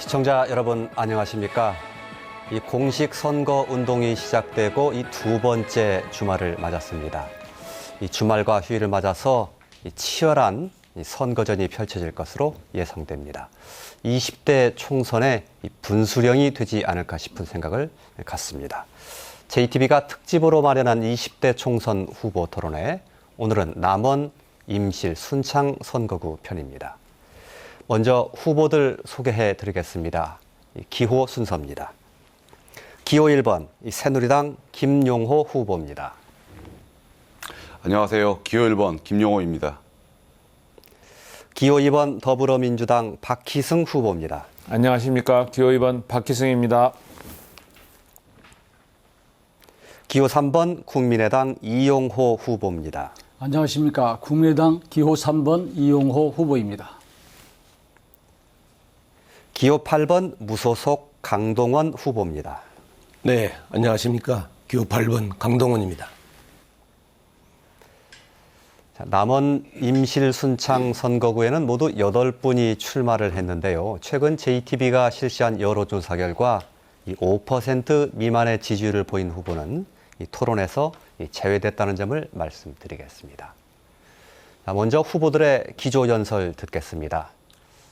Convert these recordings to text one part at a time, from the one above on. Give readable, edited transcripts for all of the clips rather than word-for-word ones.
시청자 여러분 안녕하십니까? 이 공식 선거 운동이 시작되고 이 두 번째 주말을 맞았습니다. 이 주말과 휴일을 맞아서 이 치열한 선거전이 펼쳐질 것으로 예상됩니다. 20대 총선에 이 분수령이 되지 않을까 싶은 생각을 갖습니다. JTB가 특집으로 마련한 20대 총선 후보 토론회, 오늘은 남원 임실 순창 선거구 편입니다. 먼저 후보들 소개해 드리겠습니다. 기호 순서입니다. 기호 1번 새누리당 김용호 후보입니다. 안녕하세요. 기호 1번 김용호입니다. 기호 2번 더불어민주당 박희승 후보입니다. 안녕하십니까. 기호 2번 박희승입니다. 기호 3번 국민의당 이용호 후보입니다. 안녕하십니까. 국민의당 기호 3번 이용호 후보입니다. 기호 8번 무소속 강동원 후보입니다. 네, 안녕하십니까. 기호 8번 강동원입니다. 남원 임실 순창 선거구에는 모두 8분이 출마를 했는데요. 최근 JTB가 실시한 여론조사 결과 5% 미만의 지지율을 보인 후보는 이 토론에서 제외됐다는 점을 말씀드리겠습니다. 먼저 후보들의 기조 연설 듣겠습니다.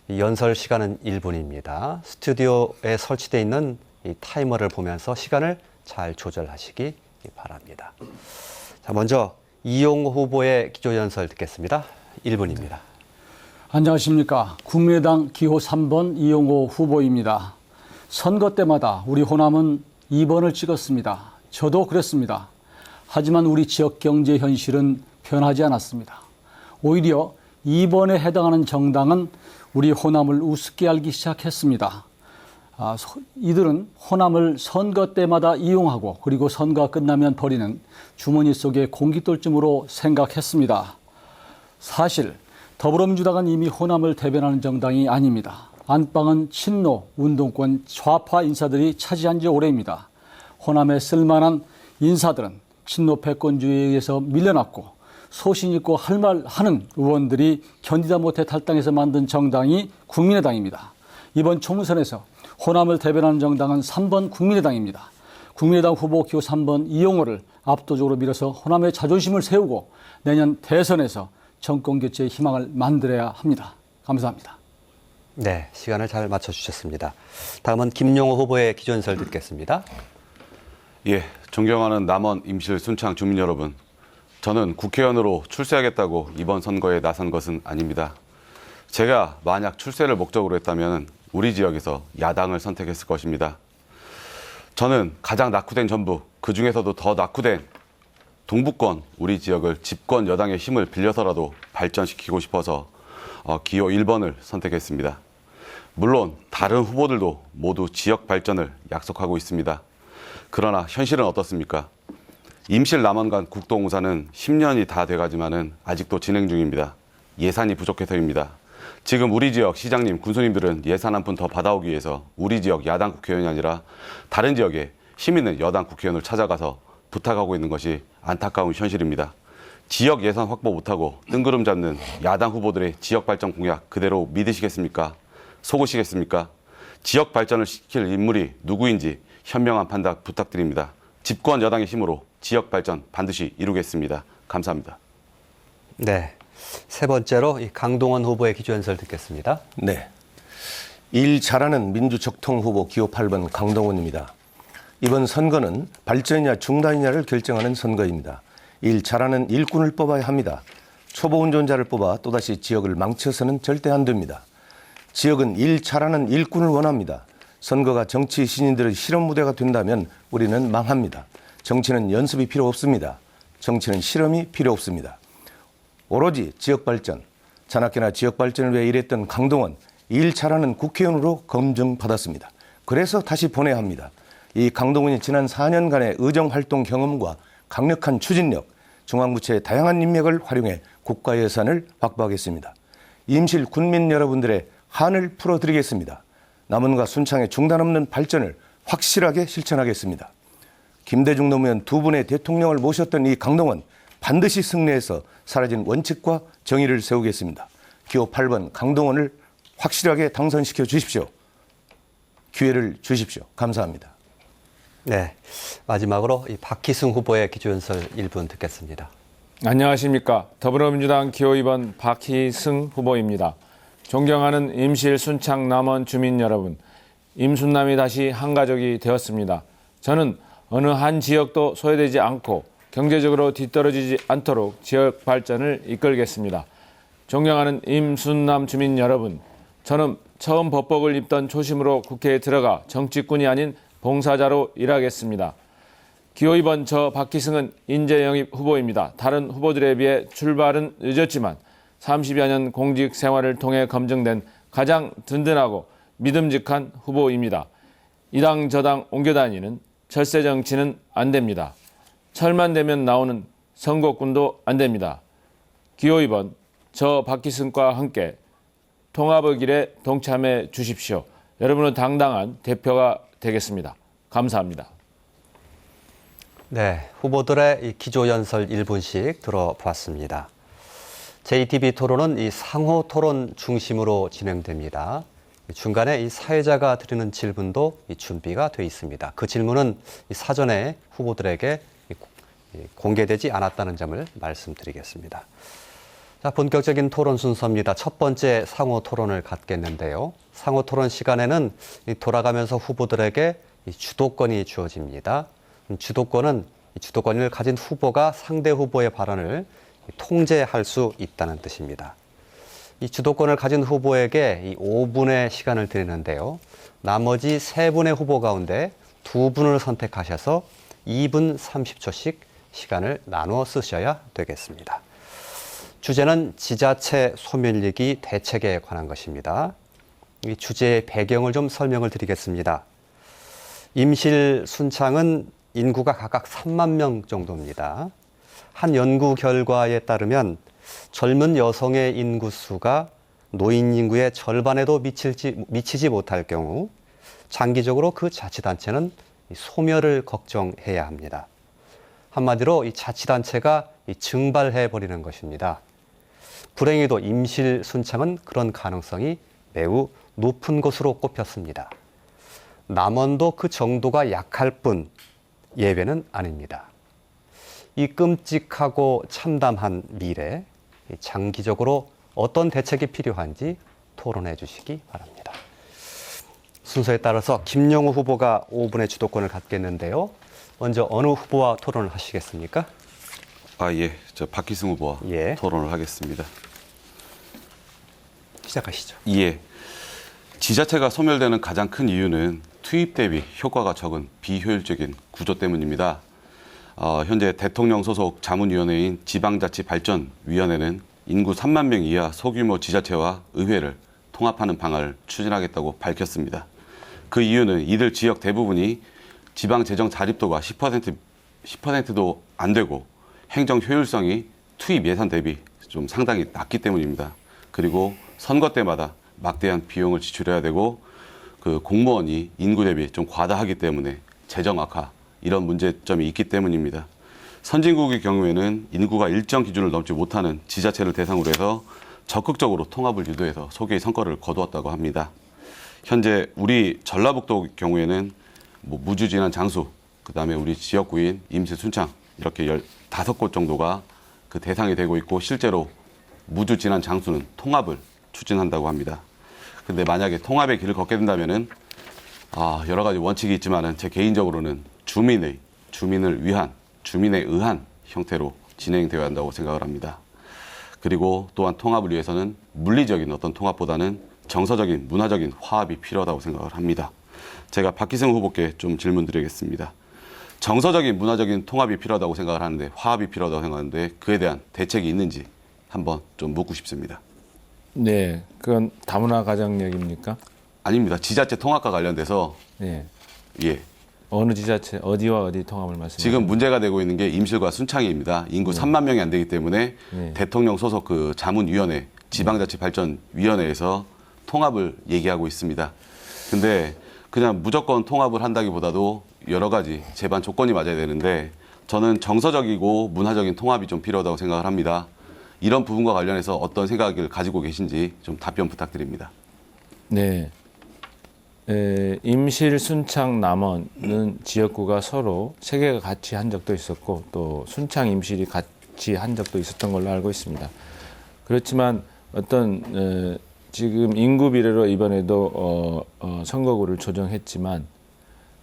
이 연설 시간은 1분입니다. 스튜디오에 설치되어 있는 이 타이머를 보면서 시간을 잘 조절하시기 바랍니다. 자, 먼저 이용호 후보의 기조 연설 듣겠습니다. 1분입니다. 안녕하십니까. 국민의당 기호 3번 이용호 후보입니다. 선거 때마다 우리 호남은 2번을 찍었습니다. 저도 그랬습니다. 하지만 우리 지역 경제 현실은 변하지 않았습니다. 오히려 2번에 해당하는 정당은 우리 호남을 우습게 알기 시작했습니다. 이들은 호남을 선거 때마다 이용하고 그리고 선거가 끝나면 버리는 주머니 속의 공깃돌쯤으로 생각했습니다. 사실 더불어민주당은 이미 호남을 대변하는 정당이 아닙니다. 안방은 친노, 운동권, 좌파 인사들이 차지한 지 오래입니다. 호남에 쓸만한 인사들은 친노 패권주의에 의해서 밀려났고 소신 있고 할 말 하는 의원들이 견디다 못해 탈당해서 만든 정당이 국민의당입니다. 이번 총선에서 호남을 대변하는 정당은 3번 국민의당입니다. 국민의당 후보 기호 3번 이용호를 압도적으로 밀어서 호남의 자존심을 세우고 내년 대선에서 정권 교체의 희망을 만들어야 합니다. 감사합니다. 네, 시간을 잘 맞춰주셨습니다. 다음은 김용호 후보의 기조 연설 듣겠습니다. 예, 존경하는 남원 임실 순창 주민 여러분. 저는 국회의원으로 출세하겠다고 이번 선거에 나선 것은 아닙니다. 제가 만약 출세를 목적으로 했다면 우리 지역에서 야당을 선택했을 것입니다. 저는 가장 낙후된 전북, 그중에서도 더 낙후된 동부권 우리 지역을 집권 여당의 힘을 빌려서라도 발전시키고 싶어서 기호 1번을 선택했습니다. 물론 다른 후보들도 모두 지역 발전을 약속하고 있습니다. 그러나 현실은 어떻습니까? 임실 남원 간 국도공사는 10년이 다 돼가지만은 아직도 진행 중입니다. 예산이 부족해서입니다. 지금 우리 지역 시장님, 군수님들은 예산 한 푼 더 받아오기 위해서 우리 지역 야당 국회의원이 아니라 다른 지역에 힘 있는 여당 국회의원을 찾아가서 부탁하고 있는 것이 안타까운 현실입니다. 지역 예산 확보 못하고 뜬구름 잡는 야당 후보들의 지역 발전 공약 그대로 믿으시겠습니까? 속으시겠습니까? 지역 발전을 시킬 인물이 누구인지 현명한 판단 부탁드립니다. 집권 여당의 힘으로 지역 발전 반드시 이루겠습니다. 감사합니다. 네, 세 번째로 강동원 후보의 기조 연설 듣겠습니다. 네, 일 잘하는 민주적통 후보 기호 8번 강동원입니다. 이번 선거는 발전이냐 중단이냐를 결정하는 선거입니다. 일 잘하는 일꾼을 뽑아야 합니다. 초보 운전자를 뽑아 또다시 지역을 망쳐서는 절대 안 됩니다. 지역은 일 잘하는 일꾼을 원합니다. 선거가 정치 신인들의 실험 무대가 된다면 우리는 망합니다. 정치는 연습이 필요 없습니다. 정치는 실험이 필요 없습니다. 오로지 지역 발전, 자나깨나 지역 발전을 위해 일했던 강동원, 일 잘하는 국회의원으로 검증받았습니다. 그래서 다시 보내야 합니다. 이 강동원이 지난 4년간의 의정활동 경험과 강력한 추진력, 중앙부처의 다양한 인맥을 활용해 국가 예산을 확보하겠습니다. 임실 군민 여러분들의 한을 풀어드리겠습니다. 남원과 순창의 중단 없는 발전을 확실하게 실천하겠습니다. 김대중 노무현 두 분의 대통령을 모셨던 이 강동원 반드시 승리해서 사라진 원칙과 정의를 세우겠습니다. 기호 8번 강동원을 확실하게 당선시켜 주십시오. 기회를 주십시오. 감사합니다. 네, 마지막으로 이 박희승 후보의 기조연설 1분 듣겠습니다. 안녕하십니까. 더불어민주당 기호 2번 박희승 후보입니다. 존경하는 임실, 순창, 남원 주민 여러분, 임순남이 다시 한 가족이 되었습니다. 저는 어느 한 지역도 소외되지 않고 경제적으로 뒤떨어지지 않도록 지역 발전을 이끌겠습니다. 존경하는 임순남 주민 여러분, 저는 처음 법복을 입던 초심으로 국회에 들어가 정치꾼이 아닌 봉사자로 일하겠습니다. 기호 2번 저 박희승은 인재 영입 후보입니다. 다른 후보들에 비해 출발은 늦었지만 30여 년 공직 생활을 통해 검증된 가장 든든하고 믿음직한 후보입니다. 이 당 저 당 옮겨다니는 철새 정치는 안 됩니다. 철만 되면 나오는 선거꾼도 안 됩니다. 기호 2번 저 박희승과 함께 통합의 길에 동참해 주십시오. 여러분은 당당한 대표가 되겠습니다. 감사합니다. 네, 후보들의 이 기조연설 1분씩 들어보았습니다. JTB 토론은 이 상호 토론 중심으로 진행됩니다. 중간에 이 사회자가 드리는 질문도 준비가 되어 있습니다. 그 질문은 사전에 후보들에게 공개되지 않았다는 점을 말씀드리겠습니다. 자, 본격적인 토론 순서입니다. 첫 번째 상호 토론을 갖겠는데요. 상호 토론 시간에는 돌아가면서 후보들에게 주도권이 주어집니다. 주도권을 가진 후보가 상대 후보의 발언을 통제할 수 있다는 뜻입니다. 이 주도권을 가진 후보에게 5분의 시간을 드리는데요. 나머지 3분의 후보 가운데 2분을 선택하셔서 2분 30초씩 시간을 나누어 쓰셔야 되겠습니다. 주제는 지자체 소멸리기 대책에 관한 것입니다. 이 주제의 배경을 좀 설명을 드리겠습니다. 임실, 순창은 인구가 각각 3만 명 정도입니다. 한 연구 결과에 따르면 젊은 여성의 인구수가 노인 인구의 절반에도 미치지 못할 경우 장기적으로 그 자치단체는 소멸을 걱정해야 합니다. 한마디로 이 자치단체가 증발해버리는 것입니다. 불행히도 임실, 순창은 그런 가능성이 매우 높은 곳으로 꼽혔습니다. 남원도 그 정도가 약할 뿐 예외는 아닙니다. 이 끔찍하고 참담한 미래, 장기적으로 어떤 대책이 필요한지 토론해 주시기 바랍니다. 순서에 따라서 김영우 후보가 5분의 주도권을 갖겠는데요. 먼저 어느 후보와 토론을 하시겠습니까? 예, 저 박희승 후보와 예. 토론을 하겠습니다. 시작하시죠. 예, 지자체가 소멸되는 가장 큰 이유는 투입 대비 효과가 적은 비효율적인 구조 때문입니다. 현재 대통령 소속 자문위원회인 지방자치발전위원회는 인구 3만 명 이하 소규모 지자체와 의회를 통합하는 방안을 추진하겠다고 밝혔습니다. 그 이유는 이들 지역 대부분이 지방재정 자립도가 10%도 안 되고 행정 효율성이 투입 예산 대비 좀 상당히 낮기 때문입니다. 그리고 선거 때마다 막대한 비용을 지출해야 되고 그 공무원이 인구 대비 좀 과다하기 때문에 재정 악화 이런 문제점이 있기 때문입니다. 선진국의 경우에는 인구가 일정 기준을 넘지 못하는 지자체를 대상으로 해서 적극적으로 통합을 유도해서 소기의 성과를 거두었다고 합니다. 현재 우리 전라북도 경우에는 무주지난 장수, 그다음에 우리 지역구인 임실, 순창 이렇게 15곳 정도가 그 대상이 되고 있고 실제로 무주지난 장수는 통합을 추진한다고 합니다. 근데 만약에 통합의 길을 걷게 된다면은 여러 가지 원칙이 있지만은 제 개인적으로는 주민을 위한, 주민에 의한 형태로 진행되어야 한다고 생각을 합니다. 그리고 또한 통합을 위해서는 물리적인 어떤 통합보다는 정서적인, 문화적인 화합이 필요하다고 생각을 합니다. 제가 박희승 후보께 좀 질문 드리겠습니다. 정서적인, 문화적인 통합이 필요하다고 생각을 하는데, 화합이 필요하다고 생각하는데 그에 대한 대책이 있는지 한번 좀 묻고 싶습니다. 네, 그건 다문화 가정력입니까? 아닙니다. 지자체 통합과 관련돼서 네. 예. 어느 지자체, 어디와 어디 통합을 말씀하십니까? 지금 문제가 되고 있는 게 임실과 순창입니다. 인구 3만 명이 안 되기 때문에 대통령 소속 그 자문위원회, 지방자치발전위원회에서 통합을 얘기하고 있습니다. 근데 그냥 무조건 통합을 한다기보다도 여러 가지 제반 조건이 맞아야 되는데 저는 정서적이고 문화적인 통합이 좀 필요하다고 생각을 합니다. 이런 부분과 관련해서 어떤 생각을 가지고 계신지 좀 답변 부탁드립니다. 네. 임실, 순창, 남원은 지역구가 서로 세 개가 같이 한 적도 있었고 또 순창, 임실이 같이 한 적도 있었던 걸로 알고 있습니다. 그렇지만 어떤 지금 인구 비례로 이번에도 선거구를 조정했지만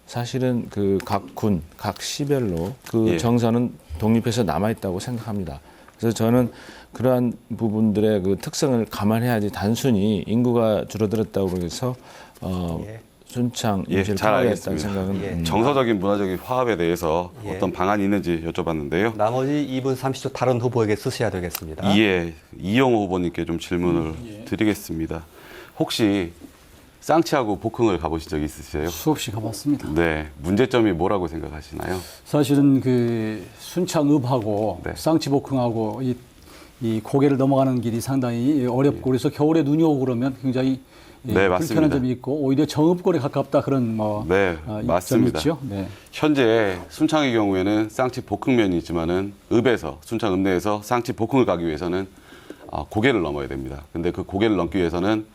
사실은 그 각 군, 각 시별로 그 예. 정서는 독립해서 남아있다고 생각합니다. 그래서 저는 그러한 부분들의 그 특성을 감안해야지 단순히 인구가 줄어들었다고 해서 순창, 예, 임시를 잘 파괴했다는 알겠습니다. 생각은 정서적인 문화적인 화합에 대해서 예. 어떤 방안이 있는지 여쭤봤는데요. 나머지 2분 30초 다른 후보에게 쓰셔야 되겠습니다. 예, 이영호 후보님께 좀 질문을 드리겠습니다. 혹시 쌍치하고 복흥을 가보신 적이 있으세요? 수없이 가봤습니다. 네, 문제점이 뭐라고 생각하시나요? 사실은 그 순창읍하고 네. 쌍치복흥하고 이 고개를 넘어가는 길이 상당히 어렵고 그래서 겨울에 눈이 오고 그러면 굉장히 네, 불편한 맞습니다. 점이 있고 오히려 정읍골에 가깝다 그런 네, 점이 맞습니다. 있죠. 네. 현재 순창의 경우에는 쌍치 복흥면이 있지만은 읍에서 순창 읍 내에서 쌍치 복흥을 가기 위해서는 고개를 넘어야 됩니다. 근데 그 고개를 넘기 위해서는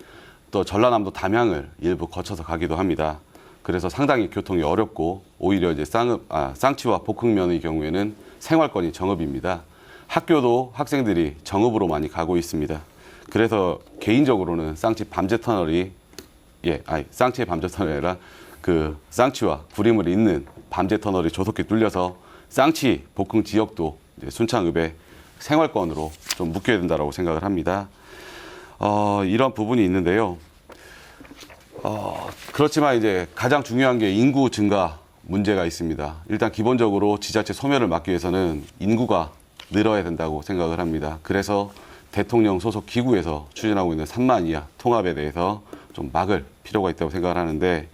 또 전라남도 담양을 일부 거쳐서 가기도 합니다. 그래서 상당히 교통이 어렵고 오히려 이제 쌍치와 복흥면의 경우에는 생활권이 정읍입니다. 학교도 학생들이 정읍으로 많이 가고 있습니다. 그래서 개인적으로는 쌍치 밤제 터널이 쌍치의 밤제 터널이 아니라 그 쌍치와 구림을 잇는 밤제 터널이 조속히 뚫려서 쌍치 복흥 지역도 이제 순창읍의 생활권으로 좀 묶여야 된다고 생각을 합니다. 이런 부분이 있는데요. 그렇지만 이제 가장 중요한 게 인구 증가 문제가 있습니다. 일단 기본적으로 지자체 소멸을 막기 위해서는 인구가 늘어야 된다고 생각을 합니다. 그래서 대통령 소속 기구에서 추진하고 있는 3만 이하 통합에 대해서 좀 막을 필요가 있다고 생각을 하는데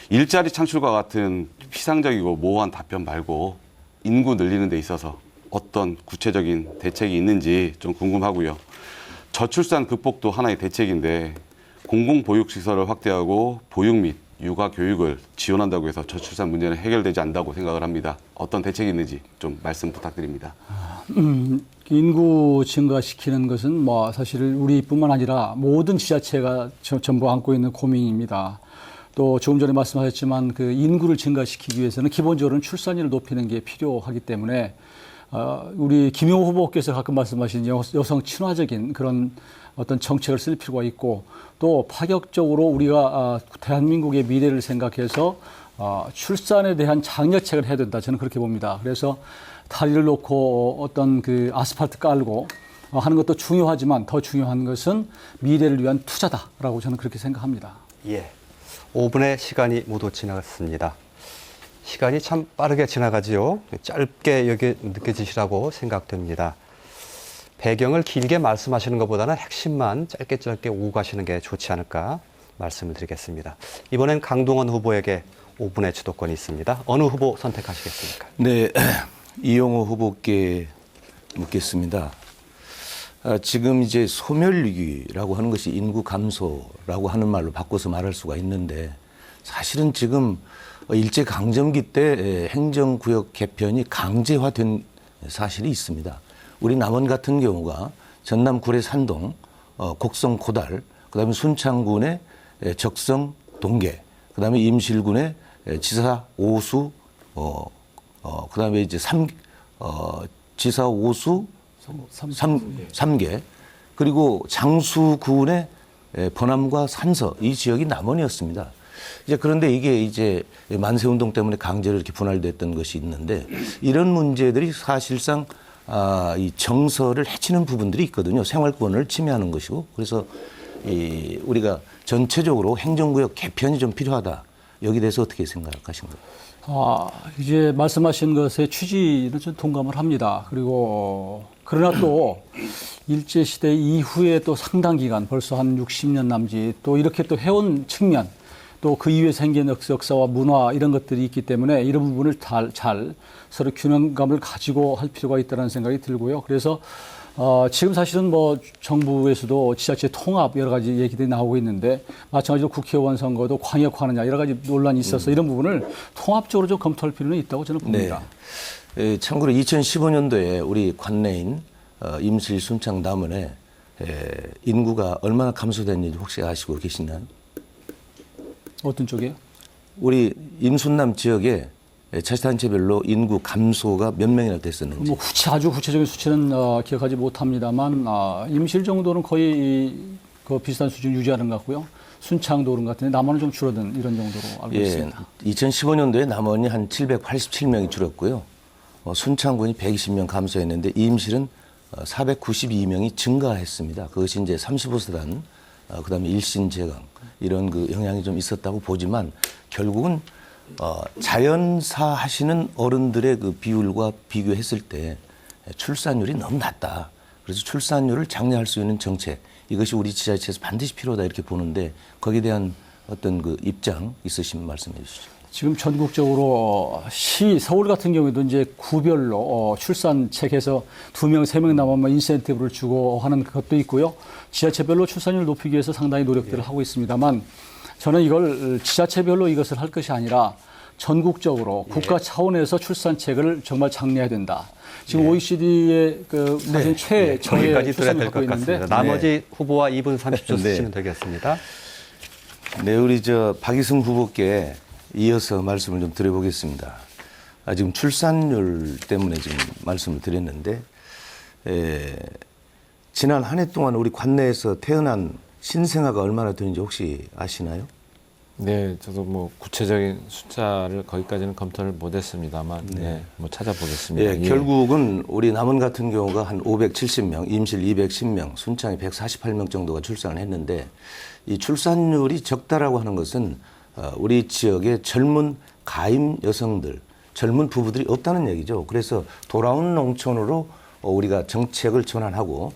일자리 창출과 같은 피상적이고 모호한 답변 말고 인구 늘리는 데 있어서 어떤 구체적인 대책이 있는지 좀 궁금하고요. 저출산 극복도 하나의 대책인데 공공보육시설을 확대하고 보육 및 육아 교육을 지원한다고 해서 저출산 문제는 해결되지 않는다고 생각을 합니다. 어떤 대책이 있는지 좀 말씀 부탁드립니다. 인구 증가시키는 것은 뭐 사실 우리뿐만 아니라 모든 지자체가 전부 안고 있는 고민입니다. 또 조금 전에 말씀하셨지만 그 인구를 증가시키기 위해서는 기본적으로는 출산율을 높이는 게 필요하기 때문에 우리 김용호 후보께서 가끔 말씀하신 여성 친화적인 그런 어떤 정책을 쓸 필요가 있고 또 파격적으로 우리가 대한민국의 미래를 생각해서 출산에 대한 장려책을 해야 된다. 저는 그렇게 봅니다. 그래서 다리를 놓고 어떤 그 아스팔트 깔고 하는 것도 중요하지만 더 중요한 것은 미래를 위한 투자다라고 저는 그렇게 생각합니다. 예. 5분의 시간이 모두 지나갔습니다. 시간이 참 빠르게 지나가지요. 짧게 여기 느껴지시라고 생각됩니다. 배경을 길게 말씀하시는 것보다는 핵심만 짧게 오고 가시는 게 좋지 않을까 말씀을 드리겠습니다. 이번엔 강동원 후보에게 5분의 주도권이 있습니다. 어느 후보 선택하시겠습니까? 네, 이용호 후보께 묻겠습니다. 지금 이제 소멸위기라고 하는 것이 인구 감소라고 하는 말로 바꿔서 말할 수가 있는데 사실은 지금 일제강점기 때 행정구역 개편이 강제화된 사실이 있습니다. 우리 남원 같은 경우가 전남 구례 산동, 곡성 고달, 그다음에 순창군의 적성 동계, 그다음에 임실군의 지사 오수, 그다음에 이제 지사 오수 3개, 그리고 장수군의 번암과 산서 이 지역이 남원이었습니다. 이제 그런데 이게 이제 만세운동 때문에 강제로 이렇게 분할됐던 것이 있는데 이런 문제들이 사실상 이 정서를 해치는 부분들이 있거든요. 생활권을 침해하는 것이고 그래서 우리가 전체적으로 행정구역 개편이 좀 필요하다. 여기 대해서 어떻게 생각하신가요? 이제 말씀하신 것의 취지는 좀 동감을 합니다. 그리고 그러나 또 일제시대 이후에 또 상당 기간 벌써 한 60년 남짓 또 이렇게 또 해온 측면 또 그 이후에 생긴 역사와 문화 이런 것들이 있기 때문에 이런 부분을 잘 서로 균형감을 가지고 할 필요가 있다는 생각이 들고요. 그래서 지금 사실은 뭐 정부에서도 지자체 통합 여러 가지 얘기들이 나오고 있는데 마찬가지로 국회의원 선거도 광역화하느냐 여러 가지 논란이 있어서 이런 부분을 통합적으로 좀 검토할 필요는 있다고 저는 봅니다. 네. 참고로 2015년도에 우리 관내인 임실 순창 남원에 인구가 얼마나 감소됐는지 혹시 아시고 계시나요? 어떤 쪽이에요? 우리 임순남 지역에 자치단체별로 인구 감소가 몇 명이나 됐었는지. 뭐 아주 구체적인 수치는 기억하지 못합니다만 임실 정도는 거의 그 비슷한 수준 유지하는 것 같고요. 순창도 그런 것 같은데 남원은 좀 줄어든 이런 정도로 알고 있습니다. 2015년도에 남원이 한 787명이 줄었고요. 순창군이 120명 감소했는데 임실은 492명이 증가했습니다. 그것이 이제 35세단, 그다음에 일신제강 이런 그 영향이 좀 있었다고 보지만 결국은 자연사 하시는 어른들의 그 비율과 비교했을 때 출산율이 너무 낮다. 그래서 출산율을 장려할 수 있는 정책, 이것이 우리 지자체에서 반드시 필요하다 이렇게 보는데 거기에 대한 어떤 그 입장 있으시면 말씀해 주시죠. 지금 전국적으로 서울 같은 경우에도 이제 구별로 출산책에서 2명, 3명 남으면 인센티브를 주고 하는 것도 있고요. 지자체별로 출산율 높이기 위해서 상당히 노력들을 하고 있습니다만 저는 이걸 지자체별로 이것을 할 것이 아니라 전국적으로 국가 차원에서 출산책을 정말 장려해야 된다. 지금 OECD의 그 사실 최저의 거기까지 들어야 출산을 될 갖고 것 있는데 같습니다. 나머지 후보와 2분 30초 쓰시면 되겠습니다. 네, 우리 박희승 후보께 이어서 말씀을 좀 드려보겠습니다. 지금 출산율 때문에 지금 말씀을 드렸는데, 지난 한 해 동안 우리 관내에서 태어난 신생아가 얼마나 되는지 혹시 아시나요? 네, 저도 뭐 구체적인 숫자를 거기까지는 검토를 못했습니다만, 뭐 찾아보겠습니다. 결국은 우리 남원 같은 경우가 한 570명, 임실 210명, 순창이 148명 정도가 출산을 했는데 이 출산율이 적다라고 하는 것은 우리 지역의 젊은 가임 여성들, 젊은 부부들이 없다는 얘기죠. 그래서 돌아온 농촌으로 우리가 정책을 전환하고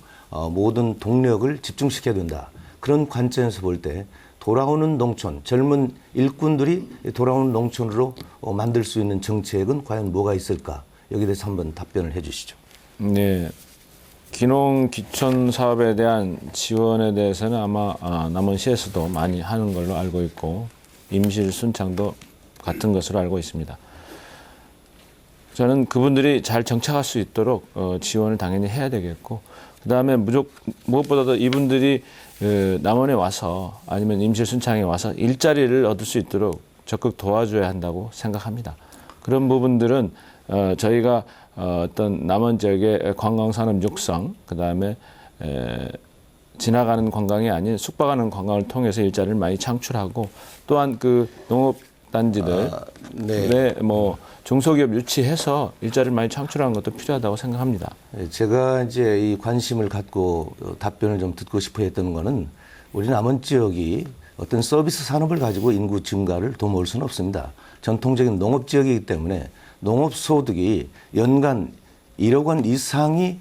모든 동력을 집중시켜야 된다. 그런 관점에서 볼 때 돌아오는 농촌, 젊은 일꾼들이 돌아오는 농촌으로 만들 수 있는 정책은 과연 뭐가 있을까? 여기에 대해서 한번 답변을 해 주시죠. 네. 귀농 귀촌 사업에 대한 지원에 대해서는 아마 남원시에서도 많이 하는 걸로 알고 있고 임실 순창도 같은 것으로 알고 있습니다. 저는 그분들이 잘 정착할 수 있도록 지원을 당연히 해야 되겠고 그다음에 무엇보다도 이분들이 남원에 와서 아니면 임실 순창에 와서 일자리를 얻을 수 있도록 적극 도와줘야 한다고 생각합니다. 그런 부분들은 저희가 어떤 남원 지역의 관광산업 육성, 그다음에 지나가는 관광이 아닌 숙박하는 관광을 통해서 일자리를 많이 창출하고 또한 그 농업단지들에 뭐 중소기업 유치해서 일자리를 많이 창출하는 것도 필요하다고 생각합니다. 제가 이제 이 관심을 갖고 답변을 좀 듣고 싶어 했던 거는 우리 남원 지역이 어떤 서비스 산업을 가지고 인구 증가를 도모할 수는 없습니다. 전통적인 농업 지역이기 때문에 농업 소득이 연간 1억 원 이상이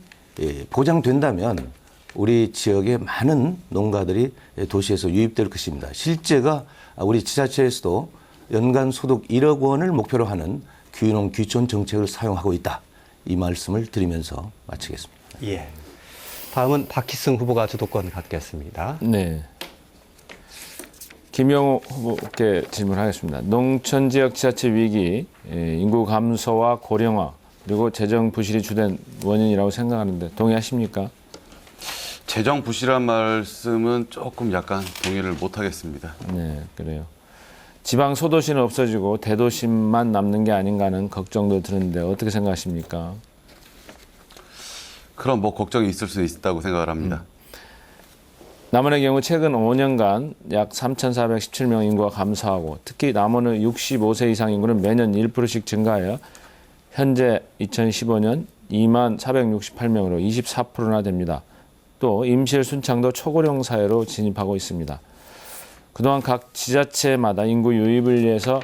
보장된다면 우리 지역의 많은 농가들이 도시에서 유입될 것입니다. 실제가 우리 지자체에서도 연간 소득 1억 원을 목표로 하는 귀농 귀촌 정책을 사용하고 있다. 이 말씀을 드리면서 마치겠습니다. 예. 다음은 박희승 후보가 주도권 갖겠습니다. 네. 김영호 후보께 질문하겠습니다. 농촌 지역 지자체 위기, 인구 감소와 고령화, 그리고 재정 부실이 주된 원인이라고 생각하는데 동의하십니까? 재정 부실한 말씀은 조금 약간 동의를 못 하겠습니다. 네, 그래요. 지방 소도시는 없어지고 대도시만 남는 게 아닌가 하는 걱정도 드는데 어떻게 생각하십니까? 그럼 뭐 걱정이 있을 수 있다고 생각을 합니다. 남원의 경우 최근 5년간 약 3,417명 인구가 감소하고 특히 남원의 65세 이상 인구는 매년 1%씩 증가하여 현재 2015년 2468명으로 24%나 됩니다. 또 임실 순창도 초고령 사회로 진입하고 있습니다. 그동안 각 지자체마다 인구 유입을 위해서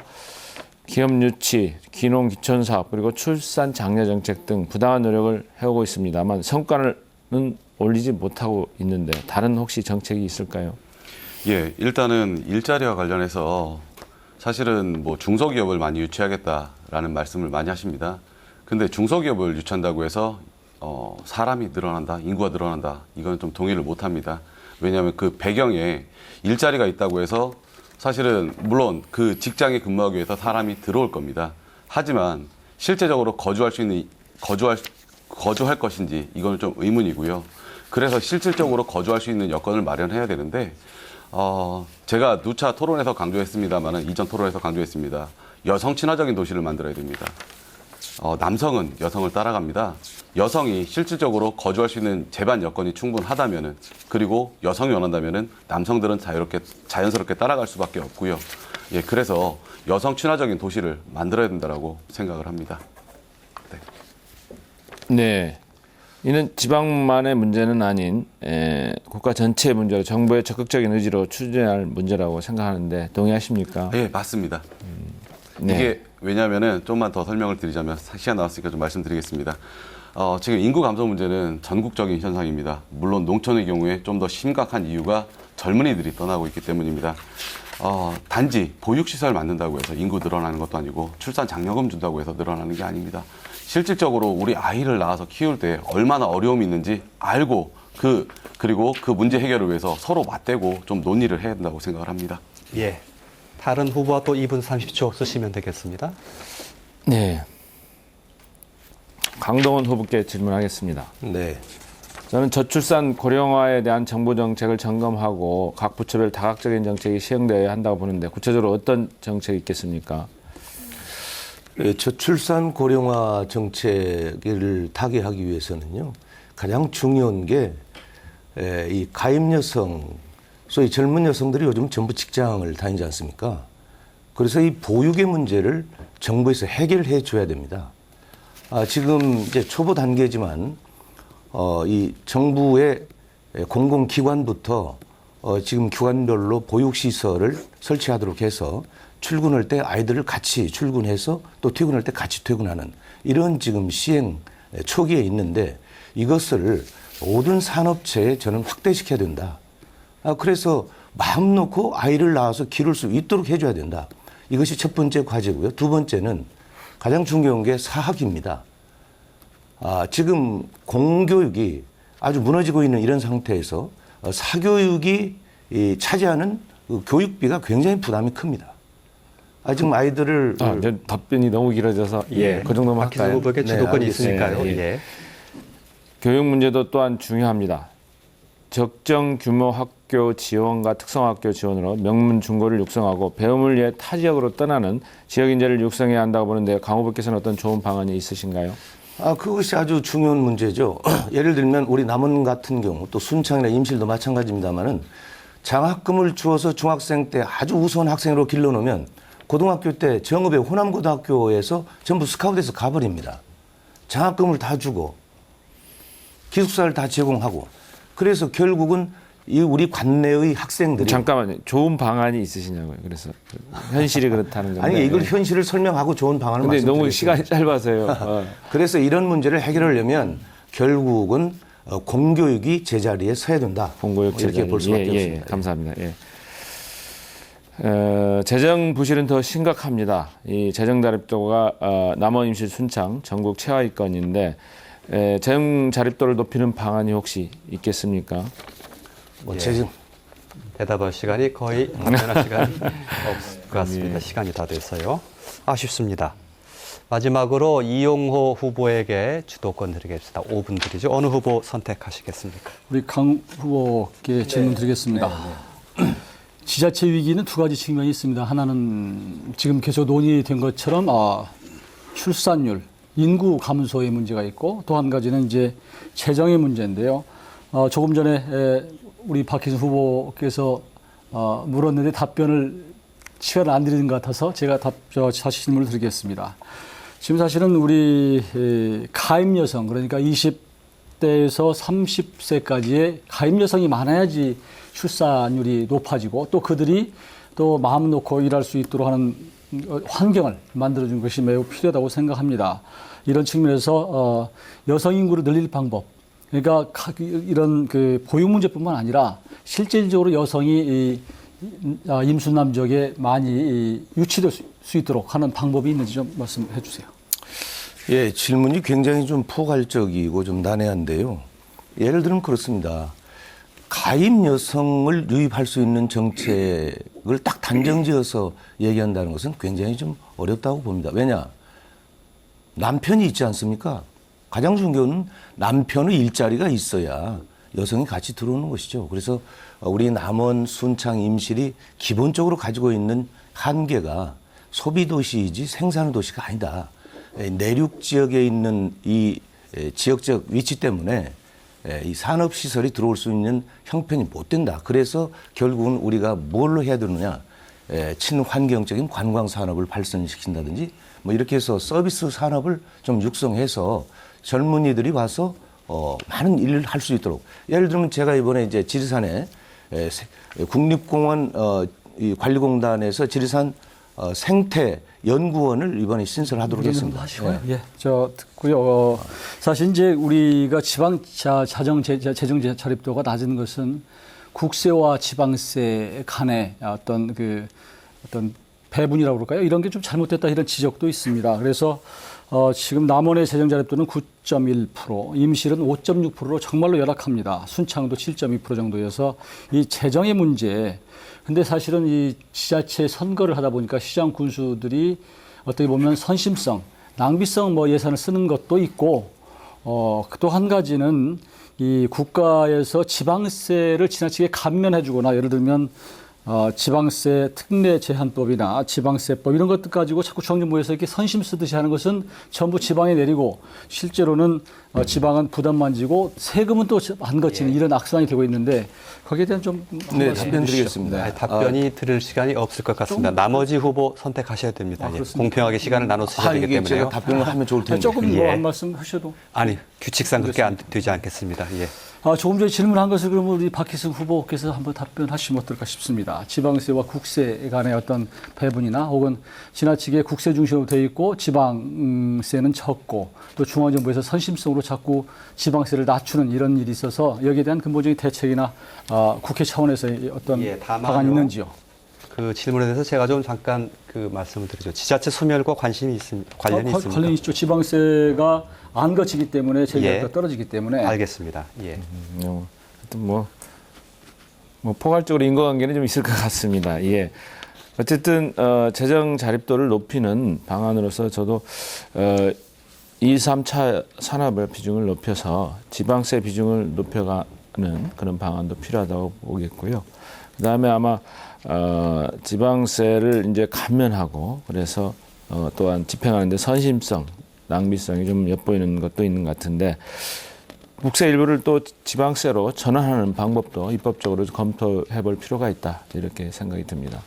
기업 유치, 귀농 귀촌 사업 그리고 출산 장려 정책 등 부당한 노력을 해오고 있습니다만 성과는 올리지 못하고 있는데 다른 혹시 정책이 있을까요? 예, 일단은 일자리와 관련해서 사실은 뭐 중소기업을 많이 유치하겠다라는 말씀을 많이 하십니다. 근데 중소기업을 유치한다고 해서 사람이 늘어난다, 인구가 늘어난다, 이건 좀 동의를 못 합니다. 왜냐하면 그 배경에 일자리가 있다고 해서 사실은 물론 그 직장에 근무하기 위해서 사람이 들어올 겁니다. 하지만 실제적으로 거주할 것인지 이건 좀 의문이고요. 그래서 실질적으로 거주할 수 있는 여건을 마련해야 되는데 제가 누차 토론에서 강조했습니다만은 이전 토론에서 강조했습니다. 여성 친화적인 도시를 만들어야 됩니다. 남성은 여성을 따라갑니다. 여성이 실질적으로 거주할 수 있는 재반 여건이 충분하다면은, 그리고 여성이 원한다면은 남성들은 자연스럽게 따라갈 수밖에 없고요. 예, 그래서 여성 친화적인 도시를 만들어야 된다라고 생각을 합니다. 네. 이는 지방만의 문제는 아닌 국가 전체의 문제로 정부의 적극적인 의지로 추진할 문제라고 생각하는데 동의하십니까? 예, 맞습니다. 네. 이게 왜냐하면은 좀만 더 설명을 드리자면 시간 나왔으니까 좀 말씀드리겠습니다. 지금 인구 감소 문제는 전국적인 현상입니다. 물론 농촌의 경우에 좀 더 심각한 이유가 젊은이들이 떠나고 있기 때문입니다. 단지 보육시설 만든다고 해서 인구 늘어나는 것도 아니고 출산 장려금 준다고 해서 늘어나는 게 아닙니다. 실질적으로 우리 아이를 낳아서 키울 때 얼마나 어려움이 있는지 알고 그리고 그 문제 해결을 위해서 서로 맞대고 좀 논의를 해야 된다고 생각을 합니다. 예. 다른 후보와 또 2분 30초 쓰시면 되겠습니다. 네. 강동원 후보께 질문하겠습니다. 네. 저는 저출산 고령화에 대한 정부 정책을 점검하고 각 부처별 다각적인 정책이 시행되어야 한다고 보는데 구체적으로 어떤 정책이 있겠습니까? 저출산 고령화 정책을 타개하기 위해서는요, 가장 중요한 게 이 가임 여성, 소위 젊은 여성들이 요즘 전부 직장을 다니지 않습니까? 그래서 이 보육의 문제를 정부에서 해결해 줘야 됩니다. 지금 이제 초보 단계지만 이 정부의 공공기관부터 지금 기관별로 보육시설을 설치하도록 해서 출근할 때 아이들을 같이 출근해서 또 퇴근할 때 같이 퇴근하는 이런 지금 시행 초기에 있는데 이것을 모든 산업체에 저는 확대시켜야 된다. 그래서 마음 놓고 아이를 낳아서 기를 수 있도록 해줘야 된다. 이것이 첫 번째 과제고요. 두 번째는 가장 중요한 게 사학입니다. 지금 공교육이 아주 무너지고 있는 이런 상태에서 사교육이 차지하는 그 교육비가 굉장히 부담이 큽니다. 지금 아이들을 답변이 너무 길어져서 그 정도만 박희승 할까요? 후보에게 주도권이 알겠습니다. 있으니까요. 예. 예. 교육 문제도 또한 중요합니다. 적정 규모 학교 지원과 특성학교 지원으로 명문 중고를 육성하고 배움을 위해 타 지역으로 떠나는 지역 인재를 육성해야 한다고 보는데 강 후보께서는 어떤 좋은 방안이 있으신가요? 그것이 아주 중요한 문제죠. 예를 들면 우리 남원 같은 경우 또 순창이나 임실도 마찬가지입니다만은 장학금을 주어서 중학생 때 아주 우수한 학생으로 길러놓으면 고등학교 때 정읍의 호남고등학교에서 전부 스카웃해서 가버립니다. 장학금을 다 주고 기숙사를 다 제공하고 그래서 결국은 이 우리 관내의 학생들이 잠깐만요. 좋은 방안이 있으시냐고요. 그래서 현실이 그렇다는 건데. 아니 이걸 현실을 설명하고 좋은 방안을 근데 너무 말씀드리겠습니다. 시간이 짧아서요. 그래서 이런 문제를 해결하려면 결국은 공교육이 제자리에 서야 된다. 공교육 이렇게 제자리. 볼 수밖에 예, 없습니다. 감사합니다. 재정 부실은 더 심각합니다. 이 재정 자립도가 남원 임실 순창 전국 최하위권인데 재정 자립도를 높이는 방안이 혹시 있겠습니까? 재정 대답할 시간이 거의 답변할 시간이 없을 것 같습니다. 시간이 다 돼서요. 아쉽습니다. 마지막으로 이용호 후보에게 주도권 드리겠습니다. 5분 드리죠. 어느 후보 선택하시겠습니까? 우리 강 후보께 질문 드리겠습니다. 지자체 위기는 두 가지 측면이 있습니다. 하나는 지금 계속 논의된 것처럼 출산율, 인구 감소의 문제가 있고 또 한 가지는 이제 재정의 문제인데요. 조금 전에 우리 박희승 후보께서 물었는데 답변을 시간을 안 드리는 것 같아서 제가 다시 질문을 드리겠습니다. 지금 사실은 우리 가임 여성 그러니까 20대에서 30세까지의 가임 여성이 많아야지 출산율이 높아지고 또 그들이 또 마음 놓고 일할 수 있도록 하는 환경을 만들어준 것이 매우 필요하다고 생각합니다. 이런 측면에서 여성 인구를 늘릴 방법, 그러니까 이런 그 보육 문제뿐만 아니라 실질적으로 여성이 임순남 지역에 많이 유치될 수 있도록 하는 방법이 있는지 좀 말씀해 주세요. 예, 질문이 굉장히 좀 포괄적이고 좀 난해한데요. 예를 들면 그렇습니다. 가임 여성을 유입할 수 있는 정책을 딱 단정지어서 얘기한다는 것은 굉장히 좀 어렵다고 봅니다. 왜냐? 남편이 있지 않습니까? 가장 중요한 건 남편의 일자리가 있어야 여성이 같이 들어오는 것이죠. 그래서 우리 남원, 순창, 임실이 기본적으로 가지고 있는 한계가 소비 도시이지 생산 도시가 아니다. 내륙 지역에 있는 이 지역적 위치 때문에 이 산업 시설이 들어올 수 있는 형편이 못 된다. 그래서 결국은 우리가 뭘로 해야 되느냐? 친환경적인 관광 산업을 발전시킨다든지 뭐 이렇게 해서 서비스 산업을 좀 육성해서 젊은이들이 와서 많은 일을 할 수 있도록. 예를 들면 제가 이번에 이제 지리산에 국립공원 이 관리공단에서 지리산 생태 연구원을 이번에 신설하도록 했습니다. 예, 저 듣고요. 사실 이제 우리가 지방 재정 자립도가 낮은 것은 국세와 지방세 간의 어떤 배분이라고 그럴까요? 이런 게 좀 잘못됐다 이런 지적도 있습니다. 그래서 지금 남원의 재정 자립도는 9.1%, 임실은 5.6%로 정말로 열악합니다. 순창도 7.2% 정도여서 이 재정의 문제. 근데 사실은 이 지자체 선거를 하다 보니까 시장 군수들이 어떻게 보면 선심성, 낭비성 뭐 예산을 쓰는 것도 있고, 또 한 가지는 이 국가에서 지방세를 지나치게 감면해주거나 예를 들면 지방세 특례 제한법이나 지방세법 이런 것들 가지고 자꾸 정부에서 이렇게 선심 쓰듯이 하는 것은 전부 지방에 내리고 실제로는 지방은 부담만 지고 세금은 또 안 거치는 이런 악순환이 되고 있는데 거기에 대한 좀 네, 답변 드리겠습니다. 아니, 답변이 들을 시간이 없을 것 같습니다. 나머지 후보 선택하셔야 됩니다. 예. 공평하게 시간을 나눠 쓰셔야 되기 이게 제가 때문에요. 답변을 하면 좋을 텐데. 조금 예. 한 말씀 하셔도. 아니, 규칙상 그렇게 안 되지 않겠습니다. 예. 조금 전에 질문한 것을 그러면 우리 박희승 후보께서 한번 답변하시면 어떨까 싶습니다. 지방세와 국세 간의 어떤 배분이나 혹은 지나치게 국세 중심으로 되어 있고 지방세는 적고 또 중앙정부에서 선심성으로 자꾸 지방세를 낮추는 이런 일이 있어서 여기에 대한 근본적인 대책이나 국회 차원에서의 어떤 예, 다만요. 방안이 있는지요? 그 질문에 대해서 제가 좀 잠깐 그 말씀을 드리죠. 지자체 소멸과 관련이 있습니다. 관련이 있죠. 지방세가 안 거치기 때문에 제기가 예. 떨어지기 때문에. 알겠습니다. 예. 하여튼 뭐 포괄적으로 인과관계는 좀 있을 것 같습니다. 예. 어쨌든 재정 자립도를 높이는 방안으로서 저도 2, 3차 산업의 비중을 높여서 지방세 비중을 높여가는 그런 방안도 필요하다고 보겠고요. 그다음에 아마 지방세를 이제 감면하고 그래서 또한 집행하는데 선심성, 낭비성이 좀 엿보이는 것도 있는 것 같은데 국세 일부를 또 지방세로 전환하는 방법도 입법적으로 검토해 볼 필요가 있다 이렇게 생각이 듭니다.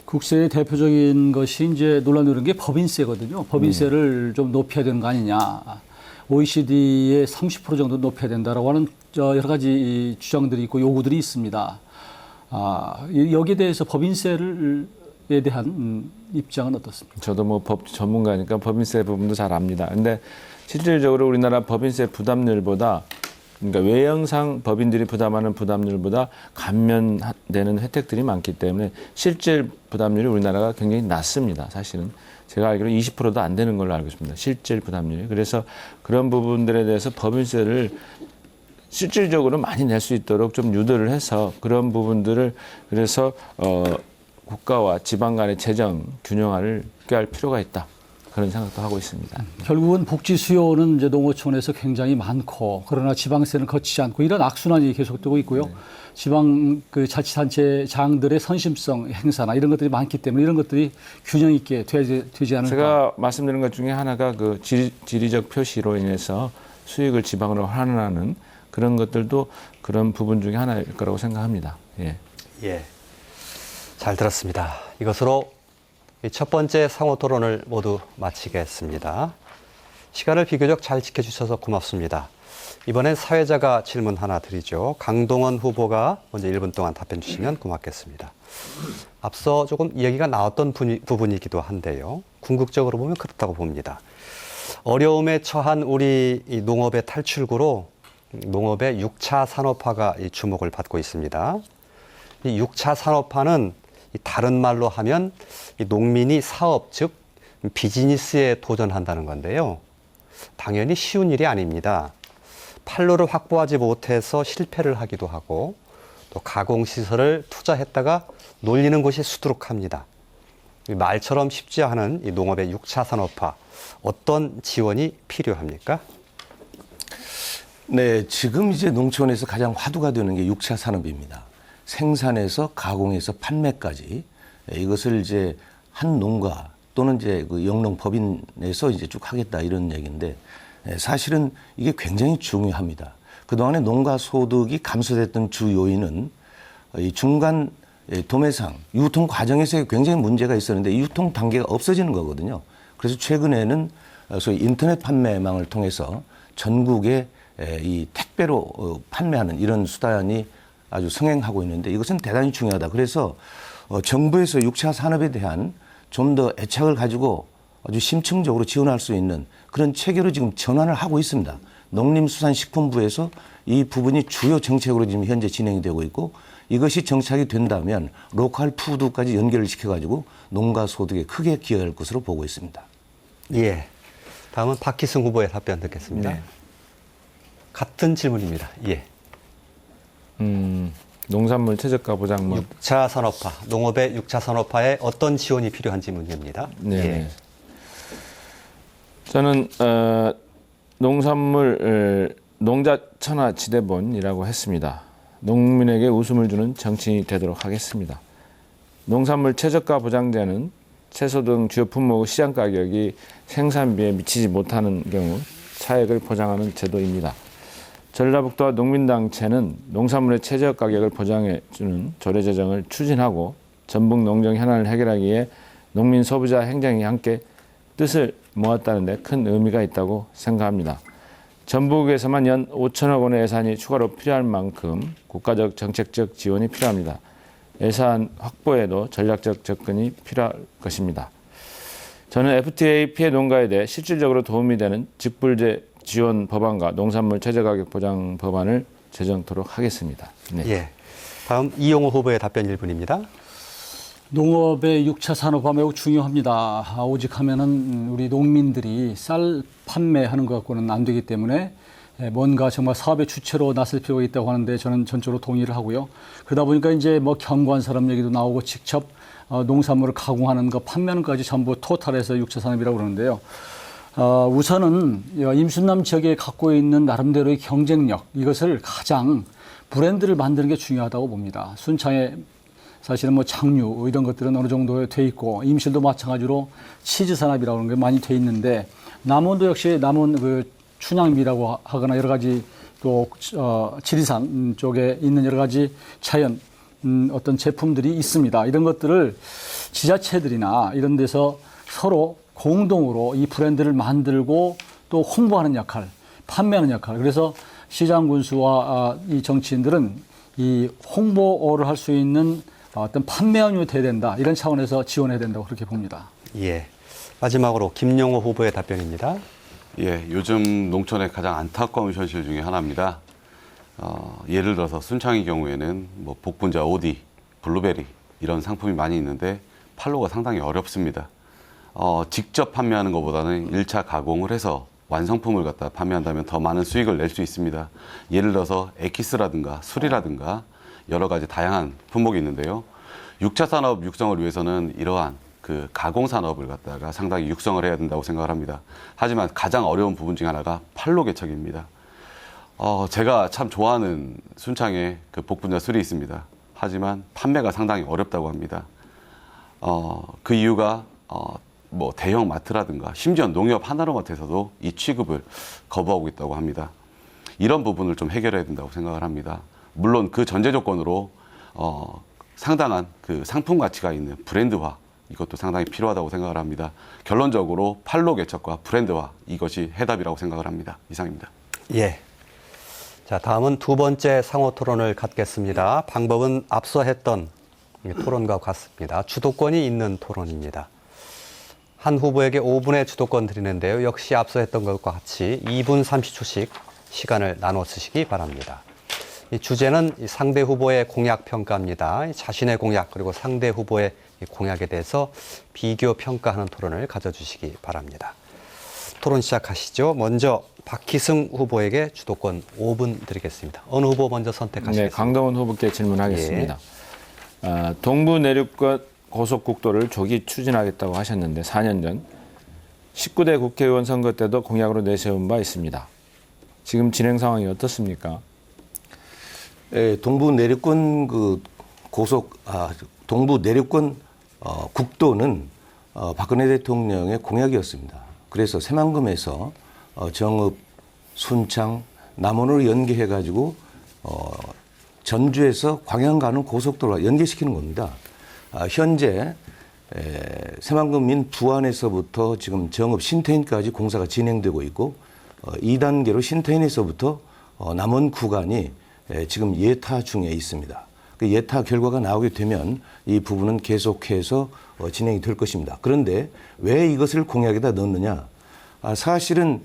국세의 대표적인 것이 이제 논란이 되는 게 법인세거든요. 법인세를 좀 높여야 되는 거 아니냐. OECD의 30% 정도 높여야 된다라고 하는 여러 가지 주장들이 있고 요구들이 있습니다. 여기에 대해서 법인세에 대한 입장은 어떻습니까? 저도 뭐 법 전문가니까 법인세 부분도 잘 압니다. 근데 실질적으로 우리나라 법인세 부담률보다 그러니까 외형상 법인들이 부담하는 부담률보다 감면되는 혜택들이 많기 때문에 실질 부담률이 우리나라가 굉장히 낮습니다. 사실은 제가 알기로 20%도 안 되는 걸로 알고 있습니다. 실질 부담률이. 그래서 그런 부분들에 대해서 법인세를 실질적으로 많이 낼 수 있도록 좀 유도를 해서 그런 부분들을 그래서 국가와 지방 간의 재정 균형을 꾀할 필요가 있다. 그런 생각도 하고 있습니다. 결국은 복지 수요는 이제 농어촌에서 굉장히 많고 그러나 지방세는 거치지 않고 이런 악순환이 계속되고 있고요. 지방 그 자치단체장들의 선심성 행사나 이런 것들이 많기 때문에 이런 것들이 균형 있게 되지 않을까. 제가 말씀드린 것 중에 하나가 그 지리적 표시로 인해서 수익을 지방으로 환원하는 그런 것들도 그런 부분 중에 하나일 거라고 생각합니다. 예. 예. 잘 들었습니다. 이것으로 첫 번째 상호 토론을 모두 마치겠습니다. 시간을 비교적 잘 지켜주셔서 고맙습니다. 이번엔 사회자가 질문 하나 드리죠. 강동원 후보가 먼저 1분 동안 답변 주시면 고맙겠습니다. 앞서 조금 이야기가 나왔던 부분이기도 한데요. 궁극적으로 보면 그렇다고 봅니다. 어려움에 처한 우리 이 농업의 탈출구로 농업의 6차 산업화가 주목을 받고 있습니다. 이 6차 산업화는 다른 말로 하면 농민이 사업, 즉 비즈니스에 도전한다는 건데요. 당연히 쉬운 일이 아닙니다. 판로를 확보하지 못해서 실패를 하기도 하고 또 가공시설을 투자했다가 놀리는 곳이 수두룩합니다. 말처럼 쉽지 않은 이 농업의 6차 산업화, 어떤 지원이 필요합니까? 네, 지금 이제 농촌에서 가장 화두가 되는 게 6차 산업입니다. 생산에서 가공해서 판매까지 이것을 이제 한 농가 또는 이제 그 영농법인에서 이제 쭉 하겠다 이런 얘기인데 사실은 이게 굉장히 중요합니다. 그동안에 농가 소득이 감소됐던 주 요인은 이 중간 도매상 유통 과정에서 굉장히 문제가 있었는데 이 유통 단계가 없어지는 거거든요. 그래서 최근에는 소위 인터넷 판매망을 통해서 전국에 이 택배로 판매하는 이런 수단이 아주 성행하고 있는데 이것은 대단히 중요하다. 그래서 정부에서 6차 산업에 대한 좀 더 애착을 가지고 아주 심층적으로 지원할 수 있는 그런 체계로 지금 전환을 하고 있습니다. 농림수산식품부에서 이 부분이 주요 정책으로 지금 현재 진행이 되고 있고 이것이 정착이 된다면 로컬 푸드까지 연결을 시켜가지고 농가 소득에 크게 기여할 것으로 보고 있습니다. 예. 다음은 박희승 후보의 답변 듣겠습니다. 네. 같은 질문입니다. 예. 농산물 최저가 보장법. 6차 산업화, 농업의 6차 산업화에 어떤 지원이 필요한지 문제입니다. 네. 예. 저는 농산물 농자천하지대본이라고 했습니다. 농민에게 웃음을 주는 정치인이 되도록 하겠습니다. 농산물 최저가 보장제는 채소 등 주요 품목의 시장 가격이 생산비에 미치지 못하는 경우 차액을 보장하는 제도입니다. 전라북도와 농민단체는 농산물의 최저 가격을 보장해주는 조례 제정을 추진하고 전북 농정 현안을 해결하기 위해 농민, 소비자, 행정이 함께 뜻을 모았다는 데 큰 의미가 있다고 생각합니다. 전북에서만 연 5천억 원의 예산이 추가로 필요할 만큼 국가적 정책적 지원이 필요합니다. 예산 확보에도 전략적 접근이 필요할 것입니다. 저는 FTA 피해 농가에 대해 실질적으로 도움이 되는 직불제 지원 법안과 농산물 최저가격 보장 법안을 제정토록 하겠습니다. 네. 예. 다음 이용호 후보의 답변 1분입니다. 농업의 6차 산업화 매우 중요합니다. 오직 하면은 우리 농민들이 쌀 판매하는 것 갖고는 안 되기 때문에 뭔가 정말 사업의 주체로 나설 필요가 있다고 하는데 저는 전적으로 동의를 하고요. 그러다 보니까 이제 뭐 경관 사람 얘기도 나오고 직접 농산물을 가공하는 것, 판매하는 것까지 전부 토탈해서 6차 산업이라고 그러는데요. 우선은 임순남 지역에 갖고 있는 나름대로의 경쟁력, 이것을 가장 브랜드를 만드는 게 중요하다고 봅니다. 순창에 사실은 뭐 장류 이런 것들은 어느 정도 돼 있고 임실도 마찬가지로 치즈 산업이라고 하는 게 많이 돼 있는데 남원도 역시 남원 그 춘향미라고 하거나 여러 가지 또 지리산 쪽에 있는 여러 가지 자연 어떤 제품들이 있습니다. 이런 것들을 지자체들이나 이런 데서 서로 공동으로 이 브랜드를 만들고 또 홍보하는 역할, 판매하는 역할. 그래서 시장 군수와 이 정치인들은 이 홍보를 할 수 있는 어떤 판매원이 돼야 된다. 이런 차원에서 지원해야 된다고 그렇게 봅니다. 예. 마지막으로 김용호 후보의 답변입니다. 예, 요즘 농촌의 가장 안타까운 현실 중에 하나입니다. 예를 들어서 순창의 경우에는 뭐 복분자, 오디, 블루베리 이런 상품이 많이 있는데 판로가 상당히 어렵습니다. 직접 판매하는 것보다는 1차 가공을 해서 완성품을 갖다 판매한다면 더 많은 수익을 낼 수 있습니다. 예를 들어서 에키스라든가 술이라든가 여러 가지 다양한 품목이 있는데요. 6차 산업 육성을 위해서는 이러한 그 가공 산업을 갖다가 상당히 육성을 해야 된다고 생각을 합니다. 하지만 가장 어려운 부분 중 하나가 판로 개척입니다. 제가 참 좋아하는 순창에 그 복분자 술이 있습니다. 하지만 판매가 상당히 어렵다고 합니다. 그 이유가 뭐 대형 마트라든가 심지어 농협 하나로마트에서도 이 취급을 거부하고 있다고 합니다. 이런 부분을 좀 해결해야 된다고 생각을 합니다. 물론 그 전제 조건으로 상당한 그 상품 가치가 있는 브랜드화 이것도 상당히 필요하다고 생각을 합니다. 결론적으로 판로 개척과 브랜드화 이것이 해답이라고 생각을 합니다. 이상입니다. 예. 자, 다음은 두 번째 상호 토론을 갖겠습니다. 방법은 앞서 했던 토론과 같습니다. 주도권이 있는 토론입니다. 한 후보에게 5분의 주도권 드리는데요. 역시 앞서 했던 것과 같이 2분 30초씩 시간을 나눠 쓰시기 바랍니다. 이 주제는 상대 후보의 공약 평가입니다. 자신의 공약 그리고 상대 후보의 공약에 대해서 비교 평가하는 토론을 가져주시기 바랍니다. 토론 시작하시죠. 먼저 박희승 후보에게 주도권 5분 드리겠습니다. 어느 후보 먼저 선택하시겠습니까? 네, 강동원 후보께 질문하겠습니다. 동부 내륙권 고속국도를 조기 추진하겠다고 하셨는데 4년 전 19대 국회의원 선거 때도 공약으로 내세운 바 있습니다. 지금 진행 상황이 어떻습니까? 동부 내륙권 동부 내륙권 국도는 박근혜 대통령의 공약이었습니다. 그래서 새만금에서 정읍, 순창, 남원으로 연계해가지고 전주에서 광양 가는 고속도로 연계시키는 겁니다. 현재 새만금인 부안에서부터 지금 정읍 신태인까지 공사가 진행되고 있고 2단계로 신태인에서부터 남원 구간이 지금 예타 중에 있습니다. 그 예타 결과가 나오게 되면 이 부분은 계속해서 진행이 될 것입니다. 그런데 왜 이것을 공약에다 넣느냐? 사실은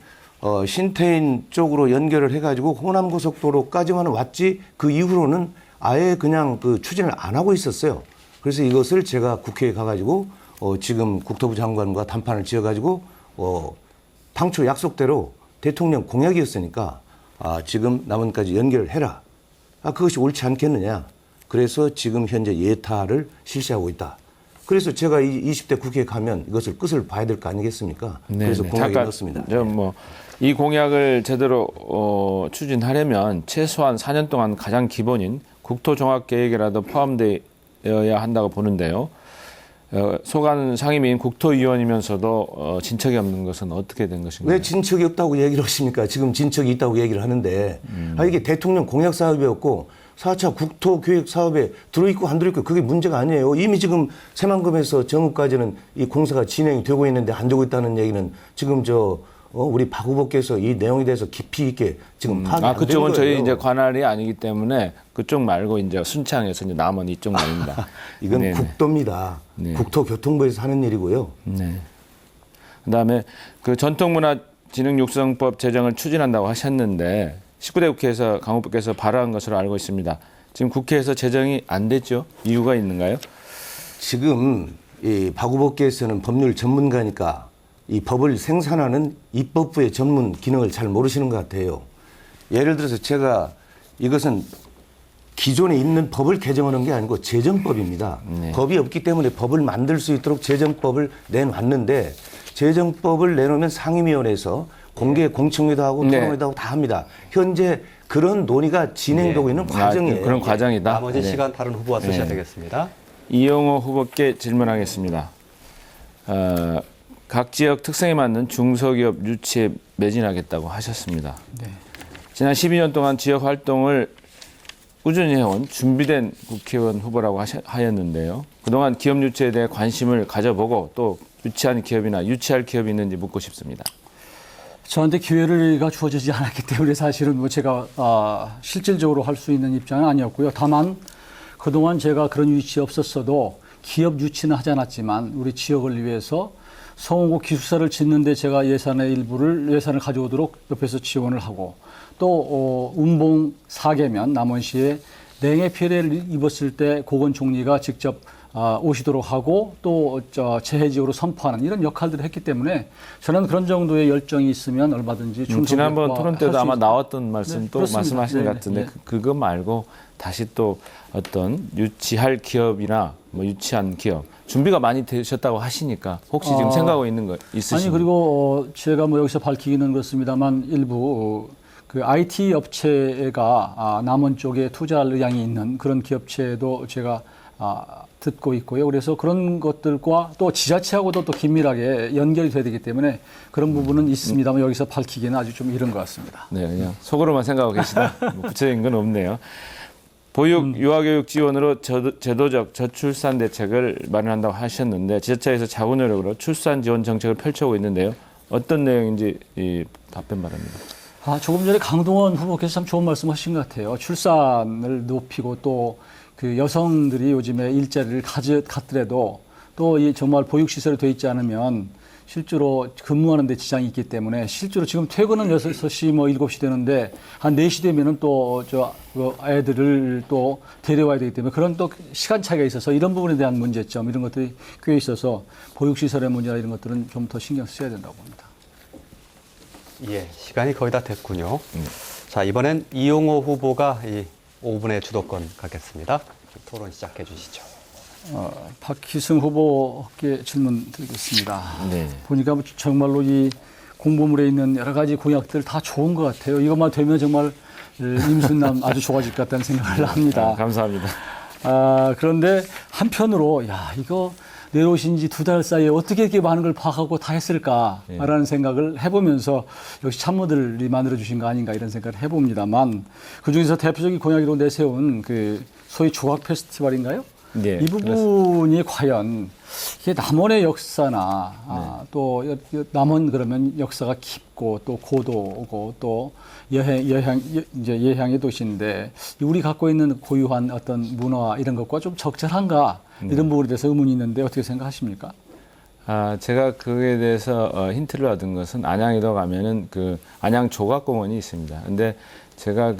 신태인 쪽으로 연결을 해가지고 호남고속도로까지만 왔지 그 이후로는 아예 그냥 그 추진을 안 하고 있었어요. 그래서 이것을 제가 국회에 가가지고 지금 국토부 장관과 담판을 지어가지고 당초 약속대로 대통령 공약이었으니까 지금 남원까지 연결을 해라. 그것이 옳지 않겠느냐. 그래서 지금 현재 예타를 실시하고 있다. 그래서 제가 20대 국회에 가면 이것을 끝을 봐야 될 거 아니겠습니까? 그래서 공약에 넣었습니다. 이 공약을 제대로 추진하려면 최소한 4년 동안 가장 기본인 국토종합계획이라도 포함되어야 한다고 보는데요. 소관 상임위인 국토위원이면서도 진척이 없는 것은 어떻게 된 것인가요? 왜 진척이 없다고 얘기를 하십니까? 지금 진척이 있다고 얘기를 하는데 이게 대통령 공약 사업이었고 4차 국토교획 사업에 들어있고 안 들어있고 그게 문제가 아니에요. 이미 지금 새만금에서 정읍까지는 이 공사가 진행이 되고 있는데 안 되고 있다는 얘기는 지금 우리 박 후보께서 이 내용에 대해서 깊이 있게 지금 파악이 안 되는 거예요. 그쪽은 저희 이제 관할이 아니기 때문에 그쪽 말고 이제 순창에서 이제 남원 이쪽 말입니다. 이건 네네. 국도입니다. 네. 국토교통부에서 하는 일이고요. 네. 그다음에 그 전통문화진흥육성법 제정을 추진한다고 하셨는데 19대 국회에서 강 후보께서 발의한 것으로 알고 있습니다. 지금 국회에서 제정이 안 됐죠? 이유가 있는가요? 지금 이 박 후보께서는 법률 전문가니까 이 법을 생산하는 입법부의 전문 기능을 잘 모르시는 것 같아요. 예를 들어서 제가 이것은 기존에 있는 법을 개정하는 게 아니고 제정법입니다. 네. 법이 없기 때문에 법을 만들 수 있도록 제정법을 내놨는데 제정법을 내놓으면 상임위원회에서 공개 공청회도 하고 네. 토론회도 하고 다 합니다. 현재 그런 논의가 진행되고 있는 과정이에요. 그런 과정이다. 나머지 네. 시간 다른 후보가 쓰셔야 네. 되겠습니다. 이용호 후보께 질문하겠습니다. 각 지역 특성에 맞는 중소기업 유치에 매진하겠다고 하셨습니다. 네. 지난 12년 동안 지역 활동을 꾸준히 해온 준비된 국회의원 후보라고 하였는데요. 그동안 기업 유치에 대해 관심을 가져보고 또 유치한 기업이나 유치할 기업이 있는지 묻고 싶습니다. 저한테 기회가 주어지지 않았기 때문에 사실은 뭐 제가 실질적으로 할 수 있는 입장은 아니었고요. 다만 그동안 제가 그런 유치 없었어도 기업 유치는 하지 않았지만 우리 지역을 위해서 성호고 기숙사를 짓는데 제가 예산을 가져오도록 옆에서 지원을 하고 또 운봉 4개면 남원시에 냉해 피해를 입었을 때 고건 총리가 직접 오시도록 하고 또 재해지역으로 선포하는 이런 역할들을 했기 때문에 저는 그런 정도의 열정이 있으면 얼마든지 지난번 토론 때도 아마 나왔던 말씀 네, 또 그렇습니다. 말씀하신 것 네, 같은데 네. 그거 말고 다시 또 어떤 유치할 기업이나 뭐 유치한 기업 준비가 많이 되셨다고 하시니까 혹시 지금 생각하고 있는 거 있으신가요? 아니 그리고 제가 뭐 여기서 밝히기는 그렇습니다만 일부 그 IT 업체가 남원 쪽에 투자할 의향이 있는 그런 기업체도 제가 듣고 있고요. 그래서 그런 것들과 또 지자체하고도 또 긴밀하게 연결이 돼야 되기 때문에 그런 부분은 있습니다만 여기서 밝히기는 아주 좀 이른 것 같습니다. 네, 그냥 속으로만 생각하고 계시다. 뭐 구체적인 건 없네요. 보육 유아교육 지원으로 제도적 저출산 대책을 마련한다고 하셨는데 지자체에서 자구 노력으로 출산 지원 정책을 펼쳐오고 있는데요. 어떤 내용인지 답변 바랍니다. 조금 전에 강동원 후보께서 참 좋은 말씀하신 것 같아요. 출산을 높이고 또 그 여성들이 요즘에 일자리를 갖더라도 또 이 정말 보육시설이 돼 있지 않으면 실제로 근무하는 데 지장이 있기 때문에 실제로 지금 퇴근은 6시 뭐 7시 되는데 한 4시 되면은 또 애들을 또 데려와야 되기 때문에 그런 또 시간 차이가 있어서 이런 부분에 대한 문제점 이런 것들이 꽤 있어서 보육시설의 문제나 이런 것들은 좀 더 신경 써야 된다고 봅니다. 예, 시간이 거의 다 됐군요. 자, 이번엔 이용호 후보가 이 5분의 주도권 갖겠습니다. 토론 시작해 주시죠. 박희승 후보께 질문 드리겠습니다. 네. 보니까 정말로 이 공보물에 있는 여러 가지 공약들 다 좋은 것 같아요. 이것만 되면 정말 임순남 아주 좋아질 것 같다는 생각을 합니다. 감사합니다. 그런데 한편으로 야 이거 내려오신 지 2달 사이에 어떻게 이렇게 많은 걸 파악하고 다 했을까라는 생각을 해보면서 역시 참모들이 만들어주신 거 아닌가 이런 생각을 해봅니다만 그중에서 대표적인 공약으로 내세운 그 소위 조각 페스티벌인가요? 네, 이 부분이 과연 이게 남원의 역사나 또 남원 그러면 역사가 깊고 또 고도고 또 예향의 도시인데 우리 갖고 있는 고유한 어떤 문화 이런 것과 좀 적절한가 이런 부분에 대해서 의문이 있는데 어떻게 생각하십니까? 제가 그에 대해서 힌트를 얻은 것은 안양에도 가면은 그 안양 조각공원이 있습니다. 근데 제가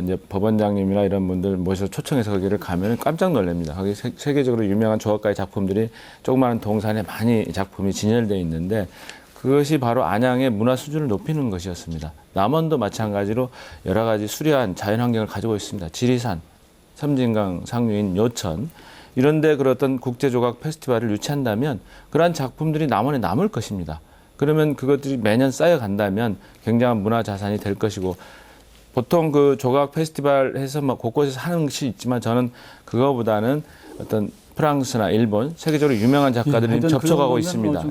이제 법원장님이나 이런 분들 모셔서 초청해서 거기를 가면은 깜짝 놀랍니다. 거기 세계적으로 유명한 조각가의 작품들이 조그마한 동산에 많이 작품이 진열되어 있는데 그것이 바로 안양의 문화 수준을 높이는 것이었습니다. 남원도 마찬가지로 여러 가지 수려한 자연환경을 가지고 있습니다. 지리산, 섬진강 상류인 요천 이런데 그런 어떤 국제조각 페스티벌을 유치한다면 그러한 작품들이 남원에 남을 것입니다. 그러면 그것들이 매년 쌓여간다면 굉장한 문화자산이 될 것이고 보통 그 조각 페스티벌 해서 막 곳곳에서 하는 것이 있지만 저는 그거보다는 어떤 프랑스나 일본 세계적으로 유명한 작가들이 접촉하고 있습니다.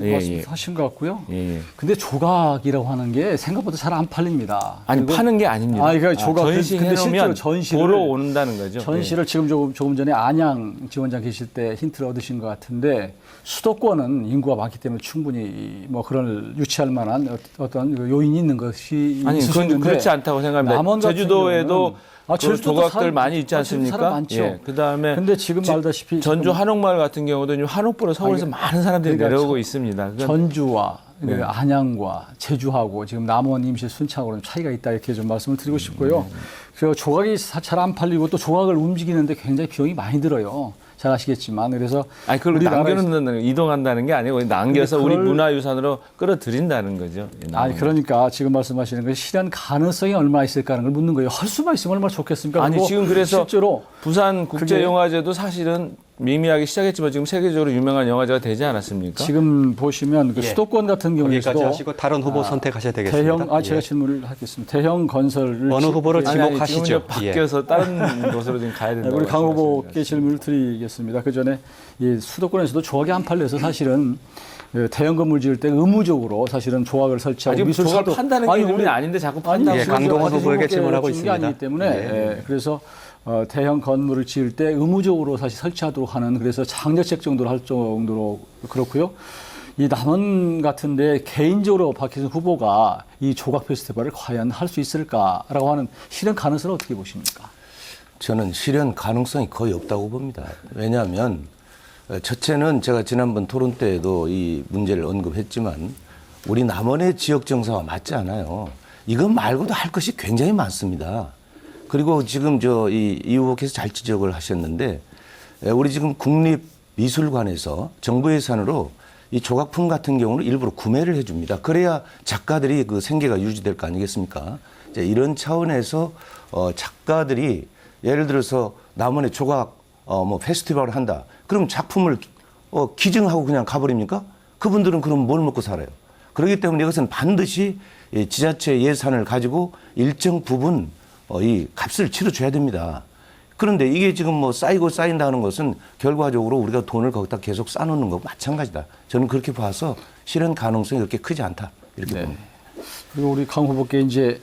하신 것 같고요. 예. 근데 조각이라고 하는 게 생각보다 잘 안 팔립니다. 아니 파는 게 아닙니다. 그러니까 조각 전시해 놓으면 전시를 보러 온다는 거죠. 전시를 지금 조금 전에 안양 지원장 계실 때 힌트를 얻으신 것 같은데 수도권은 인구가 많기 때문에 충분히 뭐 그런 유치할 만한 어떤 요인이 있는 것이 아니 있을 수 그건 있는데 그렇지 않다고 생각합니다. 남원 같은 제주도에도 경우는 제주도도 조각들 많이 있지 않습니까? 사람 많죠. 그다음에 근데 지금 말다시피 전주 한옥마을 같은 경우도 한옥보로 서울에서 많은 사람들이 그러니까 내려오고 있습니다. 전주와 안양과 제주하고 지금 남원 임실 순창으로는 차이가 있다 이렇게 좀 말씀을 드리고 싶고요. 그리고 조각이 잘 안 팔리고 또 조각을 움직이는데 굉장히 비용이 많이 들어요. 잘 아시겠지만 그래서 그걸 남겨놓는 이동한다는 게 아니고 남겨서 우리 문화유산으로 끌어들인다는 거죠. 그러니까 지금 말씀하시는 것이 실현 가능성이 얼마나 있을까 하는 걸 묻는 거예요. 할 수만 있으면 얼마나 좋겠습니까? 지금 그래서 실제로 부산 국제영화제도 사실은 미미하게 시작했지만 지금 세계적으로 유명한 영화제가 되지 않았습니까? 지금 보시면 그 수도권 같은 여기까지 경우에도 하시고 다른 후보 선택하셔야 되겠습니다. 제가 질문을 하겠습니다. 대형 건설을 어느 후보를 지목하시죠? 지금 바뀌어서 다른 곳으로 지금 가야 된다고. 우리 강 후보께 질문을 드리겠습니다. 그 전에 이 수도권에서도 조각이 안 팔려서 사실은 대형 건물 지을 때 의무적으로 사실은 조각을 설치하고 미술사도 판다는 게 의문이 아닌데 자꾸 판다고. 강동원 후보에게 질문하고 있습니다. 아니기 때문에 그래서 대형 건물을 지을 때 의무적으로 사실 설치하도록 하는 그래서 장려책 정도로 할 정도로 그렇고요. 이 남원 같은데 개인적으로 박희순 후보가 이 조각 페스티벌을 과연 할 수 있을까라고 하는 실현 가능성을 어떻게 보십니까? 저는 실현 가능성이 거의 없다고 봅니다. 왜냐하면 첫째는 제가 지난번 토론 때에도 이 문제를 언급했지만 우리 남원의 지역 정서와 맞지 않아요. 이것 말고도 할 것이 굉장히 많습니다. 그리고 지금 이 후보께서 잘 지적을 하셨는데 우리 지금 국립미술관에서 정부 예산으로 이 조각품 같은 경우는 일부러 구매를 해줍니다. 그래야 작가들이 그 생계가 유지될 거 아니겠습니까? 이제 이런 차원에서 작가들이 예를 들어서 남원의 조각 페스티벌을 한다. 그럼 작품을 기증하고 그냥 가버립니까? 그분들은 그럼 뭘 먹고 살아요? 그렇기 때문에 이것은 반드시 지자체 예산을 가지고 일정 부분 이 값을 치러줘야 됩니다. 그런데 이게 지금 쌓인다는 것은 결과적으로 우리가 돈을 거기다 계속 쌓아놓는 거고 마찬가지다. 저는 그렇게 봐서 실현 가능성이 그렇게 크지 않다. 이렇게 봅니다. 그리고 우리 강 후보께 이제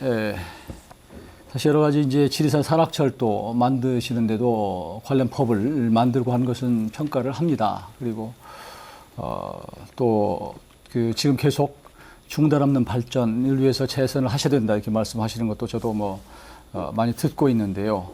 사실 여러 가지 이제 지리산 산악철도 만드시는데도 관련 법을 만들고 하는 것은 평가를 합니다. 그리고 또 그 지금 계속 중단 없는 발전을 위해서 재선을 하셔야 된다 이렇게 말씀하시는 것도 저도 많이 듣고 있는데요.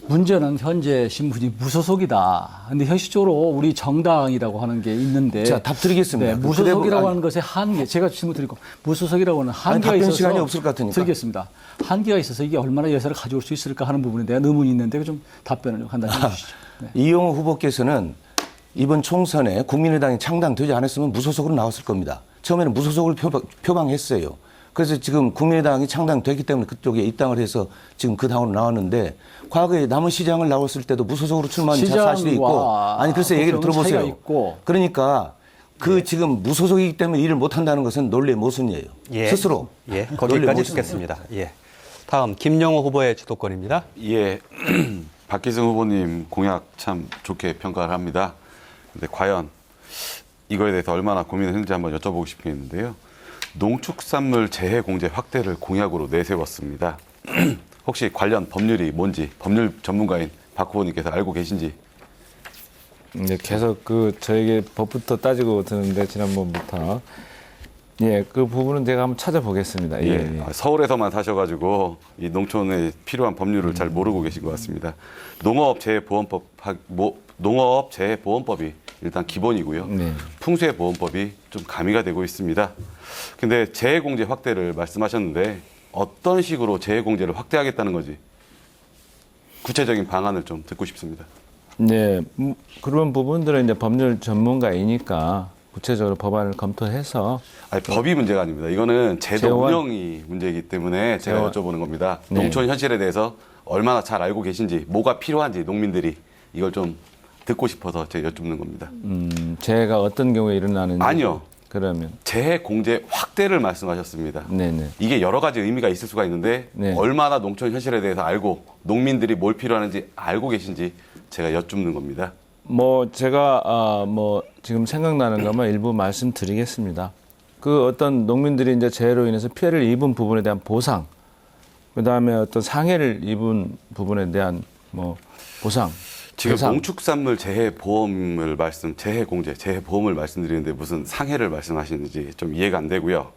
문제는 현재 신분이 무소속이다. 근데 현실적으로 우리 정당이라고 하는 게 있는데. 자, 답 드리겠습니다. 무소속이라고 하는 것의 한계. 제가 질문 드리고 무소속이라고 하는 한계가 답변 있어서. 시간이 없을 것 같으니까. 드리겠습니다. 한계가 있어서 이게 얼마나 예산을 가져올 수 있을까 하는 부분에 대한 의문이 있는데 좀 답변을 좀 간단히 해주시죠. 네. 이용호 후보께서는 이번 총선에 국민의당이 창당되지 않았으면 무소속으로 나왔을 겁니다. 처음에는 무소속을 표방했어요. 그래서 지금 국민의당이 창당됐기 때문에 그쪽에 입당을 해서 지금 그 당으로 나왔는데 과거에 남원 시장을 나왔을 때도 무소속으로 출마한 사실이 있고 글쎄 얘기를 들어보세요. 그러니까 그 지금 무소속이기 때문에 일을 못한다는 것은 논리의 모순이에요. 스스로. 예, 논리의 거기까지 모순이에요. 듣겠습니다. 예. 다음 김영호 후보의 주도권입니다. 예, 박희승 후보님 공약 참 좋게 평가를 합니다. 근데 과연 이거에 대해서 얼마나 고민을 했는지 한번 여쭤보고 싶겠는데요. 농축산물 재해 공제 확대를 공약으로 내세웠습니다. 혹시 관련 법률이 뭔지 법률 전문가인 박 후보님께서 알고 계신지? 네, 계속 저에게 법부터 따지고 드는데 지난번부터 그 부분은 제가 한번 찾아보겠습니다. 예, 서울에서만 사셔가지고 이 농촌에 필요한 법률을 잘 모르고 계신 것 같습니다. 농업재해보험법이 일단 기본이고요. 네. 풍수해보험법이 좀 가미가 되고 있습니다. 근데 재해공제 확대를 말씀하셨는데 어떤 식으로 재해공제를 확대하겠다는 건지 구체적인 방안을 좀 듣고 싶습니다. 네, 그런 부분들은 이제 법률 전문가이니까 구체적으로 법안을 검토해서 아니, 법이 문제가 아닙니다. 이거는 제도 재원. 운영이 문제이기 때문에 제가 재원. 여쭤보는 겁니다. 네. 농촌 현실에 대해서 얼마나 잘 알고 계신지, 뭐가 필요한지 농민들이 이걸 좀 듣고 싶어서 제가 여쭙는 겁니다. 재해가 어떤 경우에 일어나는지. 아니요. 그러면 재해 공제 확대를 말씀하셨습니다. 네네. 이게 여러 가지 의미가 있을 수가 있는데 네. 얼마나 농촌 현실에 대해서 알고 농민들이 뭘 필요하는지 알고 계신지 제가 여쭙는 겁니다. 제가 지금 생각나는 것만 일부 말씀드리겠습니다. 그 어떤 농민들이 이제 재해로 인해서 피해를 입은 부분에 대한 보상, 그 다음에 어떤 상해를 입은 부분에 대한 보상. 지금 배상. 농축산물 재해보험을 재해공제, 재해보험을 말씀드리는데 무슨 상해를 말씀하시는지 좀 이해가 안 되고요.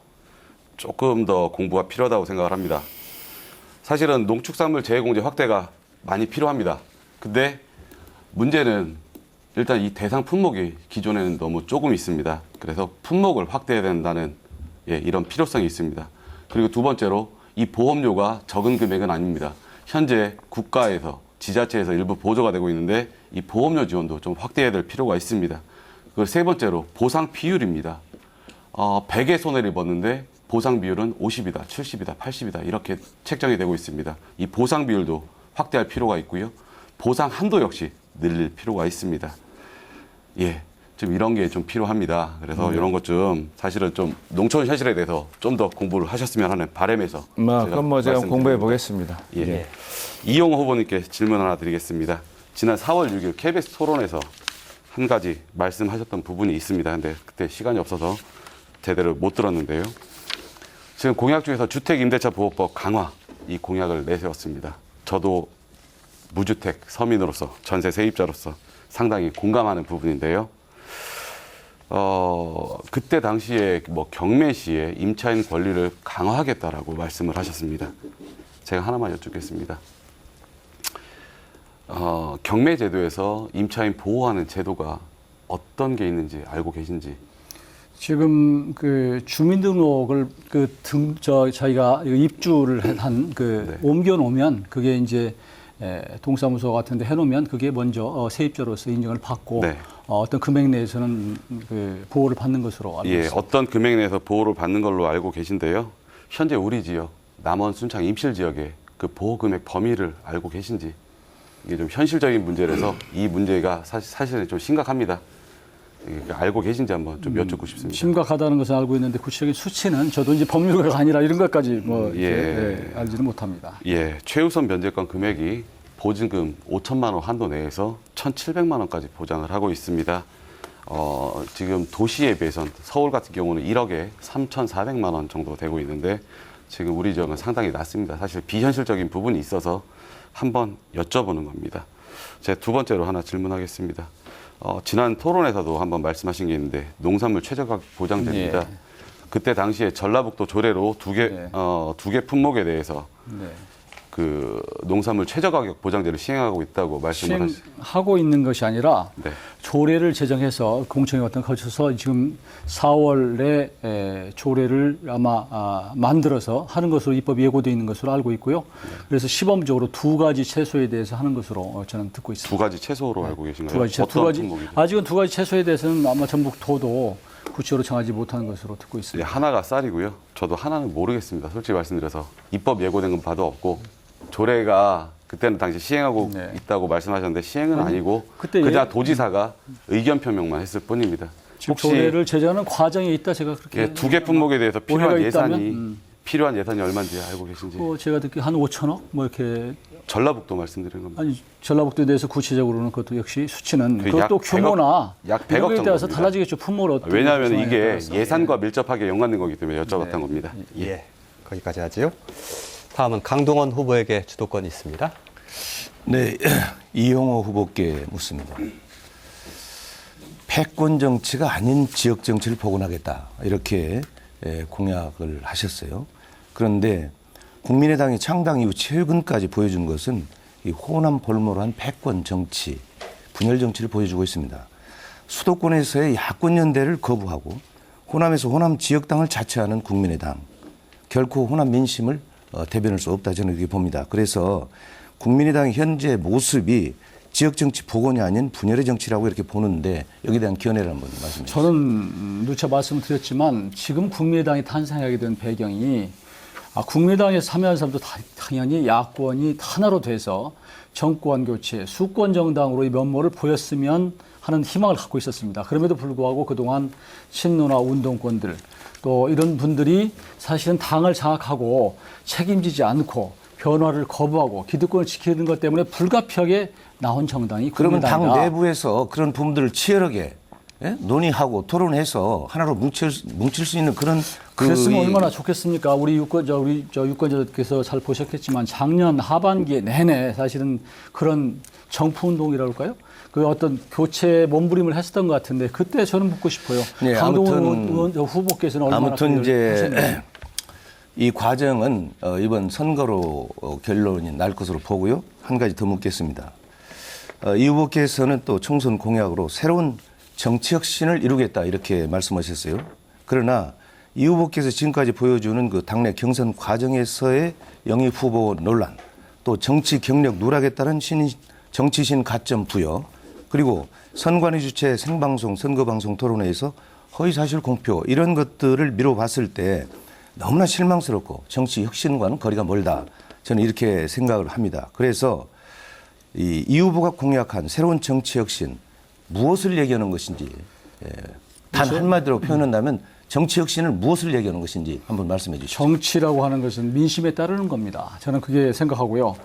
조금 더 공부가 필요하다고 생각을 합니다. 사실은 농축산물 재해공제 확대가 많이 필요합니다. 근데 문제는 일단 이 대상 품목이 기존에는 너무 조금 있습니다. 그래서 품목을 확대해야 된다는 이런 필요성이 있습니다. 그리고 두 번째로 이 보험료가 적은 금액은 아닙니다. 현재 국가에서 지자체에서 일부 보조가 되고 있는데 이 보험료 지원도 좀 확대해야 될 필요가 있습니다. 그리고 세 번째로 보상 비율입니다. 100의 손해를 입었는데 보상 비율은 50이다, 70이다, 80이다 이렇게 책정이 되고 있습니다. 이 보상 비율도 확대할 필요가 있고요. 보상 한도 역시 늘릴 필요가 있습니다. 좀 이런 게 좀 필요합니다. 그래서 이런 것 좀 사실은 좀 농촌 현실에 대해서 좀 더 공부를 하셨으면 하는 바람에서 그럼 제가 말씀드립니다. 공부해 보겠습니다. 예. 이용호 후보님께 질문 하나 드리겠습니다. 지난 4월 6일 KBS 토론에서 한 가지 말씀하셨던 부분이 있습니다. 근데 그때 시간이 없어서 제대로 못 들었는데요. 지금 공약 중에서 주택임대차보호법 강화 이 공약을 내세웠습니다. 저도 무주택 서민으로서 전세 세입자로서 상당히 공감하는 부분인데요. 그때 당시에 경매시에 임차인 권리를 강화하겠다라고 말씀을 하셨습니다. 제가 하나만 여쭙겠습니다. 경매 제도에서 임차인 보호하는 제도가 어떤 게 있는지 알고 계신지? 지금 주민등록을 저희가 입주를 네. 옮겨 놓으면 그게 이제 동사무소 같은 데 해놓으면 그게 먼저 세입자로서 인정을 받고 네. 어떤 금액 내에서는 보호를 받는 것으로 알고 있습니다. 어떤 금액 내에서 보호를 받는 걸로 알고 계신데요. 현재 우리 지역, 남원, 순창, 임실 지역의 그 보호 금액 범위를 알고 계신지? 이게 좀 현실적인 문제라서 이 문제가 사실은 좀 심각합니다. 알고 계신지 한번 좀 여쭙고 싶습니다. 심각하다는 것은 알고 있는데 구체적인 수치는 저도 이제 법률가가 아니라 이런 것까지 알지는 못합니다. 최우선 면제권 금액이 보증금 5천만 원 한도 내에서 1,700만 원까지 보장을 하고 있습니다. 지금 도시에 비해서는 서울 같은 경우는 1억에 3,400만 원 정도 되고 있는데 지금 우리 지역은 상당히 낮습니다. 사실 비현실적인 부분이 있어서 한번 여쭤보는 겁니다. 제가 두 번째로 하나 질문하겠습니다. 지난 토론에서도 한번 말씀하신 게 있는데 농산물 최저가격 보장제입니다. 그때 당시에 전라북도 조례로 두 개 품목에 대해서 그 농산물 최저가격 보장제를 시행하고 있다고 말씀을 하셨습니다. 시행하고 있는 것이 아니라 네. 조례를 제정해서 공청회 같은 거 거쳐서 지금 4월에 조례를 아마 만들어서 하는 것으로 입법이 예고되어 있는 것으로 알고 있고요. 그래서 시범적으로 두 가지 채소에 대해서 하는 것으로 저는 듣고 있습니다. 두 가지 채소로 알고 계신가요? 두 가지 품목이죠? 아직은 두 가지 채소에 대해서는 아마 전북도도 구체적으로 정하지 못하는 것으로 듣고 있습니다. 하나가 쌀이고요. 저도 하나는 모르겠습니다. 솔직히 말씀드려서 입법 예고된 건 봐도 없고 조례가 그때는 당시 시행하고 있다고 말씀하셨는데 시행은 아니고 그때 그냥 도지사가 의견 표명만 했을 뿐입니다. 지금 혹시 조례를 제정하는 과정에 있다 제가 그렇게 예, 2개 품목에 대해서 필요한 오해가 예산이 있다면, 필요한 예산이 얼마인지 알고 계신지. 제가 듣기 한 5천억 뭐 이렇게 전라북도 말씀드리는 겁니다. 아니 전라북도에 대해서 구체적으로는 그것도 역시 수치는 그 그것도 약 100억, 규모나 약 100억 이런 거에 따라서 정도입니다. 달라지겠죠. 품목을 어떻게 왜냐하면 구성하느냐에 이게 따라서. 예산과 밀접하게 연관된 거기 때문에 여쭤봤던 겁니다. 예, 거기까지 하지요. 다음은 강동원 후보에게 주도권이 있습니다. 네, 이용호 후보께 묻습니다. 패권 정치가 아닌 지역 정치를 복원하겠다 이렇게 공약을 하셨어요. 그런데 국민의당이 창당 이후 최근까지 보여준 것은 이 호남 볼모로한 패권 정치, 분열 정치를 보여주고 있습니다. 수도권에서의 야권 연대를 거부하고 호남에서 호남 지역당을 자처하는 국민의당, 결코 호남 민심을 대변할 수 없다 저는 이렇게 봅니다. 그래서 국민의당의 현재 모습이 지역 정치 복원이 아닌 분열의 정치라고 이렇게 보는데 여기에 대한 견해를 한번 말씀해 주세요. 저는 누차 말씀드렸지만 지금 국민의당이 탄생하게 된 배경이 국민의당에 참여한 사람도 당연히 야권이 하나로 돼서 정권 교체, 수권 정당으로의 면모를 보였으면 하는 희망을 갖고 있었습니다. 그럼에도 불구하고 그동안 친노나 운동권들 또 이런 분들이 사실은 당을 장악하고 책임지지 않고 변화를 거부하고 기득권을 지키는 것 때문에 불가피하게 나온 정당이 그러면 당 국민의당이다. 내부에서 그런 부분들을 치열하게 논의하고 토론해서 하나로 뭉칠 수 있는 그런 그랬으면 얼마나 좋겠습니까? 우리 유권자들께서 잘 보셨겠지만 작년 하반기에 내내 사실은 그런 정푸운동이라고 할까요? 그 어떤 교체 몸부림을 했었던 것 같은데 그때 저는 묻고 싶어요. 네, 강동원 후보께서는 얼마나 아무튼 이제 하셨나요? 이 과정은 이번 선거로 결론이 날 것으로 보고요. 한 가지 더 묻겠습니다. 이 후보께서는 또 총선 공약으로 새로운 정치 혁신을 이루겠다 이렇게 말씀하셨어요. 그러나 이 후보께서 지금까지 보여주는 그 당내 경선 과정에서의 영입 후보 논란, 또 정치 경력 누락에 따른 정치신 가점 부여, 그리고 선관위 주최 생방송, 선거방송 토론회에서 허위사실 공표 이런 것들을 미뤄봤을 때 너무나 실망스럽고 정치 혁신과는 거리가 멀다. 저는 이렇게 생각을 합니다. 그래서 이 후보가 공약한 새로운 정치 혁신 무엇을 얘기하는 것인지 단 한마디로 표현한다면 정치 혁신을 무엇을 얘기하는 것인지 한번 말씀해 주시죠. 정치라고 하는 것은 민심에 따르는 겁니다. 저는 그게 생각하고요.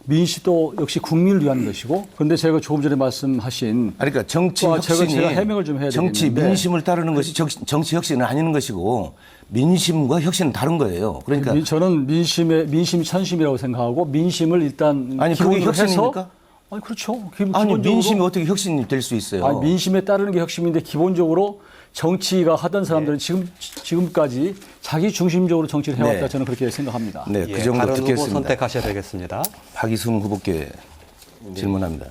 민심도 역시 국민을 위한 것이고 그런데 제가 조금 전에 말씀하신 그러니까 정치 혁신이 제가 해명을 좀 해야 정치 되겠는데 민심을 따르는 것이 정치 혁신은 아닌 것이고 민심과 혁신은 다른 거예요. 그러니까 저는 민심 천심이라고 생각하고 민심을 일단 아니 그게 기본으로 혁신입니까? 해서 아니 그렇죠. 아니 기본적으로 민심이 어떻게 혁신이 될 수 있어요? 아니, 민심에 따르는 게 혁신인데 기본적으로 정치가 하던 사람들은 지금까지 자기 중심적으로 정치를 해왔다 네. 저는 그렇게 생각합니다. 네, 예, 그 정도 다른 후보 듣겠습니다. 선택하셔야 되겠습니다. 박이승 후보께 질문합니다.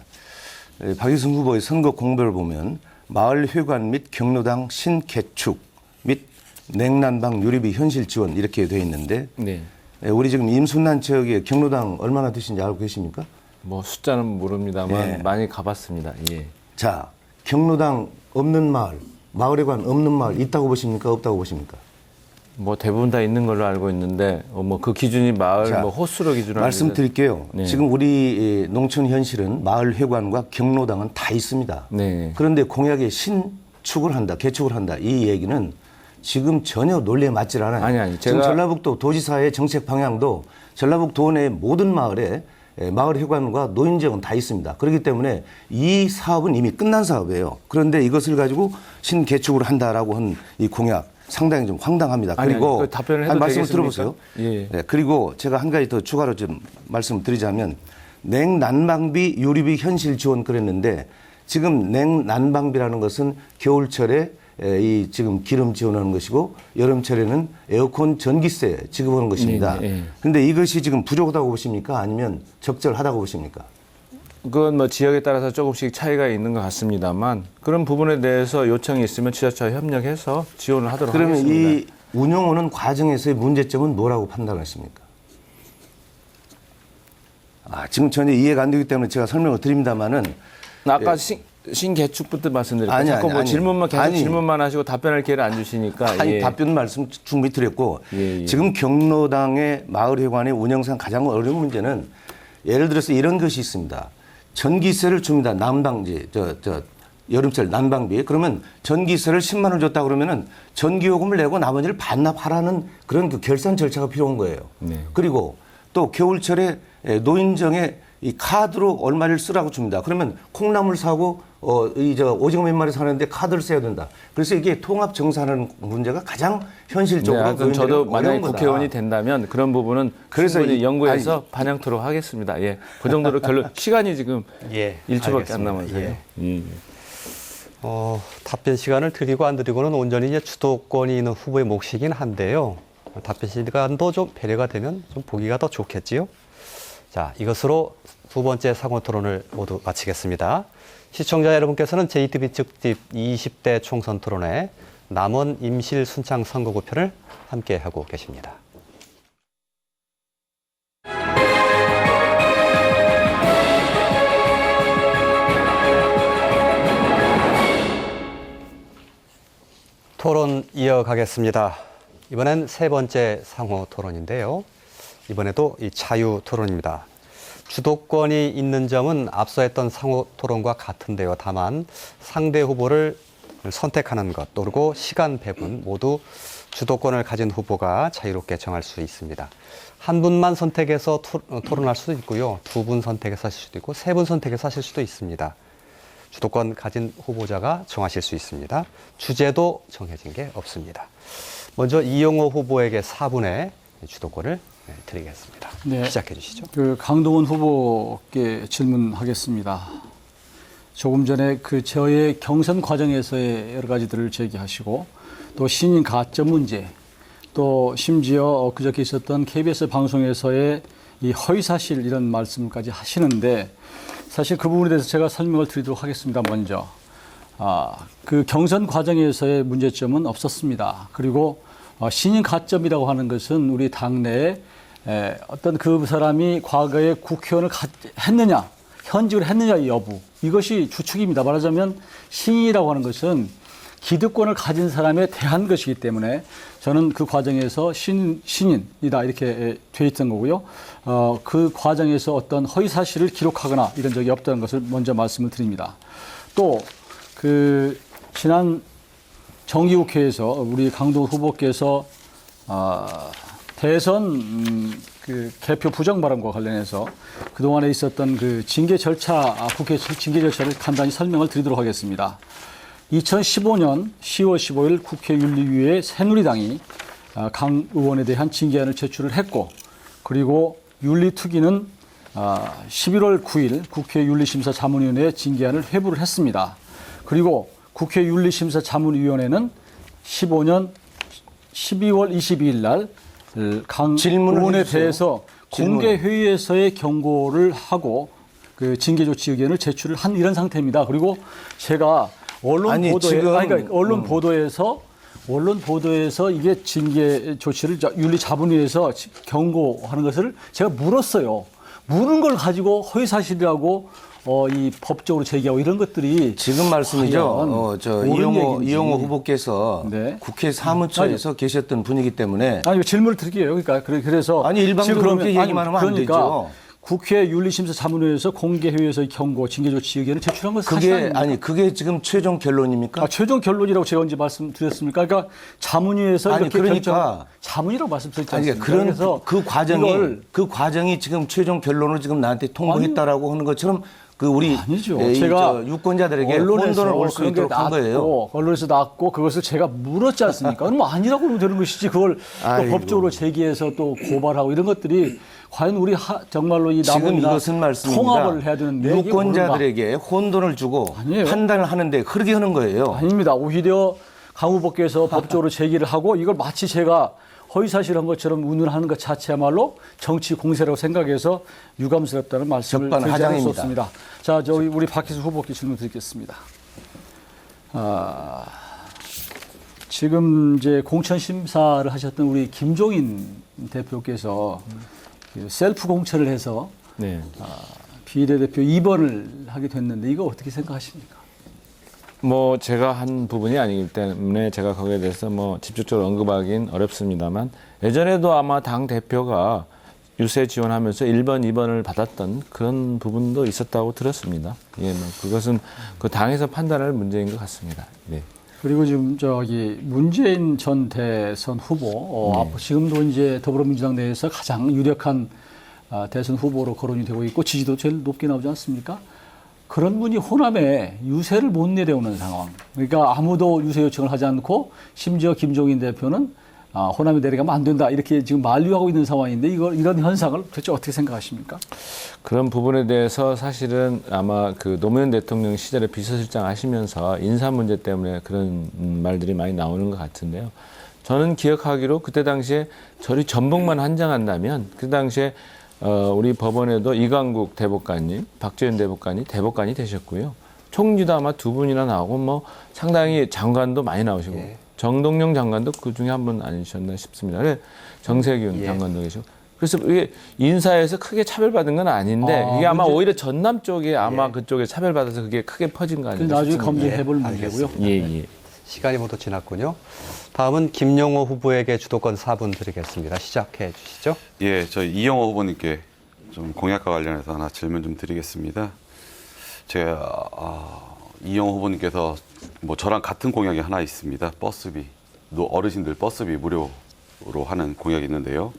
박이승 후보의 선거 공보를 보면 마을회관 및 경로당 신개축 및 냉난방 유리비 현실 지원 이렇게 돼 있는데 네. 우리 지금 임순란 지역에 경로당 얼마나 드신지 알고 계십니까? 뭐 숫자는 모릅니다만 네. 많이 가봤습니다. 예. 자, 경로당 없는 마을, 마을회관 없는 마을 있다고 보십니까? 없다고 보십니까? 뭐 대부분 다 있는 걸로 알고 있는데 뭐 그 기준이 마을 자, 뭐 호수로 기준으로 말씀드릴게요. 네. 지금 우리 농촌 현실은 마을회관과 경로당은 다 있습니다. 네. 그런데 공약에 신축을 한다, 개축을 한다 이 얘기는 지금 전혀 논리에 맞질 않아요. 아니, 지금 제가- 전라북도 도지사의 정책 방향도 전라북도 내 모든 마을에 마을회관과 노인정은 다 있습니다. 그렇기 때문에 이 사업은 이미 끝난 사업이에요. 그런데 이것을 가지고 신개축을 한다라고 한 이 공약 상당히 좀 황당합니다. 아니, 그리고 그 답변을 해도 말씀을 되겠습니까? 들어보세요. 예. 네, 그리고 제가 한 가지 더 추가로 좀 말씀을 드리자면 냉난방비 유리비 현실 지원 그랬는데 지금 냉난방비라는 것은 겨울철에 이 지금 기름 지원하는 것이고 여름철에는 에어컨 전기세 지급하는 것입니다. 네. 그런데 이것이 지금 부족하다고 보십니까? 아니면 적절하다고 보십니까? 그건 뭐 지역에 따라서 조금씩 차이가 있는 것 같습니다만 그런 부분에 대해서 요청이 있으면 지자체와 협력해서 지원을 하도록 그러면 하겠습니다. 이 운영하는 과정에서의 문제점은 뭐라고 판단하십니까? 지금 전혀 이해가 안 되기 때문에 제가 설명을 드립니다만은 아까 신개축부터 말씀드렸고 아니, 자꾸 아니, 뭐 아니. 질문만 계속 아니. 질문만 하시고 답변할 기회를 안 주시니까 아니, 예. 답변 말씀 충분히 드렸고 예. 지금 경로당의 마을회관의 운영상 가장 어려운 문제는 예를 들어서 이런 것이 있습니다. 전기세를 줍니다. 난방지 여름철 난방비. 그러면 전기세를 10만 원 줬다 그러면은 전기요금을 내고 나머지를 반납하라는 그런 그 결산 절차가 필요한 거예요. 네. 그리고 또 겨울철에 노인정에 이 카드로 얼마를 쓰라고 줍니다. 그러면 콩나물 사고 오징어 몇 마리 사는데 카드를 써야 된다. 그래서 이게 통합 정산하는 문제가 가장 현실적으로 하여튼 저도 노인들은 만약에 어려운 거다. 국회의원이 된다면 그런 부분은 그래서 충분히 이- 연구해서 반영토록 하겠습니다. 예, 그 정도로 결론 시간이 지금 예, 1초밖에 안 알겠습니다. 남아서요. 예. 답변 시간을 드리고 안 드리고는 온전히 이제 주도권이 있는 후보의 몫이긴 한데요. 답변 시간도 좀 배려가 되면 좀 보기가 더 좋겠지요. 자, 이것으로 두 번째 상호 토론을 모두 마치겠습니다. 시청자 여러분께서는 JTBC 특집 20대 총선 토론회 남원 임실 순창 선거구편을 함께 하고 계십니다. 토론 이어가겠습니다. 이번엔 세 번째 상호 토론인데요. 이번에도 이 자유 토론입니다. 주도권이 있는 점은 앞서 했던 상호 토론과 같은데요. 다만 상대 후보를 선택하는 것, 그리고 시간 배분 모두 주도권을 가진 후보가 자유롭게 정할 수 있습니다. 한 분만 선택해서 토론할 수도 있고요. 두 분 선택해서 하실 수도 있고, 세 분 선택해서 하실 수도 있습니다. 주도권 가진 후보자가 정하실 수 있습니다. 주제도 정해진 게 없습니다. 먼저 이용호 후보에게 4분의 주도권을 드리겠습니다. 네. 시작해 주시죠. 그 강동원 후보께 질문하겠습니다. 조금 전에 그 저의 경선 과정에서의 여러 가지들을 제기하시고 또 신인 가점 문제 또 심지어 그저께 있었던 KBS 방송에서의 이 허위사실 이런 말씀까지 하시는데 사실 그 부분에 대해서 제가 설명을 드리도록 하겠습니다. 먼저 그 경선 과정에서의 문제점은 없었습니다. 그리고 신인 가점이라고 하는 것은 우리 당내에 어떤 그 사람이 과거에 국회의원을 했느냐, 현직을 했느냐 여부 이것이 주축입니다. 말하자면 신인이라고 하는 것은 기득권을 가진 사람에 대한 것이기 때문에 저는 그 과정에서 신인이다 이렇게 돼 있던 거고요. 그 과정에서 어떤 허위 사실을 기록하거나 이런 적이 없다는 것을 먼저 말씀을 드립니다. 또 그 지난 정기국회에서 우리 강동 후보께서 대선 그 개표 부정 발언과 관련해서 그동안에 있었던 그 징계 절차, 국회 징계 절차를 간단히 설명을 드리도록 하겠습니다. 2015년 10월 15일 국회윤리위에 새누리당이 강 의원에 대한 징계안을 제출을 했고 그리고 윤리특위는 11월 9일 국회윤리심사 자문위원회에 징계안을 회부를 했습니다. 그리고 국회윤리심사 자문위원회는 15년 12월 22일 날 강 의원에 대해서 공개 회의에서의 경고를 하고 그 징계 조치 의견을 제출을 한 이런 상태입니다. 그리고 제가 언론 보도에서 이게 징계 조치를 윤리자문위에서 경고하는 것을 제가 물었어요. 물은 걸 가지고 허위 사실이라고 이 법적으로 제기하고 이런 것들이 지금 말씀이죠. 이용호 후보께서 네. 국회 사무처에서 계셨던 분이기 때문에 아니 질문을 드릴게요. 그러니까 그래서 아니 일방적으로 그렇게 얘기만 하면 안 되죠. 국회 윤리심사 자문회에서 공개회의에서의 경고, 징계 조치 의견을 제출한 것은 사실 아닙니까? 아니 그게 지금 최종 결론입니까? 최종 결론이라고 제가 언제 말씀드렸습니까? 그러니까 자문위에서 아니, 이렇게 그러니까 자문이라고 말씀드렸지 아니 않습니까? 그런 그 과정이 지금 최종 결론을 지금 나한테 통보했다라고 하는 것처럼 그 우리 아니죠. 제가 유권자들에게 혼돈을 올 수 있도록 한 거예요. 언론에서 났고 그것을 제가 물었지 않습니까? 그럼 아니라고 그러면 되는 것이지 그걸 또 법적으로 제기해서 또 고발하고 이런 것들이 과연 우리 정말로 이 지금 남은 이것은 말씀입니다. 통합을 해야 되는데 유권자들에게 혼돈을 주고 아니에요. 판단을 하는데 그렇게 하는 거예요. 아닙니다. 오히려 강 후보께서 법적으로 제기를 하고 이걸 마치 제가 허위사실한 것처럼 운운하는 것 자체야말로 정치 공세라고 생각해서 유감스럽다는 말씀을 드리지 않을 수 없습니다. 자, 저희 우리 박희수 후보께 질문 드리겠습니다. 지금 이제 공천 심사를 하셨던 우리 김종인 대표께서 셀프 공천을 해서 네. 비례대표 2번을 하게 됐는데 이거 어떻게 생각하십니까? 뭐 제가 한 부분이 아니기 때문에 제가 거기에 대해서 뭐 직접적으로 언급하기는 어렵습니다만 예전에도 아마 당 대표가 유세 지원하면서 1번, 2번을 받았던 그런 부분도 있었다고 들었습니다. 예, 뭐 그것은 그 당에서 판단할 문제인 것 같습니다. 네. 그리고 지금 문재인 전 대선 후보 지금도 이제 더불어민주당 내에서 가장 유력한 대선 후보로 거론이 되고 있고 지지도 제일 높게 나오지 않습니까? 그런 분이 호남에 유세를 못 내려오는 상황. 그러니까 아무도 유세 요청을 하지 않고 심지어 김종인 대표는 호남에 내려가면 안 된다 이렇게 지금 만류하고 있는 상황인데 이런 현상을 도대체 어떻게 생각하십니까? 그런 부분에 대해서 사실은 아마 그 노무현 대통령 시절에 비서실장 하시면서 인사 문제 때문에 그런 말들이 많이 나오는 것 같은데요. 저는 기억하기로 그때 당시에 저리 전복만 한장한다면 그 당시에 우리 법원에도 이강국 대법관님, 박재윤 대법관이 대법관이 되셨고요. 총리도 아마 두 분이나 나오고 뭐 상당히 장관도 많이 나오시고 예. 정동영 장관도 그 중에 한 분 아니셨나 싶습니다. 그래, 정세균 예. 장관도 계시고. 그래서 이게 인사에서 크게 차별받은 건 아닌데 이게 아마 오히려 전남 쪽에 아마 그쪽에 차별받아서 그게 크게 퍼진 거 아닌가 나중에 싶습니다. 검증해볼 예, 문제고요. 알겠습니다. 예. 시간이 모두 지났군요. 다음은 김용호 후보에게 주도권 4분 드리겠습니다. 시작해 주시죠. 예, 저희 이영호 후보님께 좀 공약과 관련해서 하나 질문 좀 드리겠습니다. 제가 이영호 후보님께서 뭐 저랑 같은 공약이 하나 있습니다. 버스비, 어르신들 버스비 무료로 하는 공약이 있는데요.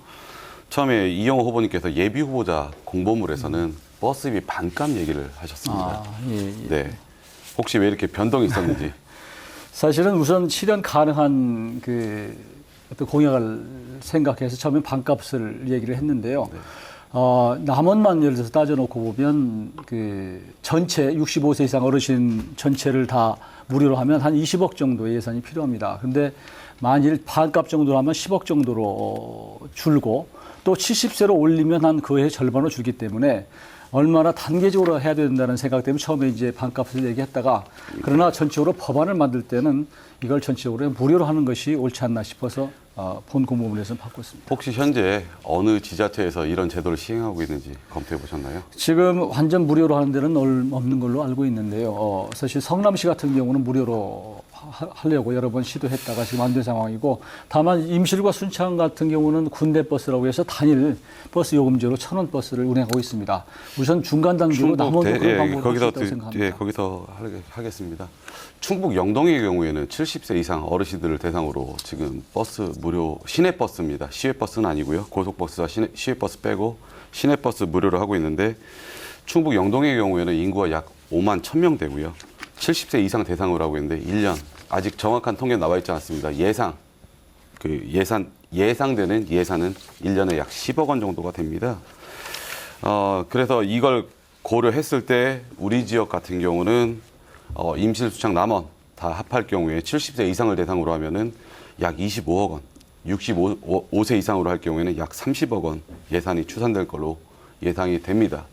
처음에 이영호 후보님께서 예비 후보자 공보물에서는 버스비 반값 얘기를 하셨습니다. 예. 네, 혹시 왜 이렇게 변동이 있었는지. 사실은 우선 실현 가능한 그 어떤 공약을 생각해서 처음에 반값을 얘기를 했는데요. 남원만 예를 들어서 따져놓고 보면 그 전체 65세 이상 어르신 전체를 다 무료로 하면 한 20억 정도의 예산이 필요합니다. 그런데 만일 반값 정도로 하면 10억 정도로 줄고 또 70세로 올리면 한 그의 절반으로 줄기 때문에 얼마나 단계적으로 해야 된다는 생각 때문에 처음에 이제 반값을 얘기했다가 그러나 전체적으로 법안을 만들 때는 이걸 전체적으로 무료로 하는 것이 옳지 않나 싶어서 본 공보문에서는 바꿨습니다. 혹시 현재 어느 지자체에서 이런 제도를 시행하고 있는지 검토해 보셨나요? 지금 완전 무료로 하는 데는 없는 걸로 알고 있는데요. 사실 성남시 같은 경우는 무료로 하려고 여러 번 시도했다가 지금 안 된 상황이고 다만 임실과 순창 같은 경우는 군대 버스라고 해서 단일 버스 요금제로 1,000원 버스를 운행하고 있습니다. 우선 중간 단계로 남원도 그런 방법을 할수 있다고 생각합니다. 거기서 하겠습니다. 충북 영동의 경우에는 70세 이상 어르신들을 대상으로 지금 버스 무료 시내버스입니다. 시외버스는 아니고요. 고속버스와 시외버스 빼고 시내버스 무료로 하고 있는데 충북 영동의 경우에는 인구가 약 5만 1,000명 되고요. 70세 이상 대상으로 하고 있는데 1년 아직 정확한 통계 나와 있지 않습니다. 예상되는 예산은 1년에 약 10억 원 정도가 됩니다. 그래서 이걸 고려했을 때 우리 지역 같은 경우는 임실, 수창, 남원 다 합할 경우에 70세 이상을 대상으로 하면은 약 25억 원, 65세 이상으로 할 경우에는 약 30억 원 예산이 추산될 걸로 예상이 됩니다.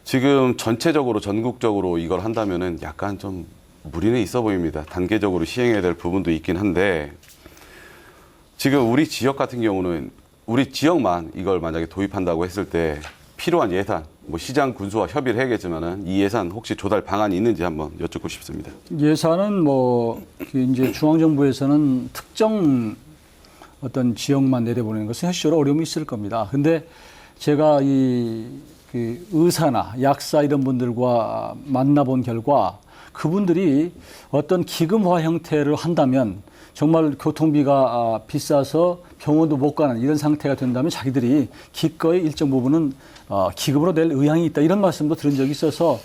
지금 전체적으로 전국적으로 이걸 한다면은 약간 좀 무리는 있어 보입니다. 단계적으로 시행해야 될 부분도 있긴 한데 지금 우리 지역 같은 경우는 우리 지역만 이걸 만약에 도입한다고 했을 때 필요한 예산, 뭐 시장 군수와 협의를 해야겠지만은 이 예산 혹시 조달 방안이 있는지 한번 여쭙고 싶습니다. 예산은 이제 중앙정부에서는 특정 어떤 지역만 내려보내는 것은 현실적으로 어려움이 있을 겁니다. 근데 제가 그 의사나 약사 이런 분들과 만나본 결과 그분들이 어떤 기금화 형태를 한다면 정말 교통비가 비싸서 병원도 못 가는 이런 상태가 된다면 자기들이 기꺼이 일정 부분은 기금으로 낼 의향이 있다 이런 말씀도 들은 적이 있어서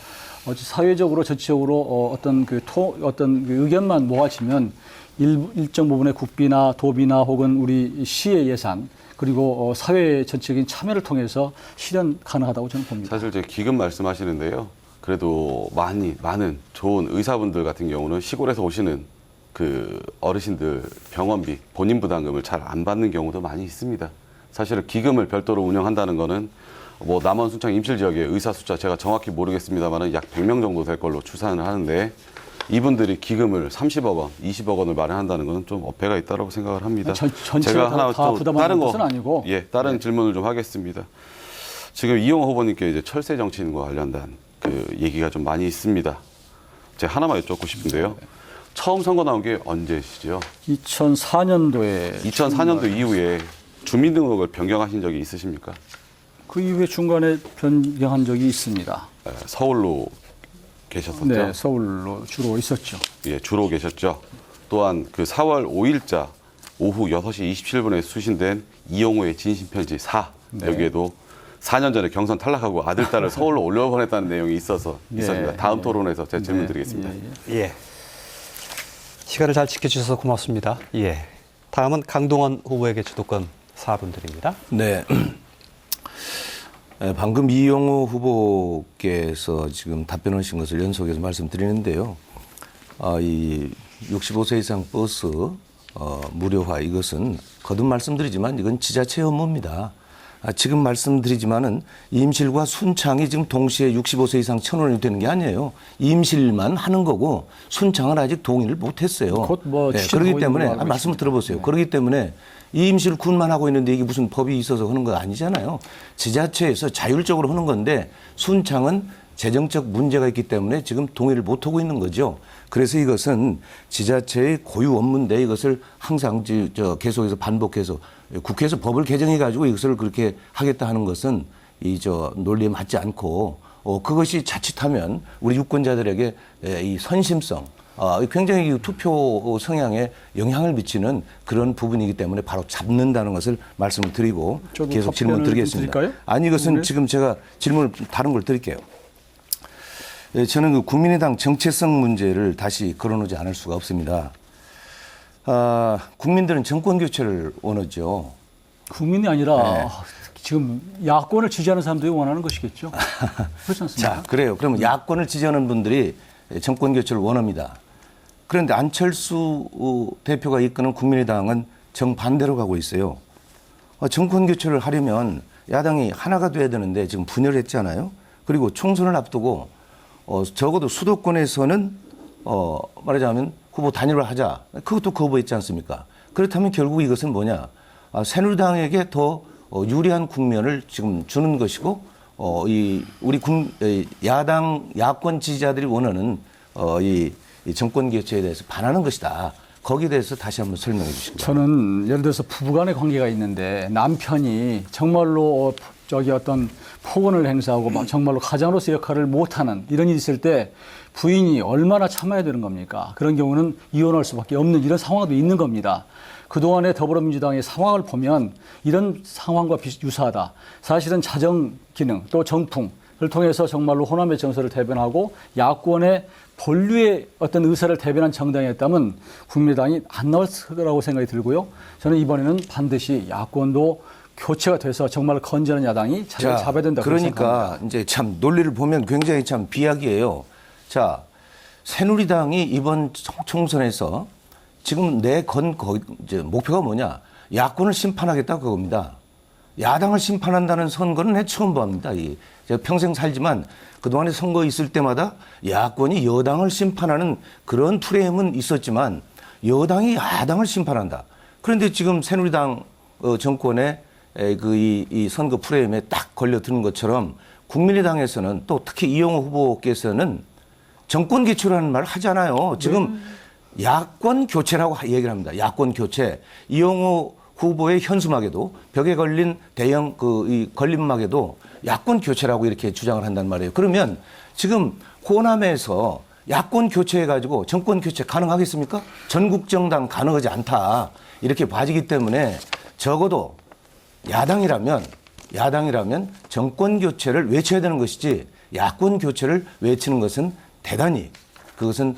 사회적으로 전체적으로 어떤 그 의견만 모아지면 일정 부분의 국비나 도비나 혹은 우리 시의 예산 그리고 사회 전체적인 참여를 통해서 실현 가능하다고 저는 봅니다. 사실 제 기금 말씀하시는데요. 그래도 많은 좋은 의사분들 같은 경우는 시골에서 오시는 그 어르신들 병원비 본인 부담금을 잘 안 받는 경우도 많이 있습니다. 사실은 기금을 별도로 운영한다는 거는 뭐 남원 순창 임실 지역의 의사 숫자 제가 정확히 모르겠습니다만은 약 100명 정도 될 걸로 추산을 하는데 이분들이 기금을 30억 원, 20억 원을 마련한다는 것은 좀 어폐가 있다고 생각을 합니다. 전체가 다 부담하는 것은 아니고 다른 질문을 좀 하겠습니다. 지금 이용호 후보님께 이제 철새 정치인과 관련된 그 얘기가 좀 많이 있습니다. 제가 하나만 여쭙고 싶은데요. 처음 선거 나온 게 언제시죠? 2004년도에 2004년도 이후에 주민등록을 변경하신 적이 있으십니까? 그 이후에 중간에 변경한 적이 있습니다. 서울로 계셨었죠? 네, 서울로 주로 있었죠. 예, 주로 계셨죠. 또한 그 4월 5일자 오후 6시 27분에 수신된 이용호의 진심편지 4. 네. 여기에도 4년 전에 경선 탈락하고 아들, 딸을 서울로 올려보냈다는 내용이 있습니다. 다음 토론에서 제가 질문 드리겠습니다. 예. 시간을 잘 지켜주셔서 고맙습니다. 예. 다음은 강동원 후보에게 주도권 4분 드립니다. 네. 방금 이용호 후보께서 지금 답변하신 것을 연속해서 말씀드리는데요. 이 65세 이상 버스 무료화 이것은 거듭 말씀드리지만 이건 지자체 업무입니다. 지금 말씀드리지만은 임실과 순창이 지금 동시에 65세 이상 1,000원이 되는 게 아니에요. 임실만 하는 거고 순창은 아직 동의를 못했어요. 곧 뭐 그렇기 때문에 알고 말씀을 있습니다. 들어보세요. 그렇기 때문에 임실 군만 하고 있는데 이게 무슨 법이 있어서 하는 거 아니잖아요. 지자체에서 자율적으로 하는 건데 순창은 재정적 문제가 있기 때문에 지금 동의를 못하고 있는 거죠. 그래서 이것은 지자체의 고유 업무인데 이것을 항상 계속해서 반복해서 국회에서 법을 개정해 가지고 이것을 그렇게 하겠다 하는 것은 논리에 맞지 않고 그것이 자칫하면 우리 유권자들에게 이 선심성 굉장히 투표 성향에 영향을 미치는 그런 부분이기 때문에 바로 잡는다는 것을 말씀을 드리고 저도 계속 질문 답변을 드리겠습니다. 좀 드릴까요? 아니 이것은 오늘? 지금 제가 질문을 다른 걸 드릴게요. 저는 그 국민의당 정체성 문제를 다시 걸어놓지 않을 수가 없습니다. 국민들은 정권 교체를 원하죠. 국민이 아니라 네. 지금 야권을 지지하는 사람들이 원하는 것이겠죠. 그렇지 않습니까? 자, 그래요. 그러면 야권을 지지하는 분들이 정권 교체를 원합니다. 그런데 안철수 대표가 이끄는 국민의당은 정반대로 가고 있어요. 정권 교체를 하려면 야당이 하나가 돼야 되는데 지금 분열했잖아요. 그리고 총선을 앞두고 적어도 수도권에서는 말하자면 후보 단일화하자. 그것도 거부했지 않습니까? 그렇다면 결국 이것은 뭐냐? 새누리당에게 더 유리한 국면을 지금 주는 것이고 우리 야권 지지자들이 원하는 이 정권 교체에 대해서 반하는 것이다. 거기에 대해서 다시 한번 설명해 주시기 바랍니다. 저는 예를 들어서 부부간의 관계가 있는데 남편이 정말로 어떤 폭언을 행사하고 정말로 가장으로서 역할을 못하는 이런 일이 있을 때 부인이 얼마나 참아야 되는 겁니까? 그런 경우는 이혼할 수밖에 없는 이런 상황도 있는 겁니다. 그동안의 더불어민주당의 상황을 보면 이런 상황과 유사하다. 사실은 자정 기능 또 정풍을 통해서 정말로 호남의 정서를 대변하고 야권의 본류의 어떤 의사를 대변한 정당이었다면 국민의당이 안 나올 거라고 생각이 들고요. 저는 이번에는 반드시 야권도 교체가 돼서 정말 건전한 야당이 자리를 잡아야 된다고 그러니까 생각합니다. 이제 참 논리를 보면 굉장히 참 비약이에요. 자, 새누리당이 이번 총선에서 지금 이제 목표가 뭐냐? 야권을 심판하겠다 그겁니다. 야당을 심판한다는 선거는 내 처음 봅니다. 제가 평생 살지만 그동안에 선거 있을 때마다 야권이 여당을 심판하는 그런 프레임은 있었지만 여당이 야당을 심판한다. 그런데 지금 새누리당 정권의 이 선거 프레임에 딱 걸려드는 것처럼 국민의당에서는 또 특히 이용호 후보께서는 정권 교체라는 말을 하잖아요. 지금 야권 교체라고 얘기를 합니다. 야권 교체. 이용호 후보의 현수막에도 벽에 걸린 대형 이 걸림막에도 야권 교체라고 이렇게 주장을 한단 말이에요. 그러면 지금 호남에서 야권 교체해가지고 정권 교체 가능하겠습니까? 전국 정당 가능하지 않다. 이렇게 봐지기 때문에 적어도 야당이라면 정권 교체를 외쳐야 되는 것이지 야권 교체를 외치는 것은 대단히 그것은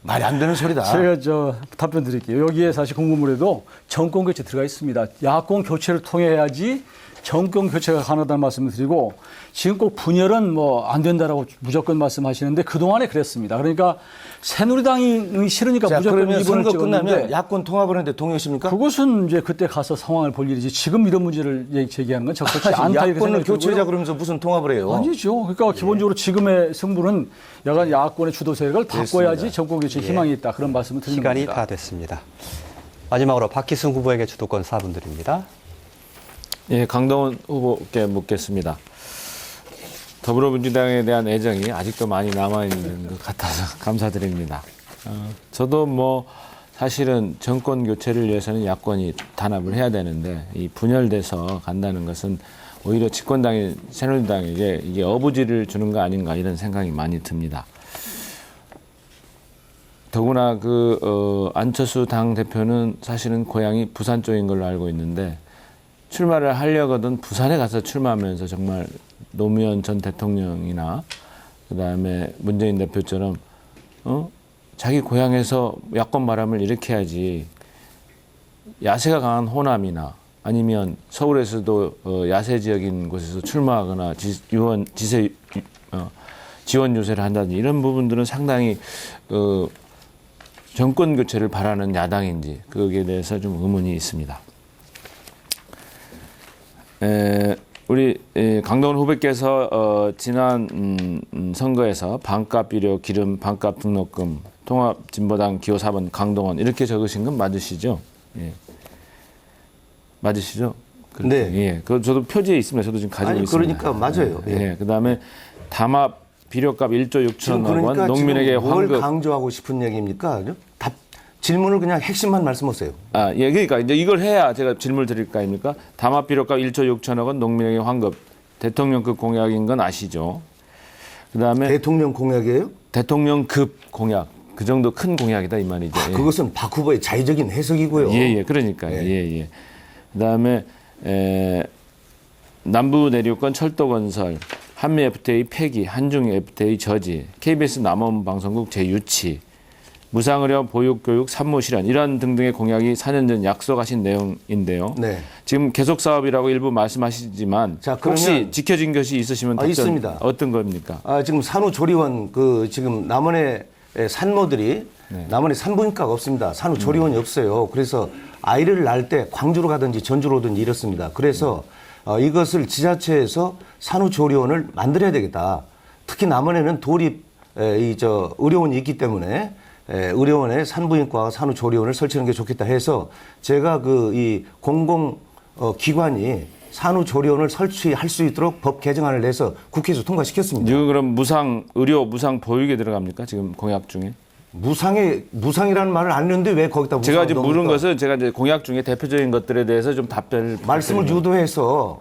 말이 안 되는 소리다. 제가 답변 드릴게요. 여기에 사실 공고문에도 정권 교체 들어가 있습니다. 야권 교체를 통해야지 정권 교체가 가능하다는 말씀을 드리고 지금 꼭 분열은 안 된다라고 무조건 말씀하시는데 그동안에 그랬습니다. 그러니까 새누리당이 싫으니까 자, 무조건 그러면 이번을 선거 끝나면 찍었는데 야권 통합을 하는데 동의하십니까? 그것은 이제 그때 가서 상황을 볼 일이지 지금 이런 문제를 제기하는 건 적절치 않다 이렇게 야권을 생각이 교체하자 들고요. 그러면서 무슨 통합을 해요? 아니죠. 그러니까 기본적으로 지금의 승부는 야간 야권의 주도 세력을 바꿔야지 정권 교체 희망이 있다. 그런 말씀을 드리는 시간이 겁니다. 다 됐습니다. 마지막으로 박희승 후보에게 주도권 4분 드립니다. 예, 강동원 후보께 묻겠습니다. 더불어민주당에 대한 애정이 아직도 많이 남아있는 것 같아서 감사드립니다. 저도 사실은 정권 교체를 위해서는 야권이 단합을 해야 되는데 이 분열돼서 간다는 것은 오히려 집권당인 새누리당에게 이게 어부지를 주는 거 아닌가 이런 생각이 많이 듭니다. 더구나 안철수 당 대표는 사실은 고향이 부산 쪽인 걸로 알고 있는데 출마를 하려거든 부산에 가서 출마하면서 정말 노무현 전 대통령이나 그다음에 문재인 대표처럼 자기 고향에서 야권 바람을 일으켜야지 야세가 강한 호남이나 아니면 서울에서도 야세 지역인 곳에서 출마하거나 지원 유세를 한다든지 이런 부분들은 상당히 정권 교체를 바라는 야당인지 거기에 대해서 좀 의문이 있습니다. 우리 강동원 후보께서 지난 선거에서 반값 비료, 기름, 반값 등록금, 통합진보당 기호 4번 강동원 이렇게 적으신 건 맞으시죠? 예. 맞으시죠? 네. 예. 저도 표지에 있습니다. 저도 지금 가지고 있습니다. 그러니까 맞아요. 예. 그다음에 담합 비료값 1조 6천억 원 그러니까 농민에게 지금 뭘 환급. 강조하고 싶은 얘기입니까? 질문을 그냥 핵심만 말씀하세요. 예, 그러니까 이제 이걸 해야 제가 질문을 드릴 거 아닙니까? 담합 비료값 1조 6천억 원 농민에게 환급. 대통령급 공약인 건 아시죠? 그다음에 대통령 공약이에요? 대통령급 공약. 그 정도 큰 공약이다 이 말이죠. 예. 그것은 박 후보의 자의적인 해석이고요. 예, 그러니까요. 예. 그다음에 남부 내륙권 철도 건설, 한미 FTA 폐기, 한중 FTA 저지, KBS 남원 방송국 재유치, 무상의료 보육교육 산모 실현 이런 등등의 공약이 4년 전 약속하신 내용인데요. 네. 지금 계속 사업이라고 일부 말씀하시지만 자, 그러면 혹시 지켜진 것이 있으시면 답변 있습니다. 어떤 겁니까? 지금 산후조리원 지금 남원의 산모들이 남원에 산부인과가 없습니다. 산후조리원이 없어요. 그래서 아이를 낳을 때 광주로 가든지 전주로 오든지 이렇습니다. 그래서 이것을 지자체에서 산후조리원을 만들어야 되겠다. 특히 남원에는 도립 의료원이 있기 때문에 의료원에 산부인과 산후조리원을 설치하는 게 좋겠다 해서 제가 이 공공 기관이 산후조리원을 설치할 수 있도록 법 개정안을 내서 국회에서 통과시켰습니다. 지금 그럼 무상 의료, 무상 보육에 들어갑니까? 지금 공약 중에? 무상이라는 말을 안 했는데 왜 거기다 무상을 제가 지금 물은 넣습니까? 것은 제가 이제 공약 중에 대표적인 것들에 대해서 좀 답변을 말씀을 부탁드립니다. 유도해서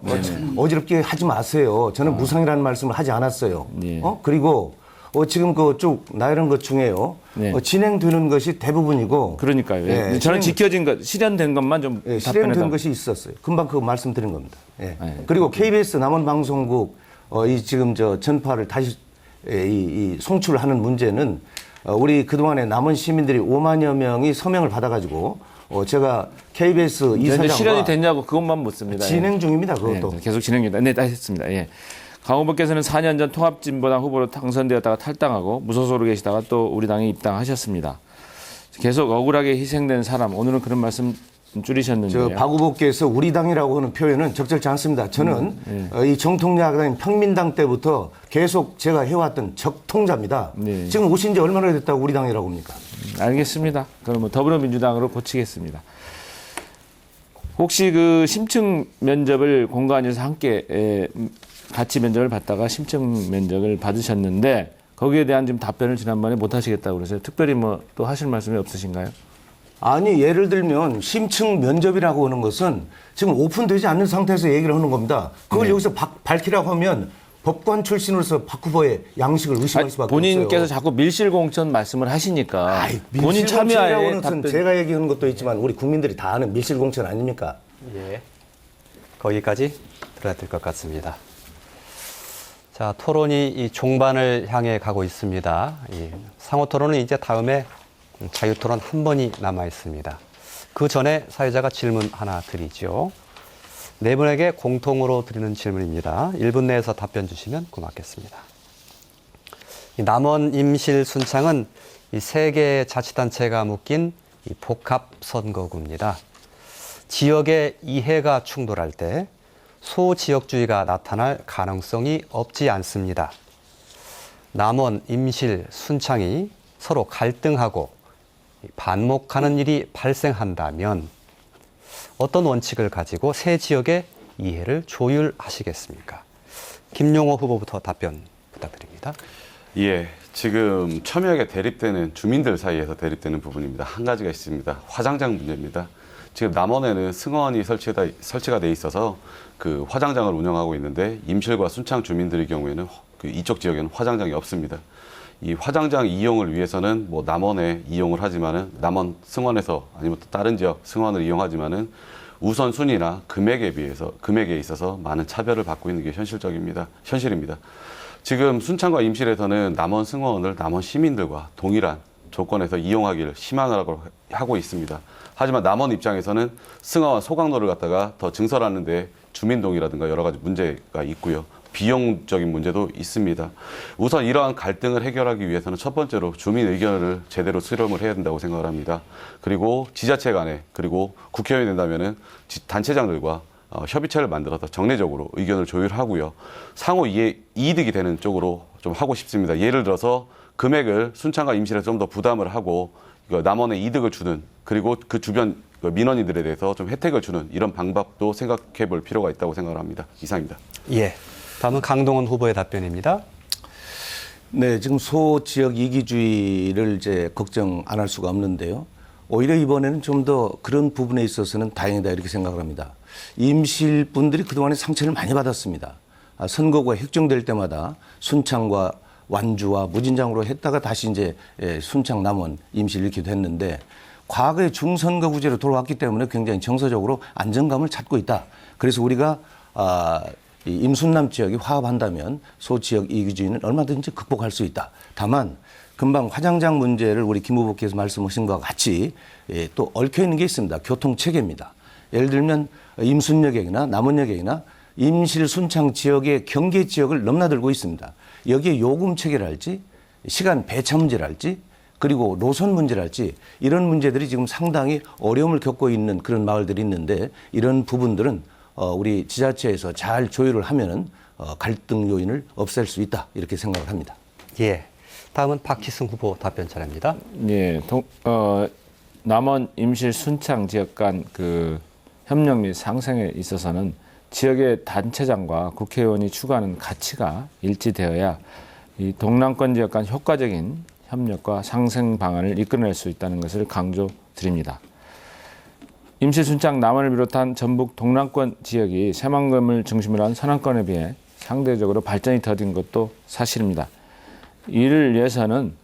어지럽게 하지 마세요. 저는 무상이라는 말씀을 하지 않았어요. 예. 그리고 지금 쭉 나열한 것 중에요. 네. 진행되는 것이 대부분이고. 그러니까요. 예, 저는 지켜진 것, 실현된 것만 좀 실행된 답변해달라고. 것이 있었어요. 금방 그거 말씀드린 겁니다. 예. 네. 그리고 KBS 남원방송국 지금 전파를 다시 이 송출을 하는 문제는 우리 그동안에 남원 시민들이 5만여 명이 서명을 받아가지고 제가 KBS 이제 이사장과 실현이 됐냐고 그것만 묻습니다. 진행 중입니다. 예. 그것도. 네, 계속 진행입니다. 네, 다 했습니다. 예. 강 후보께서는 4년 전 통합진보당 후보로 당선되었다가 탈당하고 무소속으로 계시다가 또 우리 당에 입당하셨습니다. 계속 억울하게 희생된 사람, 오늘은 그런 말씀 줄이셨는데요. 박 후보께서 우리 당이라고 하는 표현은 적절치 않습니다. 저는 이 정통야당인 평민당 때부터 계속 제가 해왔던 적통자입니다. 네. 지금 오신 지 얼마나 됐다고 우리 당이라고 합니까? 알겠습니다. 그럼 더불어민주당으로 고치겠습니다. 혹시 심층 면접을 공관에서 함께 같이 면접을 받다가 심층 면접을 받으셨는데 거기에 대한 지금 답변을 지난번에 못 하시겠다고 그러세요. 특별히 또 하실 말씀이 없으신가요? 아니 예를 들면 심층 면접이라고 하는 것은 지금 오픈되지 않는 상태에서 얘기를 하는 겁니다. 그걸 여기서 밝히라고 하면 법관 출신으로서 박 후보의 양식을 의심할 수밖에 본인께서 없어요. 자꾸 밀실공천 말씀을 하시니까 본인 밀실공천이라고 참여하에 하는 것은 제가 얘기하는 것도 있지만 우리 국민들이 다 아는 밀실공천 아닙니까? 예. 거기까지 들어야 될 것 같습니다. 자, 토론이 이 종반을 향해 가고 있습니다. 상호 토론은 이제 다음에 자유 토론 한 번이 남아 있습니다. 그 전에 사회자가 질문 하나 드리죠. 네 분에게 공통으로 드리는 질문입니다. 1분 내에서 답변 주시면 고맙겠습니다. 남원 임실 순창은 이 세 개의 자치단체가 묶인 이 복합 선거구입니다. 지역의 이해가 충돌할 때 소지역주의가 나타날 가능성이 없지 않습니다. 남원, 임실, 순창이 서로 갈등하고 반목하는 일이 발생한다면 어떤 원칙을 가지고 세 지역의 이해를 조율하시겠습니까? 김용호 후보부터 답변 부탁드립니다. 예, 지금 첨예하게 대립되는 주민들 사이에서 대립되는 부분입니다. 한 가지가 있습니다. 화장장 문제입니다. 지금 남원에는 승원이 설치가 돼 있어서 그 화장장을 운영하고 있는데 임실과 순창 주민들의 경우에는 그 이쪽 지역에는 화장장이 없습니다. 이 화장장 이용을 위해서는 뭐 남원에 이용을 하지만은 남원 승원에서 아니면 또 다른 지역 승원을 이용하지만은 우선순위나 금액에 있어서 많은 차별을 받고 있는 게 현실입니다. 지금 순창과 임실에서는 남원 승원을 남원 시민들과 동일한 조건에서 이용하기를 희망을 하고 있습니다. 하지만 남원 입장에서는 승하와 소강로를 갖다가 더 증설하는데 주민동의라든가 여러 가지 문제가 있고요. 비용적인 문제도 있습니다. 우선 이러한 갈등을 해결하기 위해서는 첫 번째로 주민 의견을 제대로 수렴을 해야 된다고 생각을 합니다. 그리고 지자체 간에 그리고 국회의원이 된다면은 단체장들과 협의체를 만들어서 정례적으로 의견을 조율하고요. 상호 이득이 되는 쪽으로 좀 하고 싶습니다. 예를 들어서 금액을 순창과 임실에서 좀 더 부담을 하고 남원에 이득을 주는 그리고 그 주변 민원인들에 대해서 좀 혜택을 주는 이런 방법도 생각해 볼 필요가 있다고 생각을 합니다. 이상입니다. 예. 다음은 강동원 후보의 답변입니다. 네, 지금 소지역 이기주의를 이제 걱정 안 할 수가 없는데요. 오히려 이번에는 좀 더 그런 부분에 있어서는 다행이다 이렇게 생각을 합니다. 임실 분들이 그동안에 상처를 많이 받았습니다. 선거가 획정될 때마다 순창과 완주와 무진장으로 했다가 다시 이제 순창, 남원, 임실 이렇게 됐는데 과거에 중선거구제로 돌아왔기 때문에 굉장히 정서적으로 안정감을 찾고 있다. 그래서 우리가 이 임순남 지역이 화합한다면 소지역 이기주의는 얼마든지 극복할 수 있다. 다만 금방 화장장 문제를 우리 김 후보께서 말씀하신 것과 같이 또 얽혀 있는 게 있습니다. 교통 체계입니다. 예를 들면 임순여객이나 남원여객이나 임실 순창 지역의 경계 지역을 넘나들고 있습니다. 여기에 요금 체계랄지 시간 배차 문제랄지 그리고 노선 문제랄지 이런 문제들이 지금 상당히 어려움을 겪고 있는 그런 마을들이 있는데 이런 부분들은 우리 지자체에서 잘 조율을 하면은 갈등 요인을 없앨 수 있다 이렇게 생각을 합니다. 예. 다음은 박희승 후보 답변 차례입니다. 예, 남원 임실 순창 지역 간 그 협력 및 상생에 있어서는 지역의 단체장과 국회의원이 추구하는 가치가 일치되어야 이 동남권 지역 간 효과적인 협력과 상생 방안을 이끌어낼 수 있다는 것을 강조드립니다. 임실 순창 남원을 비롯한 전북 동남권 지역이 새만금을 중심으로 한 서남권에 비해 상대적으로 발전이 더딘 것도 사실입니다. 이를 위해서는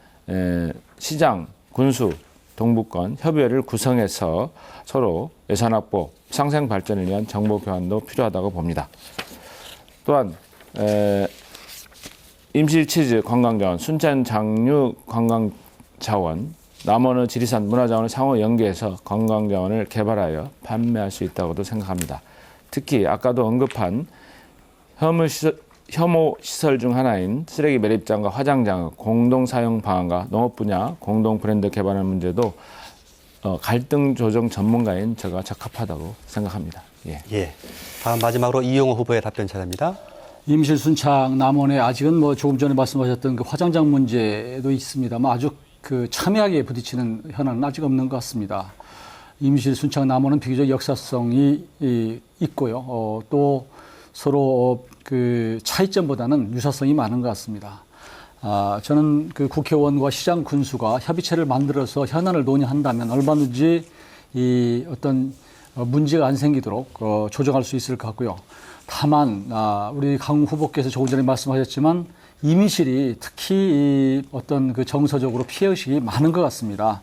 시장, 군수, 동부권 협의회를 구성해서 서로 예산 확보, 상생 발전을 위한 정보 교환도 필요하다고 봅니다. 또한 임실치즈 관광자원, 순천 장류 관광자원, 남원의 지리산 문화자원을 상호 연계해서 관광자원을 개발하여 판매할 수 있다고도 생각합니다. 특히 아까도 언급한 혐오 시설 중 하나인 쓰레기 매립장과 화장장의 공동 사용 방안과 농업 분야 공동 브랜드 개발하는 문제도 갈등 조정 전문가인 제가 적합하다고 생각합니다. 예. 예. 다음 마지막으로 이용호 후보의 답변 차례입니다. 임실 순창 남원에 아직은 뭐 조금 전에 말씀하셨던 그 화장장 문제도 있습니다만 아주 그 첨예하게 부딪히는 현안은 아직 없는 것 같습니다. 임실 순창 남원은 비교적 역사성이 있고요. 또 서로 그 차이점보다는 유사성이 많은 것 같습니다. 저는 그 국회의원과 시장 군수가 협의체를 만들어서 현안을 논의한다면 얼마든지 이 어떤 문제가 안 생기도록 조정할 수 있을 것 같고요. 다만 우리 강 후보께서 조금 전에 말씀하셨지만 임실이 특히 이 어떤 그 정서적으로 피해의식이 많은 것 같습니다.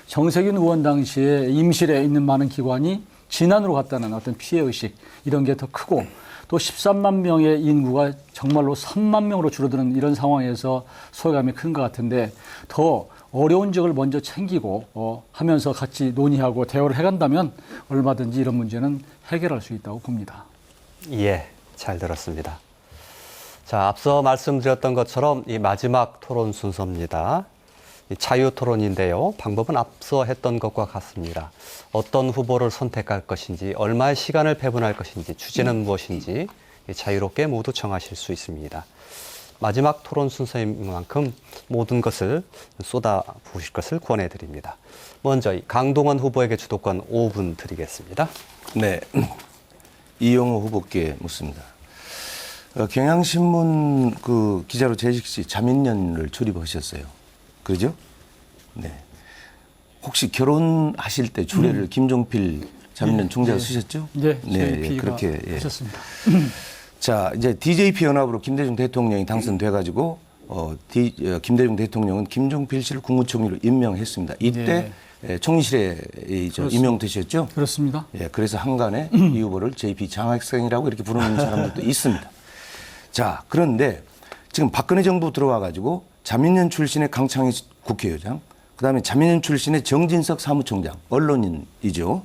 정세균 의원 당시에 임실에 있는 많은 기관이 진안으로 갔다는 어떤 피해의식 이런 게 더 크고 또 13만 명의 인구가 정말로 3만 명으로 줄어드는 이런 상황에서 소외감이 큰 것 같은데 더 어려운 지역을 먼저 챙기고 하면서 같이 논의하고 대화를 해간다면 얼마든지 이런 문제는 해결할 수 있다고 봅니다. 예, 잘 들었습니다. 자, 앞서 말씀드렸던 것처럼 이 마지막 토론 순서입니다. 이 자유 토론인데요. 방법은 앞서 했던 것과 같습니다. 어떤 후보를 선택할 것인지, 얼마의 시간을 배분할 것인지, 주제는 무엇인지 자유롭게 모두 정하실 수 있습니다. 마지막 토론 순서인 만큼 모든 것을 쏟아 부으실 것을 권해드립니다. 먼저 강동원 후보에게 주도권 5분 드리겠습니다. 네, 이용호 후보께 묻습니다. 경향신문 그 기자로 재직 시 자민련을 출입하셨어요. 그죠? 네. 혹시 결혼하실 때 주례를 김종필 자민련 총재가 쓰셨죠? 네, 네, JP가 그렇게 하셨습니다. 자, 이제 DJP 연합으로 김대중 대통령이 당선돼가지고 김대중 대통령은 김종필 씨를 국무총리로 임명했습니다. 이때 총리실에 임명되셨죠? 그렇습니다. 예, 그래서 한간에 이 후보를 JP 장학생이라고 이렇게 부르는 사람들도 있습니다. 자, 그런데 지금 박근혜 정부 들어와가지고 자민련 출신의 강창희 국회의장, 그다음에 자민련 출신의 정진석 사무총장, 언론인이죠.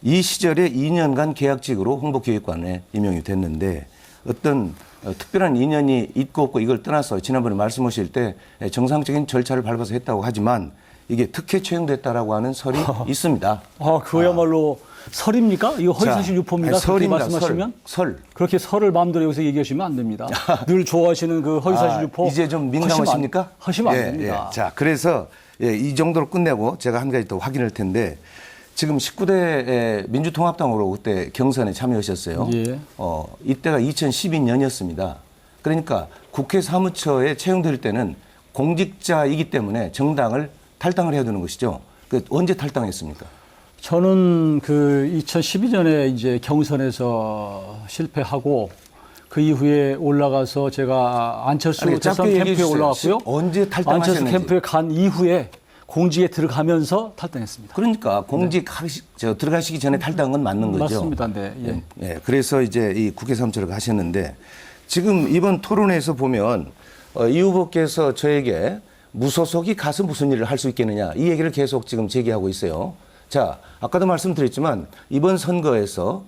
이 시절에 2년간 계약직으로 홍보기획관에 임명이 됐는데 어떤 특별한 인연이 있고 없고 이걸 떠나서 지난번에 말씀하실 때 정상적인 절차를 밟아서 했다고 하지만 이게 특혜 채용됐다라고 하는 설이 있습니다. 그야말로 설입니까? 이거 허위사실 유포입니다. 그렇게 설입니다. 말씀하시면 설. 그렇게 설을 마음대로 여기서 얘기하시면 안 됩니다. 늘 좋아하시는 그 허위사실 유포 이제 좀 민감하십니까? 하시면 안 됩니다. 자, 그래서 이 정도로 끝내고 제가 한 가지 더 확인할 텐데 지금 19대 민주통합당으로 그때 경선에 참여하셨어요. 예. 이때가 2012년이었습니다. 그러니까 국회 사무처에 채용될 때는 공직자이기 때문에 정당을 탈당을 해야 되는 것이죠. 언제 탈당했습니까? 저는 그 2012년에 이제 경선에서 실패하고 그 이후에 올라가서 제가 안철수 아니, 대선 짧게 얘기해 캠프에 주세요. 올라갔고요. 언제 안철수 탈당하셨는지. 캠프에 간 이후에 공직에 들어가면서 탈당했습니다. 그러니까 들어가시기 전에 탈당한 건 맞는 거죠. 맞습니다. 네. 예. 예, 그래서 이제 이 국회 사무처를 가셨는데 지금 이번 토론에서 보면 이 후보께서 저에게 무소속이 가서 무슨 일을 할 수 있겠느냐 이 얘기를 계속 지금 제기하고 있어요. 자, 아까도 말씀드렸지만 이번 선거에서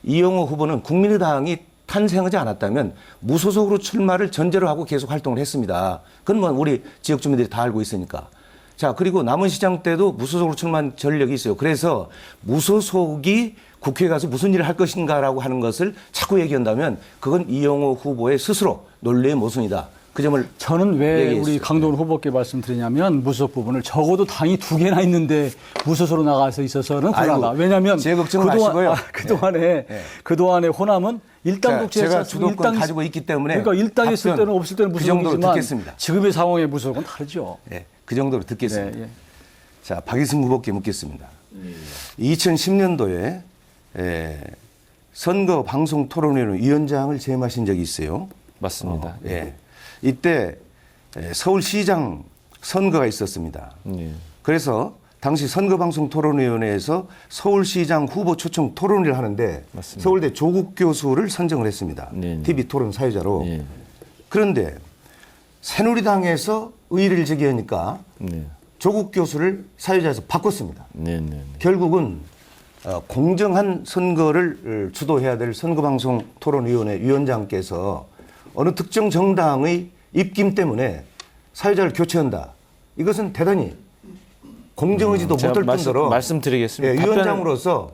이용호 후보는 국민의당이 탄생하지 않았다면 무소속으로 출마를 전제로 하고 계속 활동을 했습니다. 그건 뭐 우리 지역 주민들이 다 알고 있으니까. 자, 그리고 남원시장 때도 무소속으로 출마한 전력이 있어요. 그래서 무소속이 국회에 가서 무슨 일을 할 것인가라고 하는 것을 자꾸 얘기한다면 그건 이용호 후보의 스스로 논리의 모순이다. 그 점을 저는 왜 얘기했어요. 우리 강동원 후보께 말씀드리냐면 무소속 부분을 적어도 당이 2개나 있는데 무소속으로 나가서 있어서는 곤란하다. 왜냐하면 제 걱정 마시고요. 그동안에 호남은 일당 독재에서 제가 주도권 가지고 있기 때문에 그러니까 일당에 있을 때는 없을 때는 그 정도로 무소속이지만 듣겠습니다. 지금의 상황의 무소속은 다르죠. 예, 그 정도로 듣겠습니다. 네, 예. 자, 박이승 후보께 묻겠습니다. 2010년도에 선거 방송 토론회로 위원장을 재임하신 적이 있어요. 맞습니다. 예. 이때 서울시장 선거가 있었습니다. 예. 그래서 당시 선거방송토론위원회에서 서울시장 후보 초청 토론회를 하는데 맞습니다. 서울대 조국 교수를 선정을 했습니다. 네. TV 토론 사회자로. 예. 그런데 새누리당에서 의의를 제기하니까 네. 조국 교수를 사회자에서 바꿨습니다. 네. 네. 결국은 공정한 선거를 주도해야 될 선거방송토론위원회 위원장께서 어느 특정 정당의 입김 때문에 사회자를 교체한다. 이것은 대단히 공정하지도 못할 뿐더러 말씀드리겠습니다. 예, 위원장으로서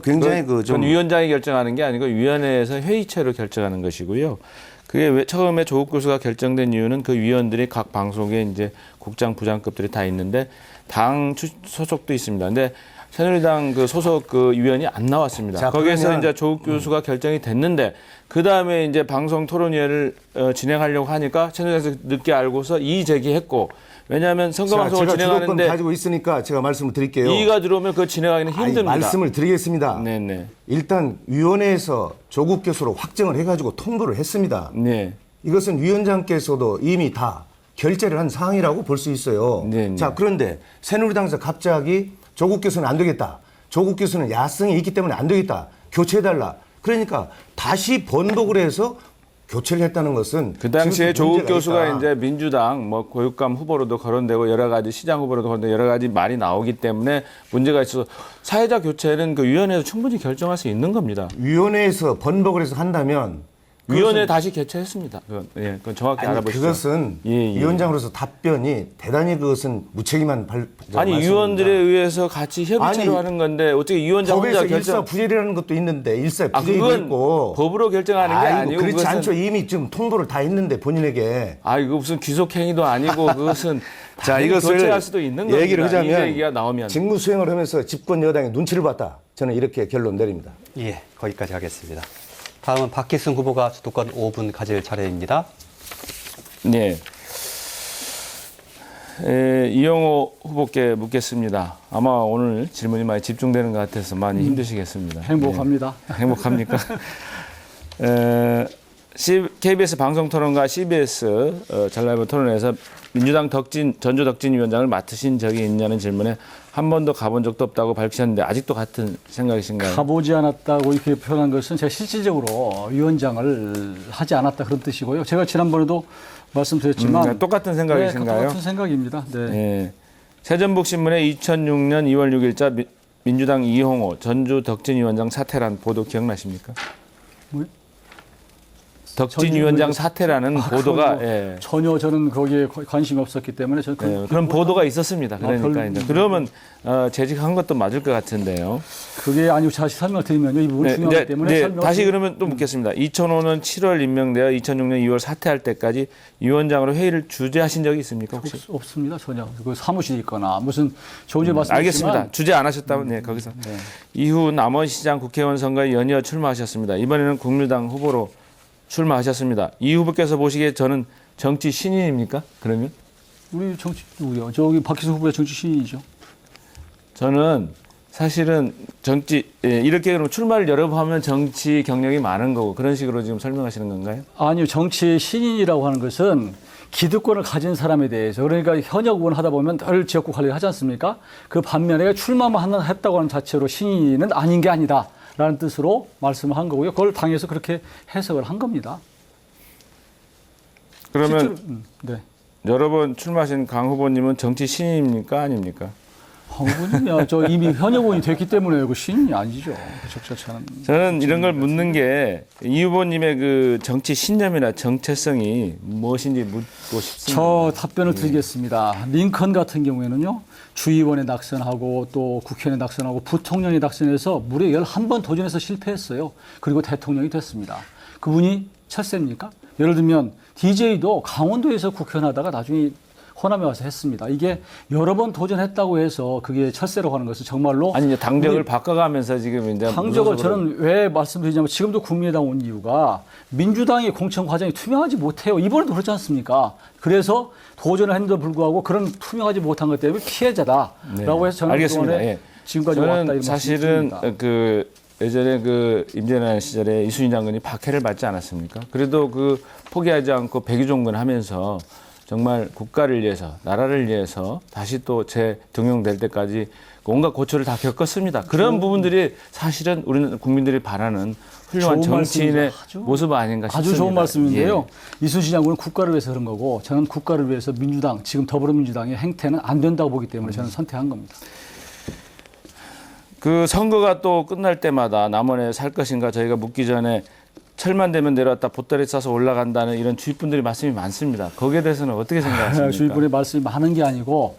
굉장히 그건 위원장이 결정하는 게 아니고 위원회에서 회의체로 결정하는 것이고요. 그게 왜 처음에 조국 교수가 결정된 이유는 그 위원들이 각 방송에 이제 국장, 부장급들이 다 있는데 당 소속도 있습니다. 근데 새누리당 그 소속 그 위원이 안 나왔습니다. 자, 거기에서 그러면, 이제 조국 교수가 결정이 됐는데 그 다음에 이제 방송 토론회를 진행하려고 하니까 새누리당에서 늦게 알고서 이의 제기했고 왜냐하면 선거방송을 제가 주도권 진행하는데 가지고 있으니까 제가 말씀을 드릴게요. 이의가 들어오면 그거 진행하기는 힘듭니다. 말씀을 드리겠습니다. 네네. 일단 위원회에서 조국 교수로 확정을 해가지고 통보를 했습니다. 네. 이것은 위원장께서도 이미 다 결재를 한 사항이라고 볼 수 있어요. 네. 자, 그런데 새누리당에서 갑자기 조국 교수는 안 되겠다. 조국 교수는 야성이 있기 때문에 안 되겠다. 교체해달라. 그러니까 다시 번복을 해서 교체를 했다는 것은 그 당시에 지금 조국 문제가 교수가 있다. 이제 민주당 뭐 고육감 후보로도 거론되고 여러 가지 시장 후보로도 거론되고 여러 가지 말이 나오기 때문에 문제가 있어서 사회자 교체는 그 위원회에서 충분히 결정할 수 있는 겁니다. 위원회에서 번복을 해서 한다면 위원회 다시 개최했습니다. 그건 정확히 알아보시죠. 그것은 예. 위원장으로서 답변이 대단히 그것은 무책임한 아니 말씀입니다. 위원들에 의해서 같이 협의체로 아니, 하는 건데 어떻게 위원장 혼자 법에서 결정? 일사부재리라는 것도 있는데 일사부재리도 그건 있고 법으로 결정하는 게 아니고 그렇지 그것은 않죠. 이미 지금 통보를 다 했는데 본인에게 이거 무슨 귀속행위도 아니고 그것은 자, 이것을 교체할 수도 있는 겁니다. 얘기를 하자면 이 얘기가 나오면 직무 수행을 하면서 집권 여당의 눈치를 봤다. 저는 이렇게 결론 내립니다. 예, 거기까지 하겠습니다. 다음은 박희승 후보가 주도권 5분 가질 차례입니다. 네. 이용호 후보께 묻겠습니다. 아마 오늘 질문이 많이 집중되는 것 같아서 많이 힘드시겠습니다. 행복합니다. 행복합니까? KBS 방송토론과 CBS 전라이브 토론에서 민주당 전주 덕진위원장을 맡으신 적이 있냐는 질문에 한 번도 가본 적도 없다고 밝히셨는데 아직도 같은 생각이신가요? 가보지 않았다고 이렇게 표현한 것은 제가 실질적으로 위원장을 하지 않았다 그런 뜻이고요. 제가 지난번에도 말씀드렸지만 똑같은 생각이신가요? 네, 똑같은 생각입니다. 네. 예. 새전북신문에 2006년 2월 6일자 민주당 이홍호 전주 덕진위원장 사퇴란 보도 기억나십니까? 뭐요? 덕진위원장 사퇴라는 보도가 예. 전혀 저는 거기에 관심이 없었기 때문에 저는 그런 보도가 있었습니다. 그러니까 별- 이제 그러면 재직한 것도 맞을 것 같은데요. 그게 아니고 다시 설명을 드리면요. 이 부분 중요하기 때문에 설명을 다시 그러면 또 묻겠습니다. 2005년 7월 임명되어 2006년 2월 사퇴할 때까지 위원장으로 회의를 주재하신 적이 있습니까 혹시? 없습니다. 전혀. 그 사무실이 있거나 무슨 조금 전에 말씀드렸지만 알겠습니다. 주재 안 하셨다면 네, 거기서. 이후 남원시장 국회의원 선거에 연이어 출마하셨습니다. 이번에는 국민의당 후보로 출마하셨습니다. 이 후보께서 보시기에 저는 정치 신인입니까? 그러면? 우리 정치 누구요? 저기 박희수 후보의 정치 신인이죠. 저는 사실은 이렇게 그러면 출마를 여러 번 하면 정치 경력이 많은 거고 그런 식으로 지금 설명하시는 건가요? 아니요. 정치 신인이라고 하는 것은 기득권을 가진 사람에 대해서 그러니까 현역 의원 하다 보면 늘 지역구 관리를 하지 않습니까? 그 반면에 출마만 했다고 하는 자체로 신인은 아닌 게 아니다. 라는 뜻으로 말씀을 한 거고요. 그걸 당에서 그렇게 해석을 한 겁니다. 그러면 실제로, 네. 여러 번 출마하신 강 후보님은 정치 신인입니까? 아닙니까? 후보님이야. 저 이미 현역 의원이 됐기 때문에 그 신인이 아니죠. 그 적절치는. 저는 이런 걸 묻는 게 이 후보님의 그 정치 신념이나 정체성이 무엇인지 묻고 싶습니다. 저 답변을 드리겠습니다. 링컨 같은 경우에는요. 주의원에 낙선하고 또 국회의원에 낙선하고 부통령에 낙선해서 무려 11번 도전해서 실패했어요. 그리고 대통령이 됐습니다. 그분이 철새입니까? 예를 들면 DJ도 강원도에서 국회의원 하다가 나중에 호남에 와서 했습니다. 이게 여러 번 도전했다고 해서 그게 철새라고 하는 것은 정말로 아니 이제 당적을 바꿔가면서 지금 이제 당적을 저는 왜 말씀드리냐면 지금도 국민의당 온 이유가 민주당의 공천 과정이 투명하지 못해요. 이번에도 그렇지 않습니까? 그래서 도전을 했는데도 불구하고 그런 투명하지 못한 것 때문에 피해자다라고 해서 저는 알겠습니다. 그동안에 예. 지금까지 왔다 저는 이런 사실은 말씀드립니다. 그 예전에 그 임진왜란 시절에 이순신 장군이 박해를 받지 않았습니까? 그래도 그 포기하지 않고 백의종군 하면서 정말 국가를 위해서 나라를 위해서 다시 또 재등용될 때까지 온갖 고초를 다 겪었습니다. 그런 부분들이 사실은 우리는 국민들이 바라는 훌륭한 좋은 정치인의 말씀이죠. 모습 아닌가 싶습니다. 아주 좋은 말씀인데요. 예. 이순신 장군은 국가를 위해서 그런 거고 저는 국가를 위해서 민주당 지금 더불어민주당의 행태는 안 된다고 보기 때문에 저는 선택한 겁니다. 그 선거가 또 끝날 때마다 남원에 살 것인가 저희가 묻기 전에 철만 되면 내려왔다 보따리 싸서 올라간다는 이런 주위분들이 말씀이 많습니다. 거기에 대해서는 어떻게 생각하십니까? 주위분의 말씀이 많은 게 아니고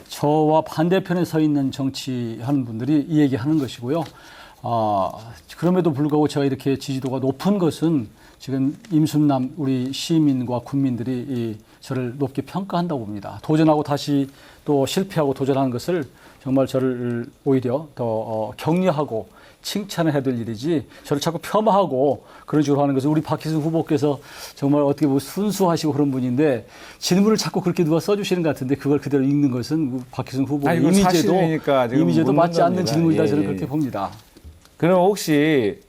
저와 반대편에 서 있는 정치하는 분들이 이 얘기하는 것이고요. 그럼에도 불구하고 제가 이렇게 지지도가 높은 것은 지금 임순남 우리 시민과 국민들이 저를 높게 평가한다고 봅니다. 도전하고 다시 또 실패하고 도전하는 것을 정말 저를 오히려 더 격려하고 칭찬을 해야 될 일이지 저를 자꾸 폄하하고 그런 식으로 하는 것은 우리 박희수 후보께서 정말 어떻게 보면 순수하시고 그런 분인데 질문을 자꾸 그렇게 누가 써주시는 것 같은데 그걸 그대로 읽는 것은 박희수 후보의 이건 사실이니까 지금 이미지도 묻는 맞지 않는 겁니다. 질문이다 예, 저는 예. 그렇게 봅니다. 그럼 혹시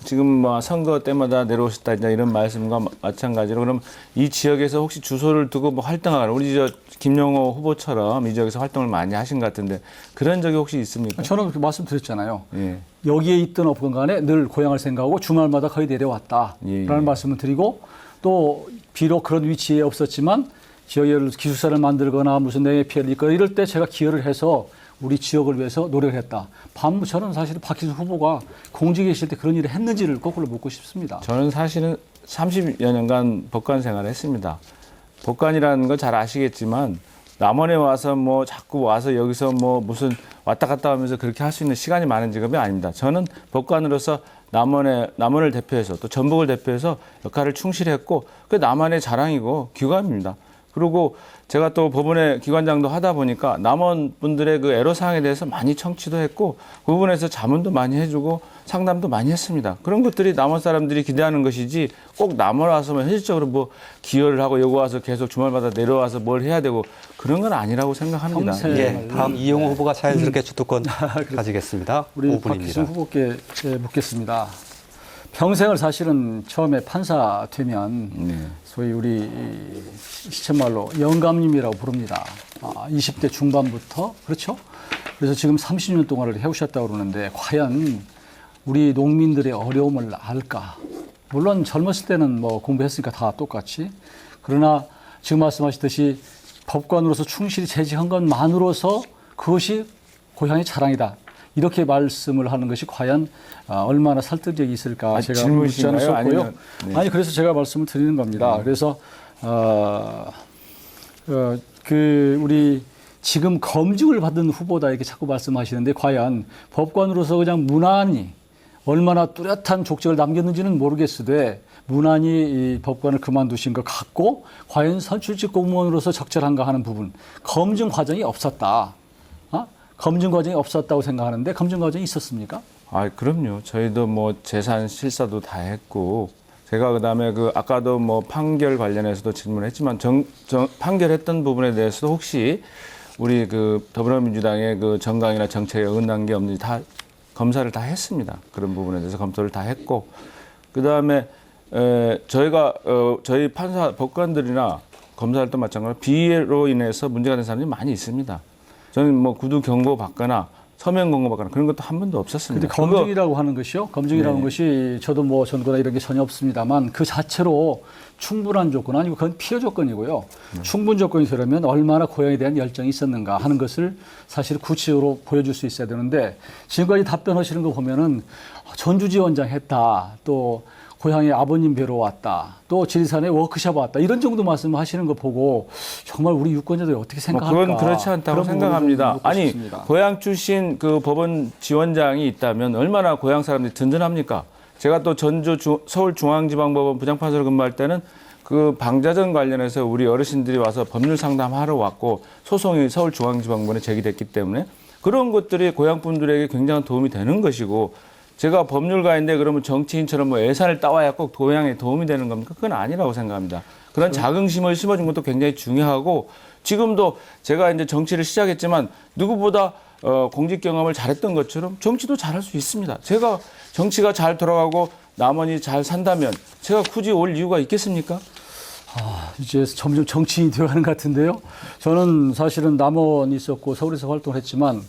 지금 뭐 선거 때마다 내려오셨다 이런 말씀과 마찬가지로 그럼 이 지역에서 혹시 주소를 두고 뭐 활동하거나 우리 저 김영호 후보처럼 이 지역에서 활동을 많이 하신 것 같은데 그런 적이 혹시 있습니까? 저는 그렇게 말씀드렸잖아요. 예. 여기에 있든 없건 간에 늘 고향을 생각하고 주말마다 거의 내려왔다라는 예, 예. 말씀을 드리고 또 비록 그런 위치에 없었지만 지역에 기숙사를 만들거나 무슨 냉해 피해를 입거나 이럴 때 제가 기여를 해서 우리 지역을 위해서 노력을 했다. 저는 사실 박희수 후보가 공직에 계실 때 그런 일을 했는지를 거꾸로 묻고 싶습니다. 저는 사실은 30여 년간 법관 생활을 했습니다. 법관이라는 건 잘 아시겠지만 남원에 와서 뭐 자꾸 와서 여기서 뭐 무슨 왔다 갔다 하면서 그렇게 할 수 있는 시간이 많은 직업이 아닙니다. 저는 법관으로서 남원을 대표해서 또 전북을 대표해서 역할을 충실히 했고 그게 남한의 자랑이고 귀감입니다. 그리고 제가 또 법원의 기관장도 하다 보니까 남원 분들의 그 애로사항에 대해서 많이 청취도 했고 그 부분에서 자문도 많이 해주고 상담도 많이 했습니다. 그런 것들이 남원 사람들이 기대하는 것이지 꼭 남원 와서만 현실적으로 뭐 기여를 하고 여기 와서 계속 주말마다 내려와서 뭘 해야 되고 그런 건 아니라고 생각합니다. 평생- 예, 다음 이용호 후보가 자연스럽게 주도권 가지겠습니다. 우리 5분입니다. 박희순 후보께 묻겠습니다. 평생을 사실은 처음에 판사 되면 소위 우리 시쳇말로 영감님이라고 부릅니다. 20대 중반부터 그렇죠? 그래서 지금 30년 동안을 해오셨다고 그러는데 과연 우리 농민들의 어려움을 알까? 물론 젊었을 때는 뭐 공부했으니까 다 똑같이. 그러나 지금 말씀하셨듯이 법관으로서 충실히 재직한 것만으로서 그것이 고향의 자랑이다. 이렇게 말씀을 하는 것이 과연 얼마나 설득력이 있을까 제가 묻지 않을 수 없고요. 아니면, 네. 아니 그래서 제가 말씀을 드리는 겁니다. 그래서 그 우리 지금 검증을 받은 후보다 이렇게 자꾸 말씀하시는데 과연 법관으로서 그냥 무난히 얼마나 뚜렷한 족적을 남겼는지는 모르겠으되 무난히 이 법관을 그만두신 것 같고 과연 선출직 공무원으로서 적절한가 하는 부분 검증 과정이 없었다. 검증 과정이 없었다고 생각하는데 검증 과정이 있었습니까? 아, 그럼요. 저희도 뭐 재산 실사도 다 했고 제가 그다음에 그 아까도 뭐 판결 관련해서도 질문했지만 판결했던 부분에 대해서도 혹시 우리 그 더불어민주당의 그 정강이나 정책에 어긋난 게 없는지 다 검사를 다 했습니다. 그런 부분에 대해서 검토를 다 했고 그다음에 저희가 저희 판사 법관들이나 검사들도 마찬가지로 비리로 인해서 문제가 된 사람들이 많이 있습니다. 저는 뭐 구두 경고 받거나 서면 경고 받거나 그런 것도 한 번도 없었습니다. 근데 검증이라고 하는 것이요. 검증이라는 것이 저도 뭐 전과나 이런 게 전혀 없습니다만 그 자체로 충분한 조건 아니고 그건 필요 조건이고요. 충분 조건이 되려면 얼마나 고향에 대한 열정이 있었는가 하는 것을 사실 구체적으로 보여줄 수 있어야 되는데 지금까지 답변하시는 거 보면은 전주지원장 했다. 또 고향에 아버님 뵈러 왔다. 또 지리산에 워크숍 왔다. 이런 정도 말씀하시는 거 보고 정말 우리 유권자들이 어떻게 생각할까? 그건 그렇지 않다고 생각합니다. 아니 싶습니다. 고향 출신 그 법원 지원장이 있다면 얼마나 고향 사람들이 든든합니까? 제가 또 서울중앙지방법원 부장판사로 근무할 때는 그 방자전 관련해서 우리 어르신들이 와서 법률 상담하러 왔고 소송이 서울중앙지방법원에 제기됐기 때문에 그런 것들이 고향 분들에게 굉장한 도움이 되는 것이고 제가 법률가인데 그러면 정치인처럼 뭐 예산을 따와야 꼭 고향에 도움이 되는 겁니까? 그건 아니라고 생각합니다. 그런 자긍심을 심어준 것도 굉장히 중요하고 지금도 제가 이제 정치를 시작했지만 누구보다 공직 경험을 잘했던 것처럼 정치도 잘할 수 있습니다. 제가 정치가 잘 돌아가고 남원이 잘 산다면 제가 굳이 올 이유가 있겠습니까? 이제 점점 정치인이 되어가는 것 같은데요. 저는 사실은 남원이 있었고 서울에서 활동을 했지만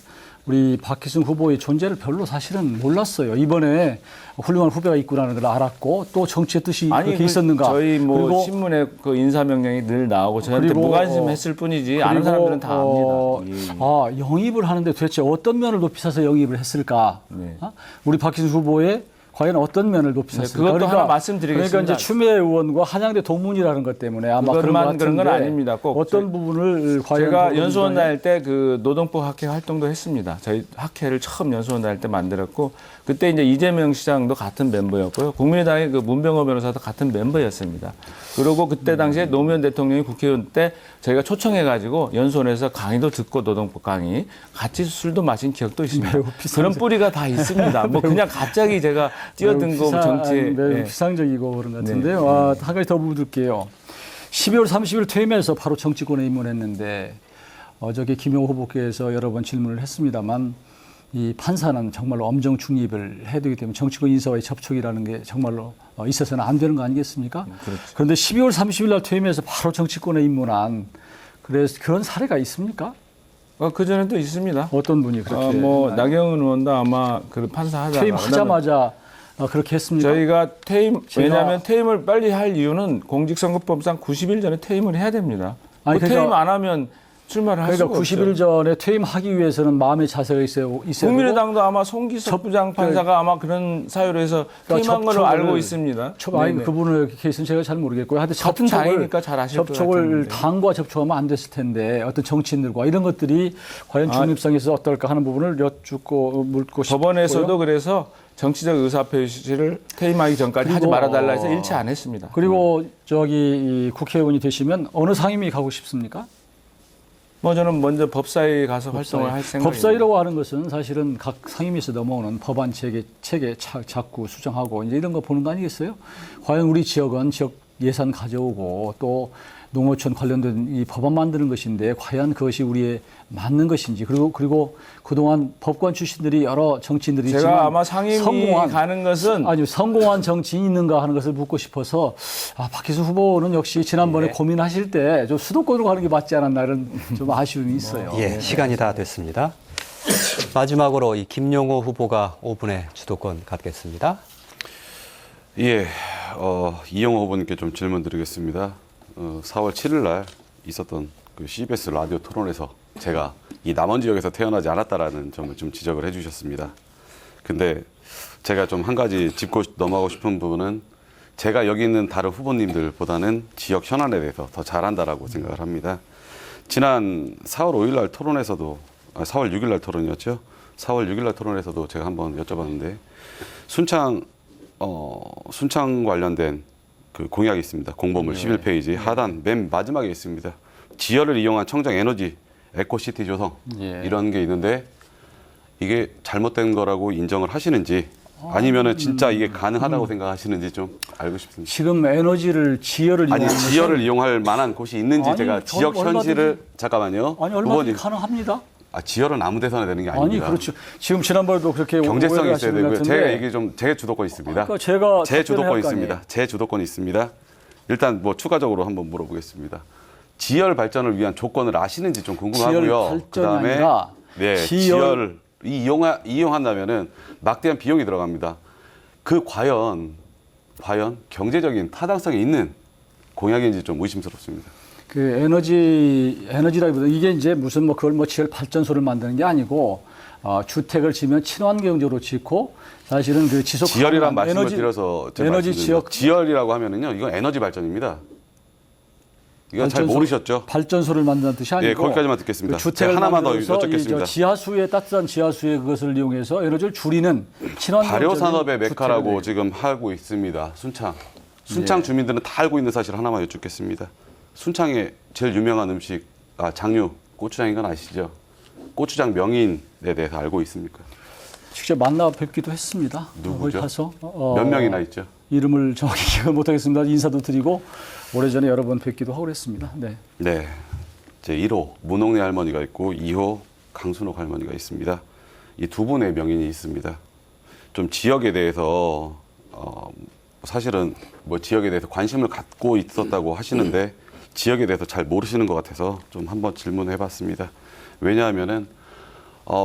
우리 박희순 후보의 존재를 별로 사실은 몰랐어요. 이번에 훌륭한 후배가 있구나는 걸 알았고 또 정치의 뜻이 그렇게 있었는가. 저희 뭐 그리고 신문에 그 인사명령이 늘 나오고 저한테 그리고, 무관심했을 뿐이지 아는 사람들은 다 압니다. 예. 영입을 하는데 도대체 어떤 면을 높이 사서 영입을 했을까? 네. 우리 박희순 후보의 과연 어떤 면을 높이 네, 샀을까? 그것도 하나 말씀드리겠습니다. 그러니까 이제 추미애 의원과 한양대 동문이라는 것 때문에 아마 그런 것 그것만 같은데 그런 건 아닙니다. 꼭 어떤 부분을 과연 제가 연수원 다닐 때 그 노동법 학회 활동도 했습니다. 저희 학회를 처음 연수원 다닐 때 만들었고 그때 이제 이재명 시장도 같은 멤버였고요. 국민의당의 그 문병호 변호사도 같은 멤버였습니다. 그리고 그때 당시에 노무현 대통령이 국회의원 때 저희가 초청해가지고 연수원에서 강의도 듣고 노동법 강의 같이 술도 마신 기억도 있습니다. 그런 뿌리가 다 있습니다. 뭐 그냥 갑자기 제가 뛰어든 거 정치에 매우 예. 비상적이고 그런 것 같은데요. 네. 한 가지 더 묻을게요. 12월 30일 퇴임해서 바로 정치권에 입문했는데 어저께 김용호 후보께서 여러 번 질문을 했습니다만 이 판사는 정말로 엄정 중립을 해야 되기 때문에 정치권 인사와의 접촉이라는 게 정말로 있어서는 안 되는 거 아니겠습니까? 그렇죠. 그런데 12월 30일 날 퇴임해서 바로 정치권에 입문한 그래서 그런 사례가 있습니까? 그 전에도 있습니다. 어떤 분이 그렇게 뭐 나경원 의원도 아마 그 판사 하다가 퇴임하자마자 그렇게 했습니까? 저희가 퇴임 제가- 왜냐하면 퇴임을 빨리 할 이유는 공직선거법상 90일 전에 퇴임을 해야 됩니다. 아니, 그 그러니까- 퇴임 안 하면 출마를 할 그러니까 수가 90일 없죠. 전에 퇴임하기 위해서는 마음의 자세가 있어야 국민의당도 아마 송기석 부장판사가 아마 그런 사유로 해서 퇴임한 걸로 알고 있습니다. 아니 네네. 그분의 케이스는 제가 잘 모르겠고요. 하여튼 같은 당이니까 잘 아실 것 접촉을 같은데. 당과 접촉하면 안 됐을 텐데 어떤 정치인들과 이런 것들이 과연 중립성에서 어떨까 하는 부분을 여쭙고 묻고 싶고요. 법원에서도 그래서 정치적 의사표시를 퇴임하기 전까지 하지 그리고- 말아달라 해서 일치 안 했습니다. 그리고 저기 이 국회의원이 되시면 어느 상임위 가고 싶습니까? 뭐 저는 먼저 법사위 가서 활동을 할 생각입니다. 법사위라고 하는 것은 사실은 각 상임위에서 넘어오는 법안 체계 자꾸 수정하고 이제 이런 거 보는 거 아니겠어요? 과연 우리 지역은 지역 예산 가져오고 또 농어촌 관련된 이 법안 만드는 것인데 과연 그것이 우리에 맞는 것인지 그리고 그동안 법관 출신들이 여러 정치인들이 제가 있지만 아마 상임위 가는 것은 아니 성공한 정치인이 있는가 하는 것을 묻고 싶어서 박희순 후보는 역시 지난번에 고민하실 때 좀 수도권으로 가는 게 맞지 않았나 이런 좀 아쉬움이 있어요. 예, 시간이 다 됐습니다. 마지막으로 이 김용호 후보가 5분의 주도권 갖겠습니다. 예, 이용호 후보님께 좀 질문 드리겠습니다. 4월 7일 날 있었던 그 CBS 라디오 토론에서 제가 이 남원 지역에서 태어나지 않았다라는 점을 좀 지적을 해주셨습니다. 근데 제가 좀 한 가지 짚고 넘어가고 싶은 부분은 제가 여기 있는 다른 후보님들보다는 지역 현안에 대해서 더 잘한다라고 생각을 합니다. 지난 4월 5일 날 토론에서도 4월 6일 날 토론이었죠. 4월 6일 날 토론에서도 제가 한번 여쭤봤는데 순창 관련된 그 공약이 있습니다. 공보물 11페이지 하단 맨 마지막에 있습니다. 지열을 이용한 청정 에너지 에코시티 조성 이런 게 있는데 이게 잘못된 거라고 인정을 하시는지 아니면은 진짜 이게 가능하다고 생각하시는지 좀 알고 싶습니다. 지금 에너지를 지열을 아니 이용하는 지열을 이용할 만한 곳이 있는지 아니, 제가 지역 현실을 잠깐만요. 아니 얼마든지 후보님. 가능합니다. 지열은 아무 데서나 되는 게 아니 아닙니다. 그렇죠. 지금 지난번에도 그렇게 경제성이 오해를 있어야 하시는 것 되고요. 같은데 제가 이게 좀 제 주도권이 있습니다. 그러니까 제가 제 주도권이 답변할 거 있습니다. 아니에요. 제 주도권이 있습니다. 일단 뭐 추가적으로 한번 물어보겠습니다. 지열 발전을 위한 조건을 아시는지 좀 지열 궁금하고요. 발전이 그다음에 아니라 네, 지열을 이용한다면은 막대한 비용이 들어갑니다. 그 과연 경제적인 타당성이 있는 공약인지 좀 의심스럽습니다. 그 에너지라기보다 이게 이제 무슨 뭐 그걸 뭐 지열 발전소를 만드는 게 아니고 주택을 지면 친환경적으로 짓고 사실은 그 지속 지열이란 가능한 말씀을 드려서 제가 에너지 말씀드립니다. 지역 지열이라고 하면은요, 이건 에너지 발전입니다. 이건 잘 모르셨죠? 발전소를 만드는 뜻이 아니고 예, 거기까지만 듣겠습니다. 그 주택을 제가 하나만 더 만들어서 여쭙겠습니다. 지하수에 따뜻한 지하수에 그것을 이용해서 에너지를 줄이는 친환경적인 발효 산업의 메카라고 주택을 지금 하고 있습니다. 순창 주민들은 다 알고 있는 사실 하나만 여쭙겠습니다. 순창의 제일 유명한 음식 장류 고추장인 건 아시죠? 고추장 명인에 대해서 알고 있습니까? 직접 만나 뵙기도 했습니다. 누구죠? 거기 가서 몇 명이나 있죠? 이름을 정확히 기억 못하겠습니다. 인사도 드리고 오래전에 여러 번 뵙기도 하고 그랬습니다. 네. 네, 제 1호 문홍래 할머니가 있고 2호 강순옥 할머니가 있습니다. 이 두 분의 명인이 있습니다. 좀 지역에 대해서 사실은 뭐 지역에 대해서 관심을 갖고 있었다고 하시는데 지역에 대해서 잘 모르시는 것 같아서 좀 한번 질문해봤습니다. 왜냐하면은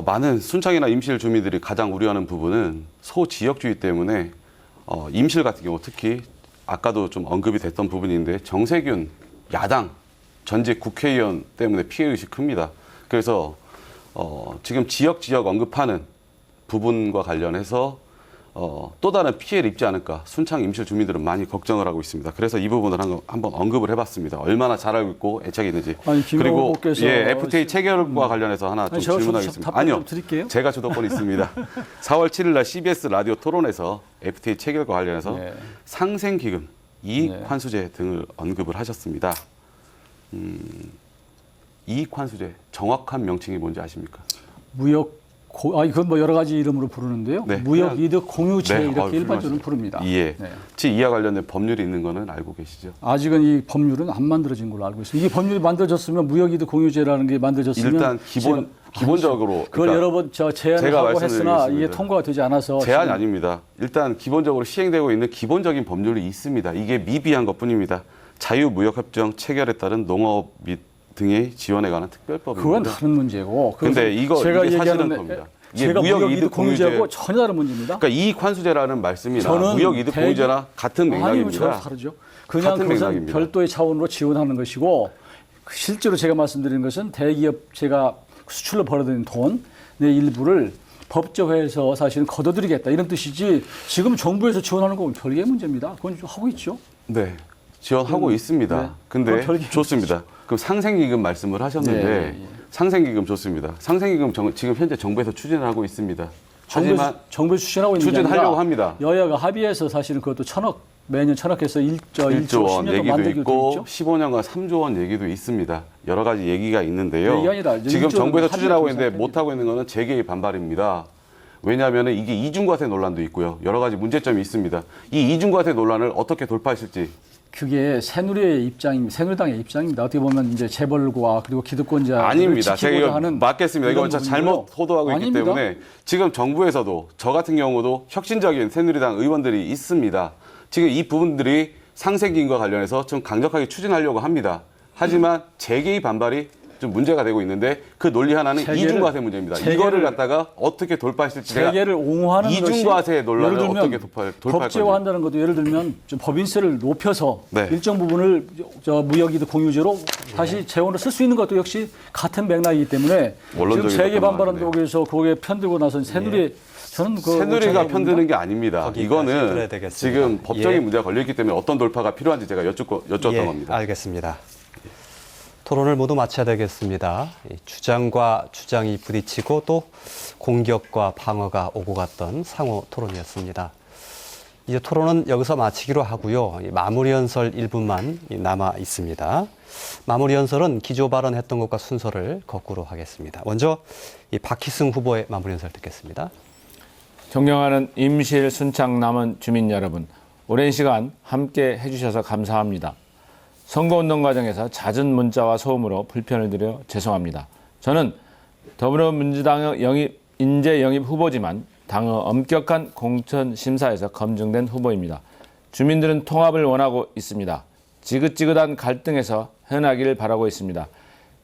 많은 순창이나 임실 주민들이 가장 우려하는 부분은 소지역주의 때문에 임실 같은 경우 특히 아까도 좀 언급이 됐던 부분인데 정세균 야당 전직 국회의원 때문에 피해의식이 큽니다. 그래서 지금 지역 언급하는 부분과 관련해서 또 다른 피해를 입지 않을까 순창 임실 주민들은 많이 걱정을 하고 있습니다. 그래서 이 부분을 한번 언급을 해봤습니다. 얼마나 잘 알고 있고 애착이 있는지. 아니, 김 그리고 후보께서 FTA 체결과 관련해서 하나 좀 제가 질문하겠습니다. 답변 좀 드릴게요. 제가 주도권이 있습니다. 4월 7일 날 CBS 라디오 토론에서 FTA 체결과 관련해서 네. 상생기금, 이익환수제 등을 언급을 하셨습니다. 이익환수제 정확한 명칭이 뭔지 아십니까? 이건 뭐 여러 가지 이름으로 부르는데요. 네. 무역이득 공유제 네, 이렇게 일반적으로 부릅니다. 예. 네. 이와 관련된 법률이 있는 거는 알고 계시죠? 아직은 이 법률은 안 만들어진 걸로 알고 있습니다. 이 법률이 만들어졌으면 무역이득 공유제라는 게 만들어졌으면 일단 기본적으로 그걸 그러니까 여러 번 제안을 제가 하고 했으나 말씀드리겠습니다. 이게 통과가 되지 않아서 제한이 지금 아닙니다. 일단 기본적으로 시행되고 있는 기본적인 법률이 있습니다. 이게 미비한 것뿐입니다. 자유무역협정 체결에 따른 농업 및 등의 지원에 관한 특별법입니다. 그건 다른 문제고. 근데 이게 사실은 겁니다. 이게 제가 무역이득 공유제하고 전혀 다른 문제입니다. 그러니까 이익환수제라는 말씀이나 저는 무역이득 공유제나 같은 맥락입니다. 전혀 다르죠. 그냥 같은 그것은 맥락입니다. 별도의 차원으로 지원하는 것이고 실제로 제가 말씀드리는 것은 대기업 제가 수출로 벌어들인 돈의 일부를 법제화해서 사실은 걷어들이겠다 이런 뜻이지 지금 정부에서 지원하는 건 별개의 문제입니다. 그건 좀 하고 있죠. 네. 지원하고 있습니다. 네. 근데 그건 별개 좋습니다. 그럼 상생기금 말씀을 하셨는데 네. 상생기금 좋습니다. 상생기금 지금 현재 정부에서 추진을 하고 있습니다. 하지만 정부에서 추진하고 있는 게 추진하려고 아니라 합니다. 여야가 합의해서 사실은 그것도 1,000억 매년 철학해서 1조 1조 원 10년도 얘기도 만들기도 있고 있죠. 15년간 3조 원 얘기도 있습니다. 여러 가지 얘기가 있는데요. 얘기가 아니라 이제 지금 1조 정부에서 합의가 추진하고 있는데 정상적입니다. 못하고 있는 거는 재계의 반발입니다. 왜냐하면 이게 이중과세 논란도 있고요. 여러 가지 문제점이 있습니다. 이 이중과세 논란을 어떻게 돌파하실지. 그게 새누리의 입장입니다. 새누리당의 입장입니다. 어떻게 보면 이제 재벌과 그리고 기득권자 아닙니다. 제가 이거 하는 맞겠습니다. 이건 이런 잘못 부분이고요. 호도하고 있기 아닙니다. 때문에 지금 정부에서도 저 같은 경우도 혁신적인 새누리당 의원들이 있습니다. 지금 이 부분들이 상생기금과 관련해서 좀 강력하게 추진하려고 합니다. 하지만 재계의 반발이 좀 문제가 되고 있는데 그 논리 하나는 이중과세 문제입니다. 이거를 갖다가 어떻게 돌파하실지 제가 재계를 옹호하는 이중과세 논란을 예를 들면 어떻게 돌파할 건지. 법제화한다는 것도 예를 들면 좀 법인세를 높여서 네. 일정 부분을 무역이득 공유제로 다시 재원을 쓸 수 있는 것도 역시 같은 맥락이기 때문에 지금 원론적인 재계 것도 반발한다고 많은데. 해서 거기에 편들고 나선 새누리 저는 새누리가 편드는 게 아닙니다. 거기까지 이거는 들어야 되겠습니다. 지금 법적인 예. 문제가 걸려있기 때문에 어떤 돌파가 필요한지 제가 여쭙던 예, 겁니다. 알겠습니다. 토론을 모두 마쳐야 되겠습니다. 이 주장과 주장이 부딪히고 또 공격과 방어가 오고 갔던 상호 토론이었습니다. 이제 토론은 여기서 마치기로 하고요. 이 마무리 연설 1분만 남아 있습니다. 마무리 연설은 기조 발언했던 것과 순서를 거꾸로 하겠습니다. 먼저 이 박희승 후보의 마무리 연설 듣겠습니다. 존경하는 임실 순창 남원 주민 여러분, 오랜 시간 함께 해주셔서 감사합니다. 선거운동 과정에서 잦은 문자와 소음으로 불편을 드려 죄송합니다. 저는 더불어민주당 인재 영입 후보지만 당의 엄격한 공천 심사에서 검증된 후보입니다. 주민들은 통합을 원하고 있습니다. 지긋지긋한 갈등에서 헤어나기를 바라고 있습니다.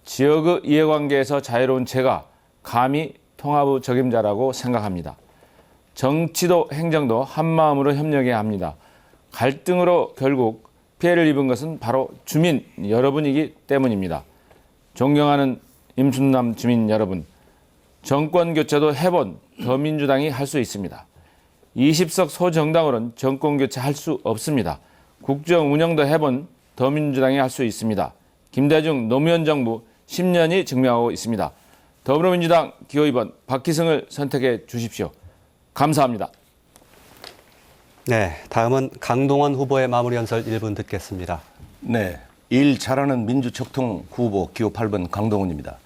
지역의 이해관계에서 자유로운 제가 감히 통합의 적임자라고 생각합니다. 정치도 행정도 한마음으로 협력해야 합니다. 갈등으로 결국 피해를 입은 것은 바로 주민 여러분이기 때문입니다. 존경하는 임순남 주민 여러분, 정권 교체도 해본 더민주당이 할 수 있습니다. 20석 소정당으로는 정권 교체할 수 없습니다. 국정 운영도 해본 더민주당이 할 수 있습니다. 김대중 노무현 정부 10년이 증명하고 있습니다. 더불어민주당 기호 2번 박희승을 선택해 주십시오. 감사합니다. 네, 다음은 강동원 후보의 마무리 연설 1분 듣겠습니다. 네, 일 잘하는 민주적통 후보 기호 8번 강동원입니다.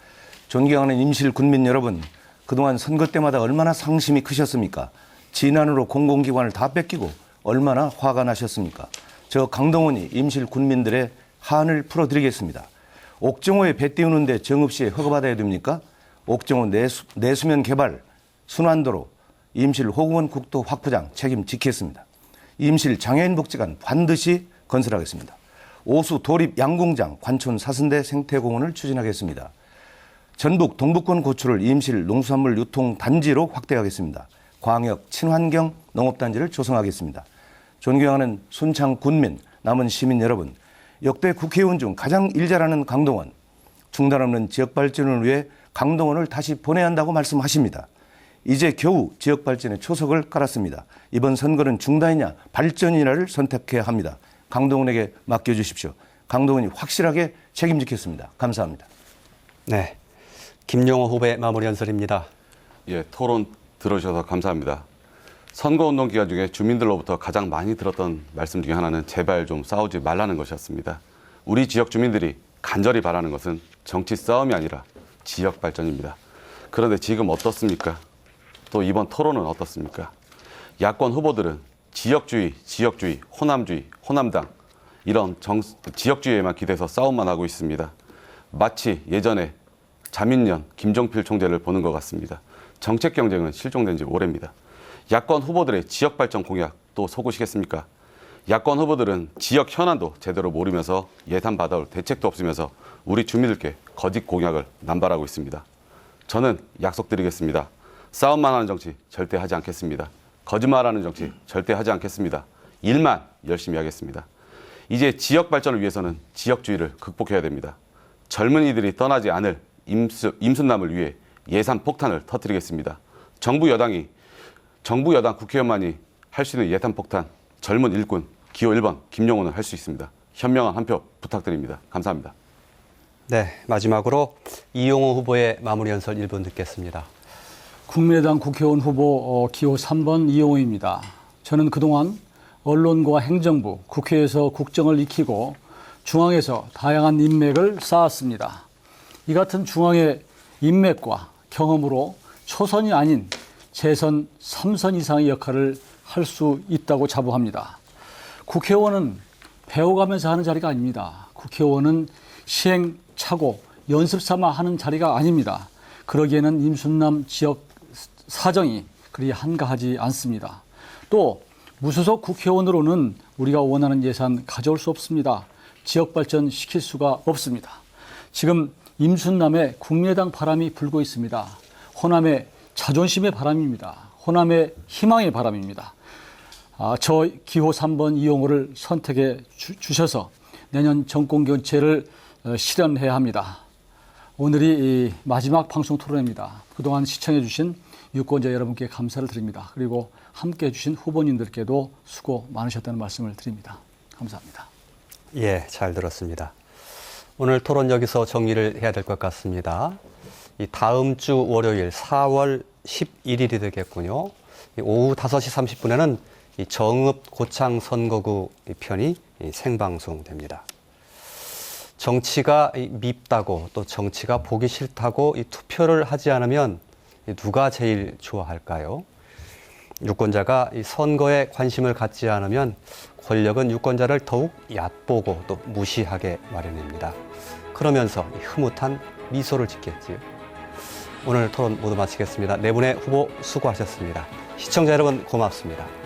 존경하는 임실 군민 여러분, 그동안 선거 때마다 얼마나 상심이 크셨습니까? 지난으로 공공기관을 다 뺏기고 얼마나 화가 나셨습니까? 저 강동원이 임실 군민들의 한을 풀어드리겠습니다. 옥정호에 배 띄우는데 정읍시에 허가받아야 됩니까? 옥정호 내수면 개발, 순환도로, 임실 호국원 국도 확보장 책임지겠습니다. 임실 장애인복지관 반드시 건설하겠습니다. 오수 도립 양공장 관촌 사선대 생태공원을 추진하겠습니다. 전북 동북권 고추를 임실 농수산물 유통 단지로 확대하겠습니다. 광역 친환경 농업단지를 조성하겠습니다. 존경하는 순창 군민, 남은 시민 여러분, 역대 국회의원 중 가장 일 잘하는 강동원, 중단 없는 지역 발전을 위해 강동원을 다시 보내야 한다고 말씀하십니다. 이제 겨우 지역 발전에 초석을 깔았습니다. 이번 선거는 중단이냐 발전이냐를 선택해야 합니다. 강동원에게 맡겨주십시오. 강동원이 확실하게 책임지겠습니다. 감사합니다. 네, 김용호 후보의 마무리 연설입니다. 예, 토론 들어주셔서 감사합니다. 선거운동 기간 중에 주민들로부터 가장 많이 들었던 말씀 중에 하나는 제발 좀 싸우지 말라는 것이었습니다. 우리 지역 주민들이 간절히 바라는 것은 정치 싸움이 아니라 지역 발전입니다. 그런데 지금 어떻습니까? 또 이번 토론은 어떻습니까? 야권 후보들은 지역주의, 호남주의, 호남당 이런 지역주의에만 기대서 싸움만 하고 있습니다. 마치 예전에 자민련 김종필 총재를 보는 것 같습니다. 정책 경쟁은 실종된 지 오래입니다. 야권 후보들의 지역 발전 공약 또 속으시겠습니까? 야권 후보들은 지역 현안도 제대로 모르면서 예산 받아올 대책도 없으면서 우리 주민들께 거짓 공약을 남발하고 있습니다. 저는 약속드리겠습니다. 싸움만 하는 정치 절대 하지 않겠습니다. 거짓말하는 정치 절대 하지 않겠습니다. 일만 열심히 하겠습니다. 이제 지역 발전을 위해서는 지역주의를 극복해야 됩니다. 젊은이들이 떠나지 않을 임순남을 위해 예산 폭탄을 터뜨리겠습니다. 정부 여당 국회의원만이 할 수 있는 예산 폭탄, 젊은 일꾼 기호 1번 김용호는 할 수 있습니다. 현명한 한 표 부탁드립니다. 감사합니다. 네, 마지막으로 이용호 후보의 마무리 연설 1분 듣겠습니다. 국민의당 국회의원 후보 기호 3번 이용호입니다. 저는 그동안 언론과 행정부, 국회에서 국정을 익히고 중앙에서 다양한 인맥을 쌓았습니다. 이 같은 중앙의 인맥과 경험으로 초선이 아닌 재선 3선 이상의 역할을 할 수 있다고 자부합니다. 국회의원은 배워가면서 하는 자리가 아닙니다. 국회의원은 시행착오, 연습 삼아 하는 자리가 아닙니다. 그러기에는 임순남 지역 사정이 그리 한가하지 않습니다. 또 무소속 국회의원으로는 우리가 원하는 예산 가져올 수 없습니다. 지역 발전 시킬 수가 없습니다. 지금 임순남에 국민의당 바람이 불고 있습니다. 호남의 자존심의 바람입니다. 호남의 희망의 바람입니다. 저 기호 3번 이용호를 선택해 주셔서 내년 정권 교체를 실현해야 합니다. 오늘이 마지막 방송 토론입니다. 그동안 시청해 주신 유권자 여러분께 감사를 드립니다. 그리고 함께해 주신 후보님들께도 수고 많으셨다는 말씀을 드립니다. 감사합니다. 예, 잘 들었습니다. 오늘 토론 여기서 정리를 해야 될 것 같습니다. 이 다음 주 월요일 4월 11일이 되겠군요. 오후 5시 30분에는 이 정읍 고창 선거구 편이 생방송됩니다. 정치가 밉다고 또 정치가 보기 싫다고 이 투표를 하지 않으면 누가 제일 좋아할까요? 유권자가 이 선거에 관심을 갖지 않으면 권력은 유권자를 더욱 얕보고 또 무시하게 마련입니다. 그러면서 흐뭇한 미소를 짓겠지요. 오늘 토론 모두 마치겠습니다. 네 분의 후보 수고하셨습니다. 시청자 여러분 고맙습니다.